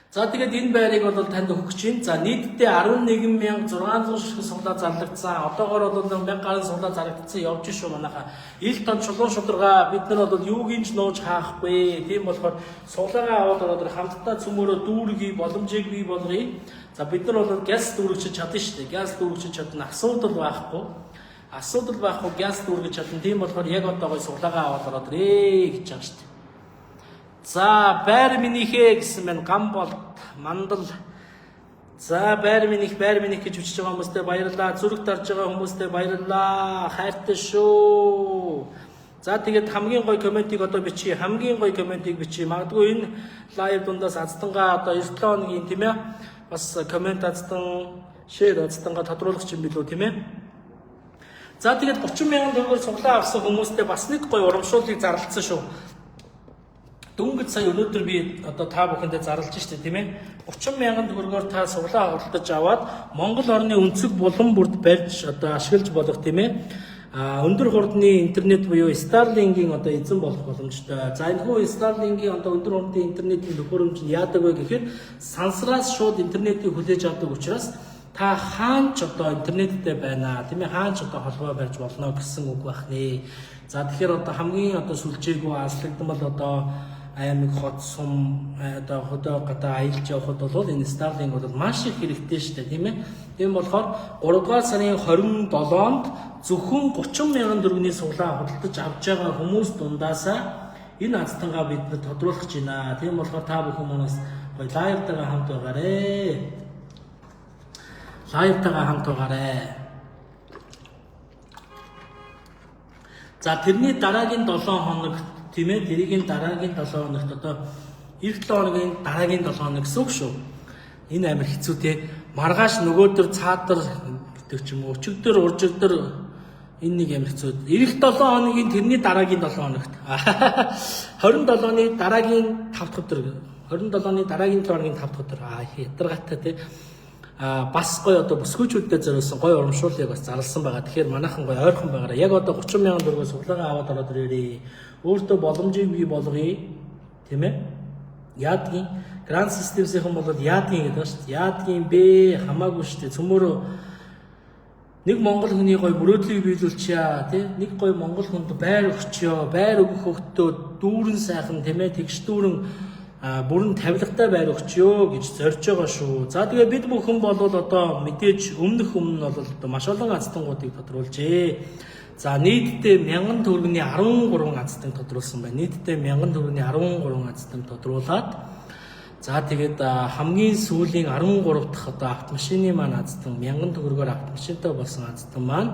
За тэгээд энэ байрыг бол танд өгөх чинь. За нийтдээ 11,600 шиг суглаа зарлагдсан. Одоогоор бол 1000 гаруй суглаа зарлагдсан явж шүү манайхаа. Ил тон чулуун шударга бид нар бол юугийн ч нууж хаахгүй. Тийм болохоор суглаагаа аваад ороод хамтдаа цөмөрөө дүүргий боломжийг бий болгоё. За бид нар бол газ дүүргэж чадна шүү дээ. Газ дүүргэж чадна. Асуудал байхгүй газ дүүргэж чадна. Тийм болохоор яг одоо гой суглаагаа аваад ороод ирээ гэж байгаа шүү дээ. За байр минийхээ гэсэн мэн гам бол мандал. За байр минийх гэж бичиж байгаа хүмүүстээ баярлалаа. Зүрх тарж байгаа хүмүүстээ баярлалаа. Хайртай шүү. За тэгээд хамгийн гоё комментиг одоо бичиж, хамгийн гоё комментиг бичиж. Магадгүй энэ лайв дундаас аздангаа одоо 9-7 хоногийн тийм ээ бас коммент аздан, шеэр аздангаа тодруулах юм билүү тийм ээ. За тэгээд 30 мянган төгрөгөөр суглаа авсан хүмүүстээ бас нэг гоё урамшууллыг зарлалцсан шүү. Дөнгөж сая өнөөдөр би одоо та бүхэндээ зарлаж штэ тийм ээ 30 мянган төгрөгөөр та суглаа худалдаж аваад Монгол орны өнцөг булан бүрд барьж одоо ашиглаж болох тийм ээ өндөр хурдны интернет буюу Starlink-ийн одоо эзэн болох боломжтой. За энэхүү Starlink-ийн одоо өндөр хурдны интернетийн төхөөрөмж нь яадаг вэ гэхээр сансраас шууд интернетийг хүлээж авдаг учраас та хаанч одоо интернеттэй байна тийм ээ хаанч одоо холбоо барьж болно гэсэн үг байна. За тэгэхээр одоо хамгийн одоо сүлжээгөө аслагдсан бол одоо аймаг хот сум одоо хөдөө гадаа аялж явахд бол энэ Starlink бол маш их хэрэгтэй шүү дээ тийм ээ. Тийм болохоор 3 дугаар сарын 27-нд зөвхөн 30 мянган төгрөгийн суглаа худалдаж авч байгаа хүмүүс дундаасаа энэ азтангаа бид тодруулах гэж байна. Тийм болохоор та бүхэн манаас гоё лайвтайгаа хамт байгаарэ. За тэрний дараагийн 7 хоногт тийм ээ тэрийн дараагийн 7 хоногт одоо эх 7 хоногийн дараагийн 7 хоног гэсэн үг шүү. Энэ амар хэцүү те. Маргааш нөгөөдөр цаатар гэдэг ч юм уу өчигдөр уржигдөр энэ нэг амар хэцүү. Эх 7 хоногийн тэрний дараагийн 7 хоногт 27-ны дараагийн 5 дахь өдөр 27-ны дараагийн 7 хоногийн 5 дахь өдөр ядаргатай те. Бас гоё одоо бүсгүйчүүдэд зориулсан гоё урамшууллыг бас зарласан байгаа. Тэгэхээр манайхан гоё ойрхон байгаараа. Яг одоо 30 мянган төгрөгөөр суглаагаа аваад ороод ирээрээ. Өөртөө боломжийг бий болгоё. Тийм ээ. Яадгийн Grand Systems-ийн бол яадгийн гэдэг шүү дээ. Яадгийн бэ хамаагүй шүү дээ. Цөмөрөө нэг монгол хүний гоё мөрөөдлийг биелүүлчихье тий. Нэг гоё монгол хүнд байр өгчөө. Байр өгөх хөвгтөө дүүрэн сайхан тийм ээ. Тэгш дүүрэн бүрэн тавилгатай байр өгчөө гэж зорж байгаа шүү. За тэгээ бид бүхэн бол одоо мэдээж өмнө нь бол одоо маш олон азтангуудыг тодруулжээ. За нийтдээ 1000 төгрөгийн 13 азтан тодруулсан байна. Нийтдээ 1000 төгрөгийн 13 азтан тодруулаад за тэгээд хамгийн сүүлийн 13 дахь одоо автомашины маань азтан 1000 төгрөгөөр автомашинтай болсон азтан маань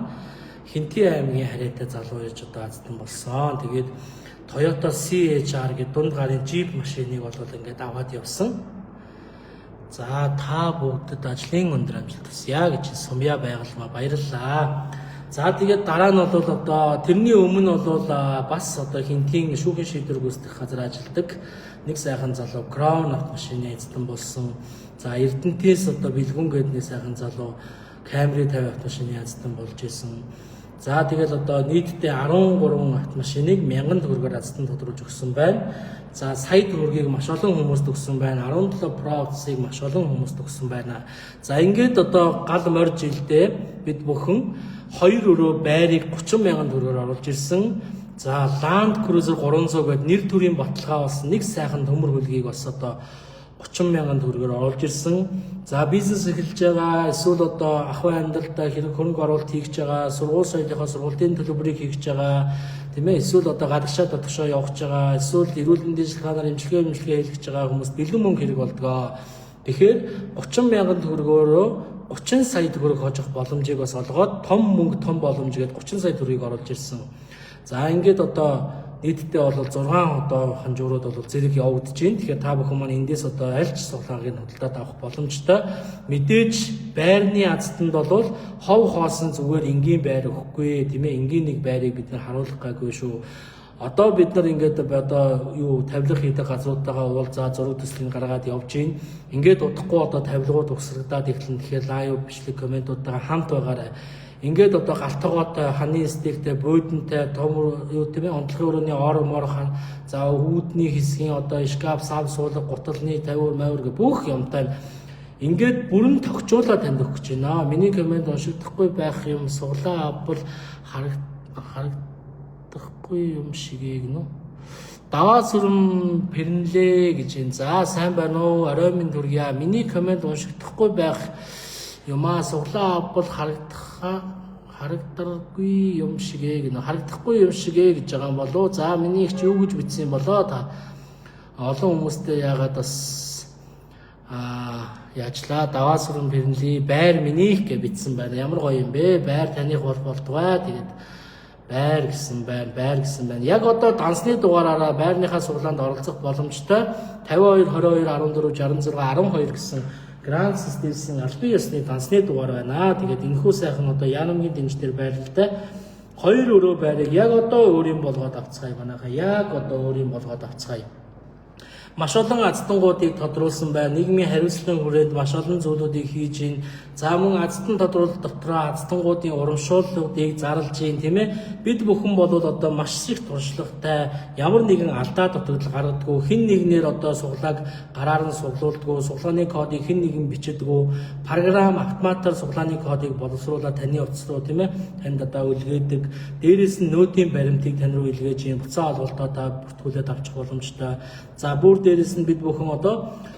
Хинти аймгийн харьяатай залуу яж одоо азтан болсон. Тэгээд Toyota CHR гэдэг дунд гарын Jeep машиныг бол ингээд аваад явсан. За та бүгдэд ажлын өндөр амжилт хүсье гэж сумья байгалмаа баярлалаа. За тэгээд дараа нь бол одоо тэрний өмнө бол бас одоо Хинтийн шүүхийн шийдвэр гүйцэтгэх газар ажилладаг нэг сайхан залуу Crown автомашины эзэн болсон. За Эрдэнэтээс одоо Бэлгүн гэдэг нэг сайхан залуу Camry 50 автомашины эзэн болж исэн. За тэгэл одоо нийтдээ 13 автомашиныг 1000 төгрөгөөр азтан тодруулж өгсөн байна. За сая төгрөгийг маш олон хүмүүст өгсөн байна. 17 Pro-ыг маш олон хүмүүст өгсөн байна. За ингээд одоо гал морь жилдээ бид бүхэн 2 өрөө байрыг 30 мянган төгрөгөөр оруулж ирсэн. За Land Cruiser 300 гэдэг нэр төрийн баталгаа болсон нэг сайхан төмөр хөлгийг бас одоо 30 мянган төгрөгөөр оруулж ирсэн. За бизнес эхэлж байгаа эсвэл одоо ахуй амьдралдаа хэрэг хөрөнгө оруулалт хийж байгаа, сургууль соёлынхаа сургуулийн төлбөрийг хийж байгаа, тийм ээ эсвэл одоо гадагшаа дотгошоо явж байгаа, эсвэл эрүүл мэндийн шилхаанаар эмчилгээ хийлгэж байгаа хүмүүс бэлэн мөнгө хэрэг болдгоо. Тэгэхээр 30 мянган төгрөгөөрөө 30 сая төгрөг хожих боломжийг бас олгоод том мөнгө том боломж гээд 30 сая төгрөгийг оруулж ирсэн. За ингээд одоо нийтдээ бол 6 одоо ханжуурууд бол зэрэг явагдаж байна. Тэгэхээр та бүхэн маань эндээс одоо аль ч суглаагийн худалдаад авах боломжтой. Мэдээж байрны азтанд бол хов хоосон зүгээр энгийн байр өгөхгүй тийм ээ. Энгийн нэг байрыг бид нар харуулах гайгүй шүү. Одоо бид нар ингээд одоо юу тавилга хийдэг газруудтайгаа уулзаа зураг төслийн гаргаад явж гин. Ингээд удахгүй одоо тавилгууд угсрагдаад эхлэн тэгэхээр лайв бичлэг комментуудтайгаа хамт байгаарай. Ингээд одоо галтгоотой ханы стейктэй буудантай том юу тийм ээ онцлогын өрөөний ор мор хан за үүдний хэсгийн одоо шкаф сав суулга гуталны тавиур мавир гэх бүх юмтай ингээд бүрэн тогтчуулаад танд өгч байна. Миний коммент уншигдахгүй байх юм суглаа авбал харагдахгүй юм шигийг нөө. Даваа сүрэн пэрнлээ гэж энэ. За сайн байна уу? Орой минь төргийа. Миний коммент уншигдахгүй байх юмаа суглаа авбал харагдахгүй юм шигээ гэнэ. Харагдахгүй юм шигээ гэж байгаа юм болоо. За миний их ч юу гэж бичсэн болоо та. Олон хүмүүстэй яагаад бас яачлаа даваа сүрэн пэрнлээ байр минийх гэж бичсэн байна. Ямар гоё юм бэ? Байр таних болтугай. Тэгээд байр гэсэн байна. Яг одоо дансны дугаараараа байрныхаа суглаанд оролцох боломжтой 52 22 14 66 12 гэсэн Grand Systems-ийн албан ёсны дансны дугаар байна. Тэгээд энэхүү сайхан одоо Янамгийн дэмж дээр байрлалтай 2 өрөө байрыг яг одоо өөрийн болгоод авцгаая манайхаа. Яг одоо өөрийн болгоод авцгаая. Маш олон аздангуудыг тодруулсан байна. Нийгмийн хариуцлагын хүрээнд маш олон зүйлүүдийг хийж гин. За мөн аздан тодруулалт дотроо аздангуудын урамшууллуудыг зарлж гин, тийм ээ. Бид бүхэн бол одоо маш их туршлагатай, ямар нэгэн алдаа дутагдал гаргадаггүй, хэн нэгнээр одоо суглааг гараар нь суглуулдаггүй, суглааны кодыг хэн нэгэн бичдэггүй, програм автоматар суглааны кодыг боловсруулаад таны утас руу, тийм ээ, танд одоо үлгээдэг. Дээрээс нь нөтийн баримтыг тань руу илгээж гин, буцаа олголтоо та бүртгүүлээд авчих боломжтой. За бүр дээрээс нь бид бүхэн одоо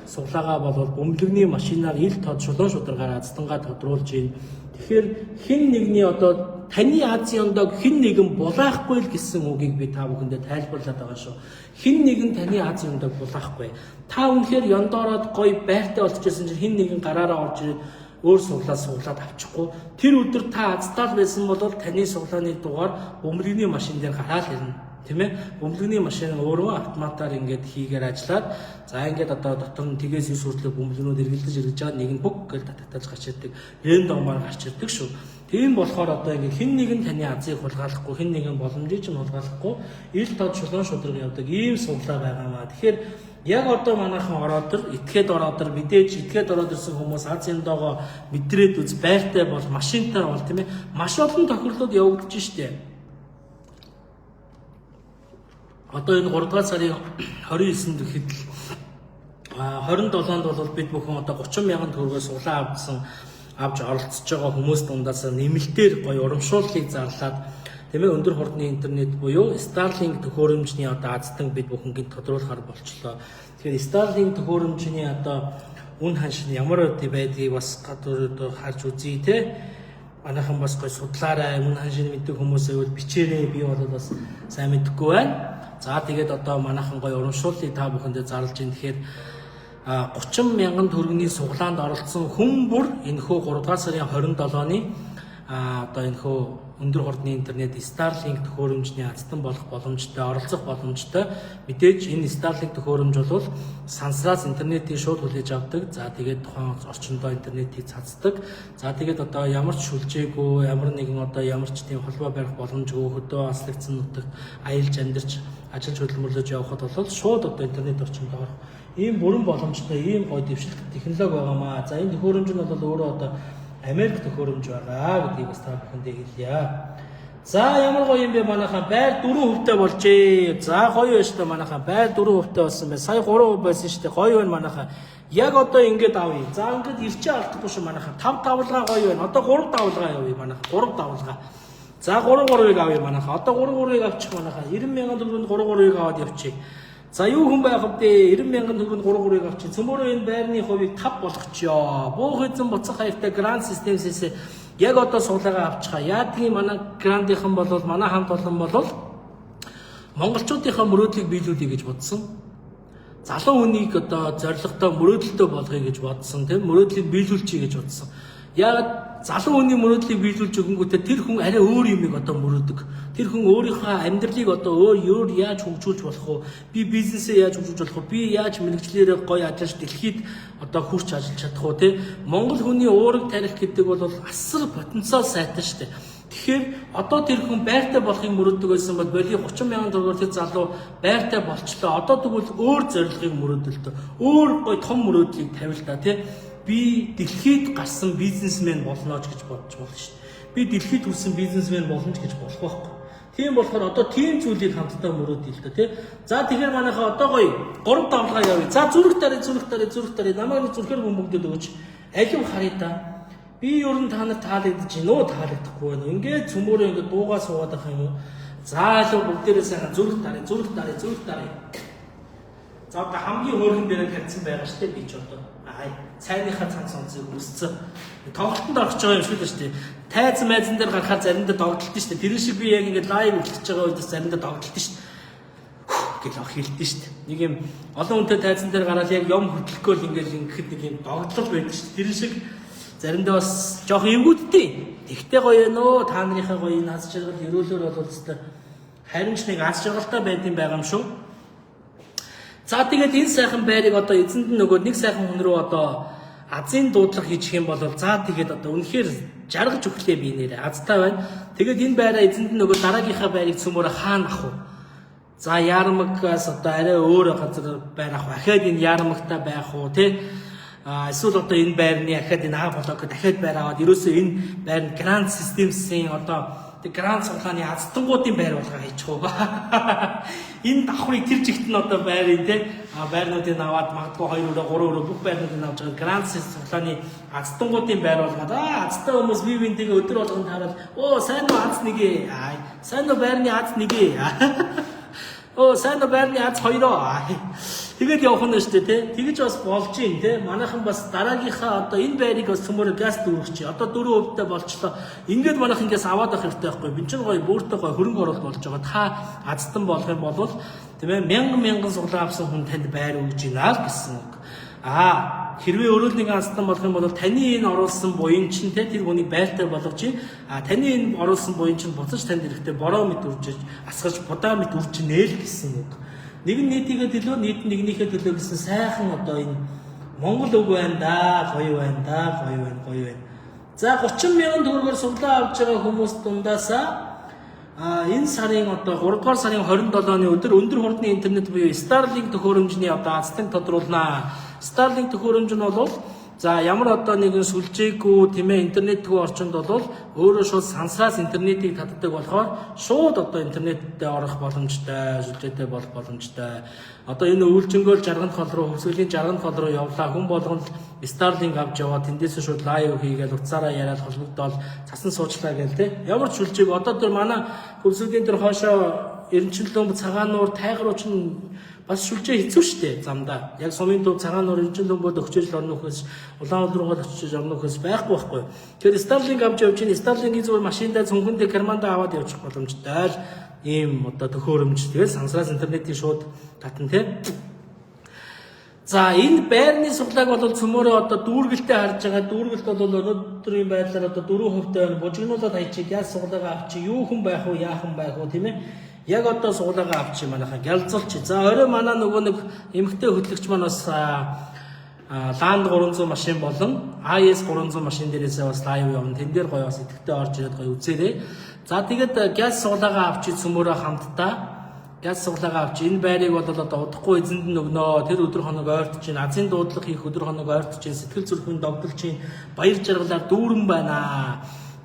суглаагаа болвол бөмбөлөгний машинаар ил тод шулуун шударгаар аздангаа тодруулж байна. Тэгэхээр хэн нэгний одоо таны Азийн ондоо хэн нэгэн булаахгүй л гэсэн үгийг би та бүхэндээ тайлбарлаад байгаа шүү. Хэн нэгэн таны Азийн ондоо булаахгүй. Та үнэхээр ёндоороод гоё байртай болчихсон чинь хэн нэгэн гараараа орж ирээд өөр суглаад авчихгүй. Тэр өдөр та азтаал байсан бол таны суглааны дугаар бөмбөлөгний машин дээр гараад ирнэ. Тийм ээ бөмбөлөгний машин өөрөө автоматар ингээд хийгээр ажиллаад за ингээд одоо дотор нь тгээс 9 хүртэл бөмбөлгнүүд эргэлдэж байгаа нэг нь бүг гэж татагдаж гарч ирдэг рэндомаар гарч ирдэг шүү. Тийм болохоор одоо ингээд хэн нэгэн таны азыг хулгайлахгүй хэн нэгэн боломжийг ч хулгайлахгүй ил тод шулуун шударга явдаг ийм суглаа байгаамаа. Тэгэхээр яг одоо манайхан ороод этгээд ороод мэдээж этгээд ороод ирсэн хүмүүс Азийн доогоо мэдрээд үз байртай бол машинтай бол тийм ээ маш олон тохиолдлууд явагдаж штэ. Одоо энэ 3 дугаар сарын 29-нд гэхэд 27-нд бол бид бүхэн одоо 30 мянган төгрөгөөр суглаа авч оролцож байгаа хүмүүс дундаас нэмэлтээр гоё урамшууллыг зарлаад тийм ээ өндөр хурдны интернет буюу Starlink төхөөрөмжний одоо аздан бид бүхэнгийн тодруулахар болчлоо. Тэгэхээр Starlink төхөөрөмжний одоо үн ханш нь ямар байдгийг бас гадуур харж үзье те. Манайхан бас гоё судлаарай үн ханшийг мэддэг хүмүүсээ бол бичээрэй би бол бас сайн мэдэхгүй байна. За тэгээд одоо манайхан гоё урамшууллыг та бүхэндээ зарлж ийн. Тэгэхээр 30 мянган төгрөгийн суглаанд оролцсон хүн бүр энэхүү 3 дугаар сарын 27-ны одоо энэхүү өндөр хурдны интернет Starlink төхөөрөмжний аздан болох боломжтой оролцох боломжтой. Мэдээж энэ Starlink төхөөрөмж бол сансраас интернетийг шууд хүлээж авдаг. За тэгээд тухайн орчиндөө интернетийг цацдаг. За тэгээд одоо ямар ч шүлжээгүй ямар нэгэн одоо ямар ч тийм холбоо барих боломжгүй хөдөө аслагдсан нутагт аялж амьдарч ажил хөдөлмөрлөж явхад бол шууд одоо интернет орчинд орох ийм бүрэн боломжтой ийм гоё дэвшилт технологи байгаамаа. За энэ төхөөрөмж нь бол өөрөө одоо Америк төхөөрөмж байгаа гэдгийг бас та бүхэндээ хэлье. За ямар гоё юм бэ манайхаа байр 4% болжээ. За гоё байна шүү дээ манайхаа байр 4% болсон байна. Сая 3% байсан шүү дээ. Гоё байна манайхаа. Яг одоо ингэж авъя. За ингэж ирчээ алдахгүй шүү манайхаа. 5 тавлгаа гоё байна. Одоо 3 тавлгаа явъя манайхаа. 3 тавлгаа. За 3-3-ыг авъя манайхаа. Одоо 3-3-ыг авчих манайхаа. 90 мянган төгрөнд 3-3-ыг аваад явчих. За юу хүн байх вэ? 90 мянган төгрөнд 3-3-ыг авчих. Цөмөрөө энэ байрны хувийг 5 болгочихё. Бөөх эзэн буцах хаягтай Grand Systems-ээс яг одоо суулгаа авчихаа. Яадгийн манай Grand-ийнхан бол манай хамт олон бол монголчуудынхаа мөрөөдлийг биелүүлэе гэж бодсон. Залуу хүнийг одоо зорилготой мөрөөдөлтөй болгоё гэж бодсон. Тийм мөрөөдлийг биелүүлчихье гэж бодсон. Яг залуу хүний мөрөөдлийг биелүүлж өгөнгүүтээ тэр хүн арай өөр юмыг одоо мөрөөдөг. Тэр хүн өөрийнхөө амьдралыг одоо өөр яаж хөгжүүлж болох вэ? Би бизнесээ яаж хөгжүүлж болох вэ? Би яаж мэрэгчлэрээ гоё ажиллаж дэлхийд одоо хүрч ажиллаж чадах вэ? Тэ Монгол хүний уураг тарих гэдэг бол асар потенциал сайтай шүү дээ. Тэгэхээр одоо тэр хүн байртай болохыг мөрөөдөг байсан бол боли 30,000 төгрөгөөр тэр залуу байртай болчлоо. Одоо тэгвэл өөр зорилгыг мөрөөдөлтөө. Өөр гоё том мөрөөдлийг тавил та тий. Би дэлхийд гарсан бизнесмен болно ч гэж бодож болно шүү дээ. Би дэлхийд хүрсэн бизнесмен болно ч гэж болох байхгүй. Тийм болохоор одоо тийм зүйлийг хамтдаа мөрөөдъё л да тий. За тэгэхээр манайхаа одоо гоё 3 давлгаа явъя. За зүрх тарай намайг зүрхээр бөмбөгдөд өгөөч. Алив харъя да. Би ер нь та нарт таалагдж гин үү таалагдахгүй байна. Ингээд цөмөөрөө ингээд дуугаа суугаад байх юм уу? За алив бүгдээрээ сайхан зүрх тарай. За одоо хамгийн хөөрхөн дээр тавьсан байгаа шүү дээ би ч одоо. Цайныхаа цан сонцыг үсцэн. Тоглолтод орох гэж байгаа юм шүү дээ шүү дээ. Тайз майзан дээр гарахаар заримдаа догдолт нь шүү дээ. Тэр шиг би яг ингээд лайв үлдчихэж байгаа үед заримдаа догдолт нь шүү дээ. Гэж ах хэлдэг шүү дээ. Нэг юм олон хүнтэй тайзан дээр гараад яг юм хөдлөхгүй л ингээд ингэхэд нэг юм догдлол байдаг шүү дээ. Тэр шиг заримдаа бас жоох эвгүүдтэй. Тэгтээ гоё ээ нөө та нарынхаа гоё наз жаргал өрөөлөөр бол өстой харин ч нэг аз жаргалтай байдсан байгаа юм шүү. За тэгээд энэ сайхан байрыг одоо эзэнд нь нөгөө нэг сайхан хүн рүү одоо азийн дуудлага хийчих юм бол за тэгээд одоо үнэхээр жаргаж өглөө би нэрээ азтай байна. Тэгээд энэ байраа эзэнд нь нөгөө дараагийнхаа байрыг цөмөөрө хаана ах вэ? За Яармагаас одоо арай өөр газар байр ах вэ? Ахаад энэ Яармагтаа байх уу те? Эсвэл одоо энэ байрны ахаад энэ А блокд дахиад байр аваад ерөөсөө энэ байр нь Grand Systems-ийн одоо Grand цуглааны аздангуудын байр болгоо хийчих уу. Энэ давхрыг тэр жигт нь одоо байрын те байрнуудыг аваад магадгүй 2 өрөө 3 өрөө бүх байрнуудыг авч байгаа Grand цуглааны аздангуудын байр болгоод азтай хүмүүс бие биентэйгээ өдөр болгон таарал сайн уу аз нэгэ сайн уу байрны аз нэгэ сайн уу байрны аз хоёроо тэгээд явах нь шүү дээ тий. Тэгэж бас болж юм тий. Манайхан бас дараагийнхаа одоо энэ байрыг бас цөмөрө газ дүүргч. Одоо 4% болчлоо. Ингээд манайхан ингээс аваад авах хэрэгтэй байхгүй. Бин ч гоё бүртээ гоё хөрөнгө оруулалт болж байгаа. Та азтан болох юм бол тийм ээ мянган суглаа авсан хүн танд байр өгж гинаа л гэсэн үг. Хэрвээ өөрөө нэг азтан болох юм бол таны энэ оруулсан буян чинь те тэр хүнийг байртай болгож чинь таны энэ оруулсан буян чинь буцаж танд ирэхдээ бороо мэд үржиж асгаж будаа мэд үржинэ л гэсэн үг. Нэг нь нийтийгээ төлөө нийт нэгнийхээ төлөө гэсэн сайхан одоо энэ Монгол үг байна да, гоё байна. За 30,000 төгрөгөөр суглаа авч байгаа хүмүүс дундаасаа энэ сарын одоо 3 дугаар сарын 27-ны өдөр өндөр хурдны интернет буюу Starlink төхөөрөмжний одоо азлыг тодруулнаа. Starlink төхөөрөмж нь бол за ямар одоо нэгэн сүлжээгүй тийм ээ интернетгүй орчинд бол өөрөө шууд сансраас интернетийг татдаг болохоор шууд одоо интернеттэй орох боломжтой, сүлжээтэй болох боломжтой. Одоо энэ үйлчингөөл жарганд хол руу хөвсгөлийн жарганд хол руу явлаа. Хүн болгонд Starlink авч яваа тэндээс шууд лайв хийгээл утсаараа яриад холбогдоод цасан суучлаа гээл те. Ямар ч сүлжээг одоо тэр манай хөвсгөлийн тэр хоошоо Эренчлөмб цагаан нуур тайгар уучны бас сүлжээ хэцүү шттэ замдаа. Яг сумын төв цагаан нуур Эренчлөмбөд өгчөж орно хөөс улаан руугаа очиж орно хөөс байхгүй. Тэгэхээр Starlink авч явж чинь Starlink-ийн зүгээр машиндаа цүнхэндээ кармандаа аваад явчих боломжтой л ийм одоо төхөөрөмж. Тэгээд сансраас интернетийн шууд татна те. За энэ байрны суглааг бол цөмөөрөө одоо дүүргэлтэй харж байгаа. Дүүргэлт бол өнөөдрийн байдлаар одоо 4% байна. Бужигнуулаад хайчих яаж суглаагаа авчих юу хүн байх уу яахан байх уу тийм ээ. Яг одоо суглаагаа авчих манайхаа гялзуулчих. За орой манай нөгөө нэг эмэгтэй хөтлөгч маань бас Land 300 машин болон IS 300 машин дээрээсээ бас лайв явна. Тэн дээр гоё бас идэвхтэй орж ирээд гоё үзээрэй. За тэгээд газ суглаагаа авчих цөмөөрөө хамтдаа газ суглаагаа авч энэ байрыг бол одоо удахгүй эзэнд нь өгнө. Тэр өдөр хоног ойртож чинь азийн дуудлага хийх өдөр хоног ойртож чинь сэтгэл зүрхийн догдол чинь баяр жаргалаар дүүрэн байна.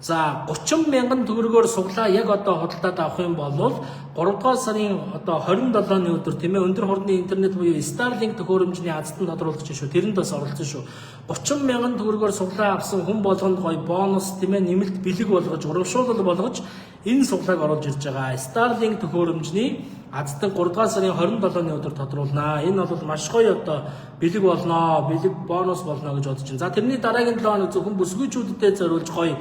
За 30,000 төгрөгөөр суглаа яг одоо худалдаад авах юм бол 3 дугаар сарын одоо 27-ны өдөр тийм ээ өндөр хурдны интернет буюу Starlink төхөөрөмжний азтан тодруулах чинь шүү. Тэрэнд бас оролцсон шүү. 30,000 төгрөгөөр суглаа авсан хүн болгонд гоё бонус тийм ээ нэмэлт бэлэг болгож урамшуулал болгож энэ суглааг оруулж ирж байгаа. Starlink төхөөрөмжний азтан 3 дугаар сарын 27-ны өдөр тодруулнаа. Энэ бол маш гоё одоо бэлэг болно, бэлэг бонус болно гэж бодож байна. За тэрний дараагийн 7 хоног зөвхөн бүсгүйчүүдэд зориулж гоё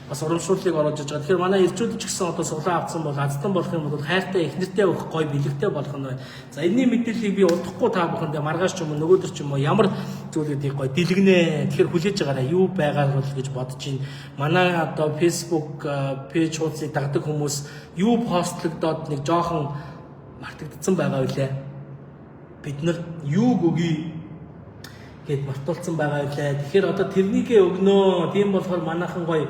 бас урамшууллыг оруулж иж байгаа. Тэгэхээр манай ирчүүд ч гэсэн одоо суглаа авсан бол азтан болох юм бол хайртай их нэртэй өгөх гоё бэлэгтэй болох нь байна. За энэний мэдээллийг би удахгүй та бүхэндээ маргааш ч юм уу нөгөөдөр ч юм уу ямар зүйлүүдийг гоё дэлгэнэ. Тэгэхээр хүлээж байгаарай. Юу байгаа бол гэж бодож байна. Манай одоо Facebook пэйж хуудсыг дагдаг хүмүүс юу постлогдоод нэг жоохон мартагдсан байгаа үлээ. Бид нар юу өгье гэд мартуулсан байгаа үлээ. Тэгэхээр одоо тэрнийгээ өгнөө. Тийм болохоор манайхан гоё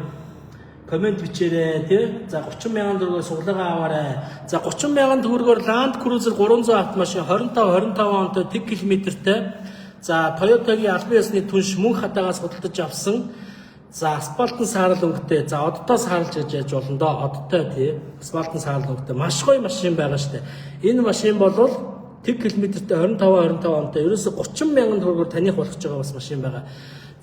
комент бичээрэй тий. За 30,000 төгрөгөөр суглаагаа аваарай. За 30,000 төгрөгөөр Land Cruiser 300 автомашин 25 онтой тэг километртэй. За Toyota-гийн албан ёсны түнш мөнх хатаагаас худалдаж авсан. За асфальтын саарал өнгөтэй. За оддоо саарлж гэж яаж болно доо. Одтой тий. Асфальтын саарал өнгөтэй. Маш гоё машин байгаа штэ. Энэ машин бол тэг километртэй 25 онтой. Ерөөсө 30,000 төгрөгөөр таних болгож байгаа бас машин байгаа.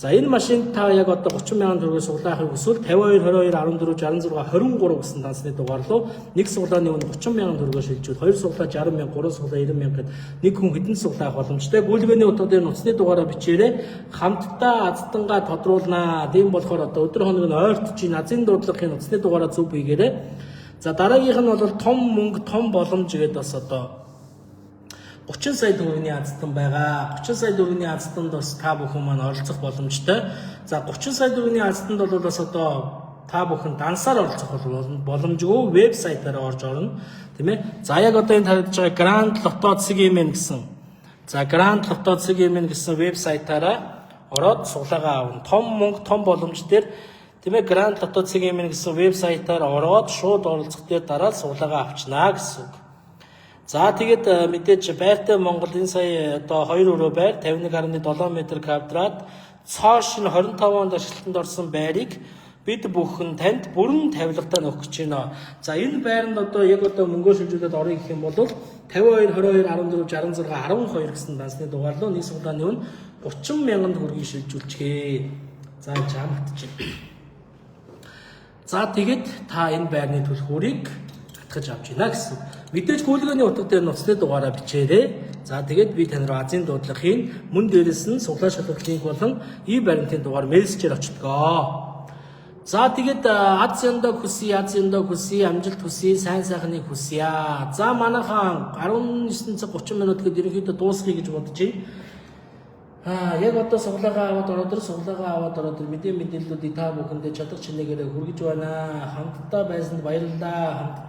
За энэ машин та яг одоо 30,000 төгрөгөөр суглаахыг хүсвэл 52 22 14 66 23 гэсэн дансны дугаар руу нэг суглааны өмнө 30,000 төгрөгөөр шилжүүл, хоёр суглаа 60,000, гурван суглаа 90,000 гэд нэг хүн хэдэн суглаах боломжтой. Гүйлгээний утгуудын нуцны дугаараа бичээрэй. Хамтдаа аздангаа тодруулнаа. Тийм болохоор одоо өдөр хоног нь ойртож азийн дуудлагын нуцны дугаараа зөв хийгээрэй. За дараагийнх нь бол том мөнгө, том боломж гэдэг бас одоо 30 сая төгрөгийн аздан байгаа. 30 сая төгрөгийн азданд бас та бүхэн маань оролцох боломжтой. За 30 сая төгрөгийн азданд бол бас одоо та бүхэн дансаар оролцох боломжгүй вебсайтаараа орж орно. Тийм ээ. За яг одоо энэ харагдаж байгаа Grand Lotto CGM гэсэн. За Grand Lotto CGM гэсэн вебсайтаараа ороод суглаагаа авна. Том мөнгө, том боломж дээр тийм ээ Grand Lotto CGM гэсэн вебсайтаар ороод шууд оролцох дээр дараа суглаагаа авчнаа гэсэн үг. За тэгээд мэдээж байртай Монгол энэ сая одоо 2 өрөө байр 51.7 м квадрат цоо шин 25 онд ашиглалтанд орсон байрыг бид бүхэн танд бүрэн тавилгатай өгөх гэж байна. За энэ байранд одоо яг одоо мөнгөөр шилжүүлээд орё гэх юм бол 52 22 14 66 12 гэсэн дансны дугаар руу нэг суглааны өмнө 30,000 төгрөгийг шилжүүлчихээ. За чамтчих. За тэгээд та энэ байрны төлхөөрийг татгаж авч байна гэсэн. Мэдээж гүйлгээний утга дээр нуцны дугаараа бичээрэй. За тэгээд би тань руу азийн дуудлагын мөн дээрээс нь суглаа шалгалтын болон e-баримтын дугаар мессежээр очтгоо. За тэгээд Азианда хүсье, амжилт хүсье, сайн сайхныг хүсье. За манайхан 19 цаг 30 минут гээд ерөнхийдөө дуусгая гэж бодож байна. Яг одоо суглаагаа аваад ороод мэдээллүүдийг та бүхэндээ чадах чинээгээр хүргэж байна. Хамтдаа байсанд баярлалаа.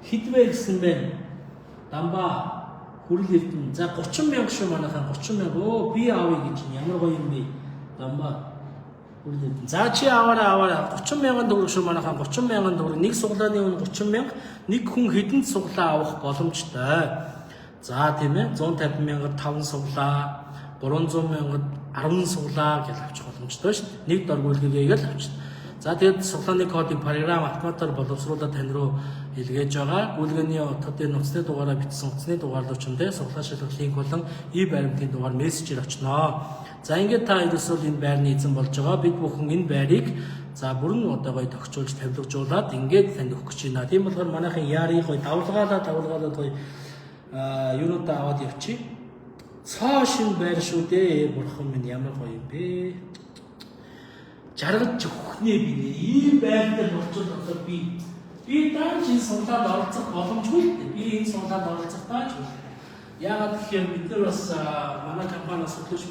Хідвэ гэсэн бэ? Дамба хүрэл эрдэнэ. За 30,000 шүү манайхан 30,000. Би авъя гэж ямар гоё юм бэ? Дамба хүрэл эрдэнэ. За чи аваарай 30,000 төгрөг шүү манайхан 30,000 төгрөг. Нэг суглааны өмнө 30,000, нэг хүн хэдэн суглаа авах боломжтой. За тийм ээ 150,000-д 5 суглаа, 300,000-д 10 суглаа гэж авчих боломжтой шүү дээ. Нэг дор гүйлгээгээл авчих. За тэгээд суглааны кодыг програм автоматар боловсруулаад тань руу илгээж байгаа. Гүйлгээний утгын нуцны дугаараа бичсэн утасны дугаар руу ч юм дээ суглаа шалгалтын болон e-баримтын дугаар мессежээр очноо. За ингээд та ерөөсөө энэ байрны эзэн болж байгаа. Бид бүхэн энэ байрыг за бүрэн одоо гоё тогтчулж тавилгажуулаад ингээд танд өгөх гэж байна. Тийм болохоор манайхын яарыг гоё давлгаалаад гоё юунуудаа аваад явчих. Цоо шин байр шүү дээ. Бурхан минь ямар гоё юм бэ. Жаргаж өгнээ би нэ. Ийм байртай болчихвол одоо би дааж энэ суглаад оролцох боломжгүй л дээ. Би энэ суглаад оролцох тааж байна. Яагаад гэхээр бид нар бас манай компаниас хөтлөж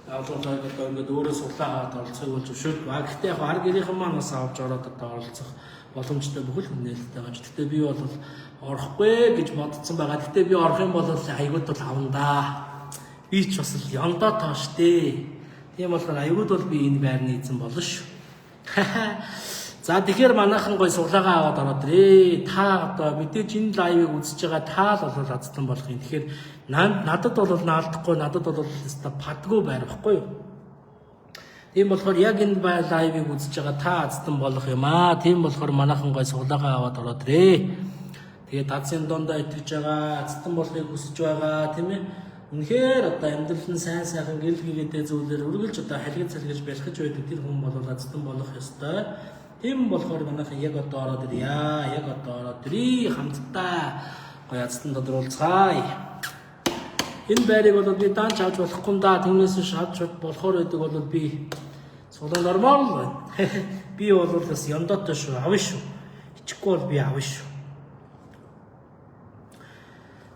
авуулгаад одоо ингээд өөрөө суглаа аваад оролцохыг бол зөвшөөрдөг. Гэхдээ яг арга гэрийнхэн маань бас авч ороод одоо оролцох боломжтой бүхэл хүнээлттэй байгаа. Гэхдээ би бол орохгүй гэж бодсон байгаа. Гэхдээ би орох юм бол аягууд бол авна да. Би ч бас ёндоо тоош дээ. Тийм болохоор аягууд бол би энэ байрны эзэн болно шүү. За тэгэхээр манайхан гой суглаагаа аваад ороод ирээ. Та одоо мэдээж энэ лайвыг үзэж байгаа та л бол азтан болох юм. Тэгэхээр надад бол наалдахгүй, надад бол өстой падгүй байр байхгүй юу? Тийм болохоор яг энэ лайвыг үзэж байгаа та азтан болох юм аа. Тийм болохоор манайхан гой суглаагаа аваад ороод ирээ. Тэгээд азийн дондоо итгэж байгаа, азтан болохыг хүсэж байгаа, тийм ээ. Үнэхээр одоо амьдрал нь сайн сайхан гэрэл гээдээ зүйлээр үргэлж одоо халигд салгиж бэлхэж байдаг тэр хүн бол азтан болох ёстой. Тийм болохоор манайхан яг одоо ороод ирье. Яг одоо ороод ирье. Хамтдаа гоё азтан тодруулцгаая. Энэ байрыг бол би даанч авч болохгүй юм да. Түүнээс шавж болохоор байдаг бол би сулаа нормал байна. Би бол бас ёндоотой шүү, авна шүү. Ичихгүй бол би авна шүү.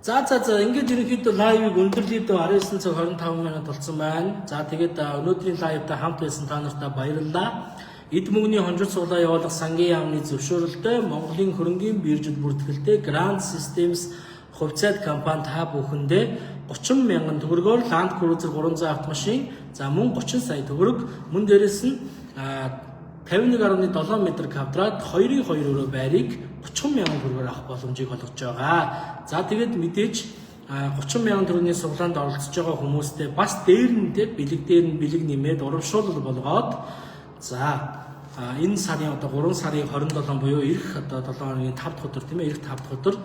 За ингээд ерөнхийдөө лайвыг өндөрлөдөө 19 цаг 25 минут болсон байна. За тэгээд өнөөдрийн лайвда хамт байсан та нартай баярлалаа. Эд мөнгөний хонжид суглаа явуулах сангийн яамны зөвшөөрөлтэй Монголын хөрөнгийн биржид бүртгэлтэй Grand Systems хувьцаат компани та бүхэндээ 30 мянган төгрөгөөр Land Cruiser 300 автомашин, за мөн 30 сая төгрөг, мөн дээрэс нь 51.7 м квадрат 2-2 өрөө байрыг 30 мянган төгрөгөөр авах боломжийг олгож байгаа. За тэгээд мэдээж 30 мянган төгрөгийн суглаанд оролцож байгаа хүмүүстээ бас дээр нь бэлэг нэмээд урамшуулал болгоод за энэ сарын 3 сарын 27 буюу эх 7 хоногийн 5 дахь өдөр тийм ээ, эх 5 дахь өдөр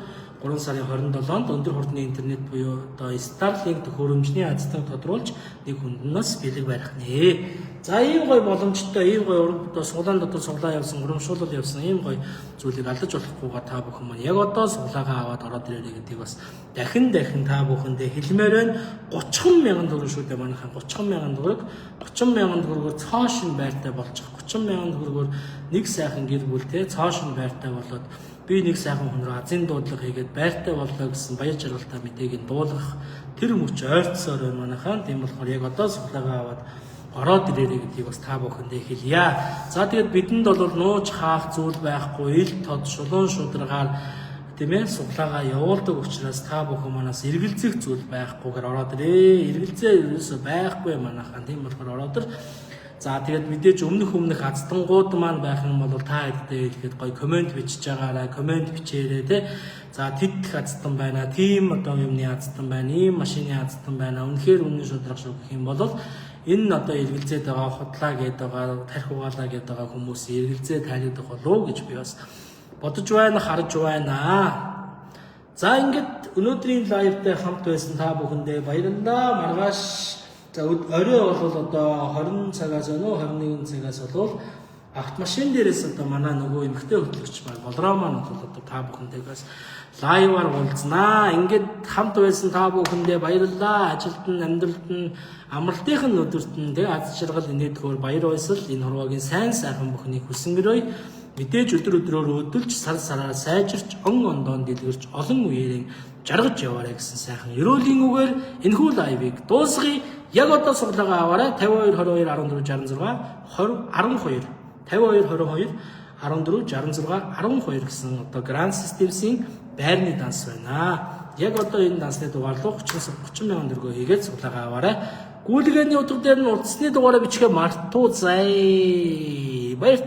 3 сарын 27-нд өндөр хурдны интернет буюу Starlink төхөөрөмжний азтан тодруулж нэг хүнднээс бэлэг барих нэ. За ийм гой боломжтой, ийм гой суглаан дотор суглаа явсан, урамшуулал явсан ийм гой зүйлийг алдаж болохгүйгээр та бүхэн маань яг одоо суглаагаа аваад ороод ирээрэй гэдгийг бас дахин та бүхэндээ хэлмээр байна. 30 мянган төгрөг шүү дээ манайхан. 30 мянган төгрөгөөр цоошин байртай болчих. 30 мянган төгрөгөөр нэг сайхан гэр бүлтэй цоошин байртай болоод би нэг сайхан хүн рүү азийн дуудлага хийгээд байртай боллоо гэсэн баяр жаргалтай мэдээг дуулгах тэр мөч ойртсоор байна манайхан. Тийм болохоор яг одоо суглаагаа аваад ороод ирээрэй гэдгийг бас та бүхэндээ хэлье. За тэгээд бидэнд бол нууж хаах зүйл байхгүй, ил тод шулуун шударгаар тийм ээ суглаагаа явуулдаг учраас та бүхэн манаас эргэлзэх зүйл байхгүйгээр ороод ирээ. Эргэлзээ ерөөсөө байхгүй манайхан. Тийм болохоор ороод ир. За тэгээд мэдээж өмнөх аздангууд маань байх юм бол та хэдтэй хэлэхэд гоё комент бичиж байгаарай, комент бичээрэй те. За тэд аздан байна, тийм одоо юмны аздан байна, ийм машины аздан байна. Үнэхээр үнэн шударга шүү гэх юм бол энэ одоо эргэлзээд байгаа худлаа гэдэг байгаа, тарих угаалаа гэдэг байгаа хүмүүс эргэлзээ тайлагдах болов гэж би бас бодож байна, харж байна. За ингээд өнөөдрийн лайвтай хамт байсан та бүхэндээ баярлалаа. Маргааш за орой бол одоо 20 цагаас өнөө 21 цагаас бол автомашин дээрээс одоо манай нөгөө эмэгтэй хөтлөгч маань болроо маань бол одоо та бүхэндээс лайваар уулзнаа. Ингээд хамт байсан та бүхэндээ баярлалаа. Ажилд нь, амьдралд нь, амралтын өдөрт нь тэг аз жаргал инээдгөөр баяр баясгал энэ хуруугийн сайн бүхнийг хүсэнгэрөй. Мэдээж өдрөөр өдөлж сар сараар сайжирч ондоон дэлгэрч олон үеэрээ жаргаж яваарай гэсэн сайхан ерөөлийн үгээр энэхүү лайвыг дуусгая. Яг одоо суглаагаа аваарай. 52 22 16 12 гэсэн одоо Grand Systems-ийн байрны данс байна. Яг одоо энэ дансны дугаарлуу 30 мянган төгрөгөөр хийгээд суглаагаа аваарай. Гүйлгээний утга дээр нь утасны дугаараа бичгээ мартуу зай. Баяр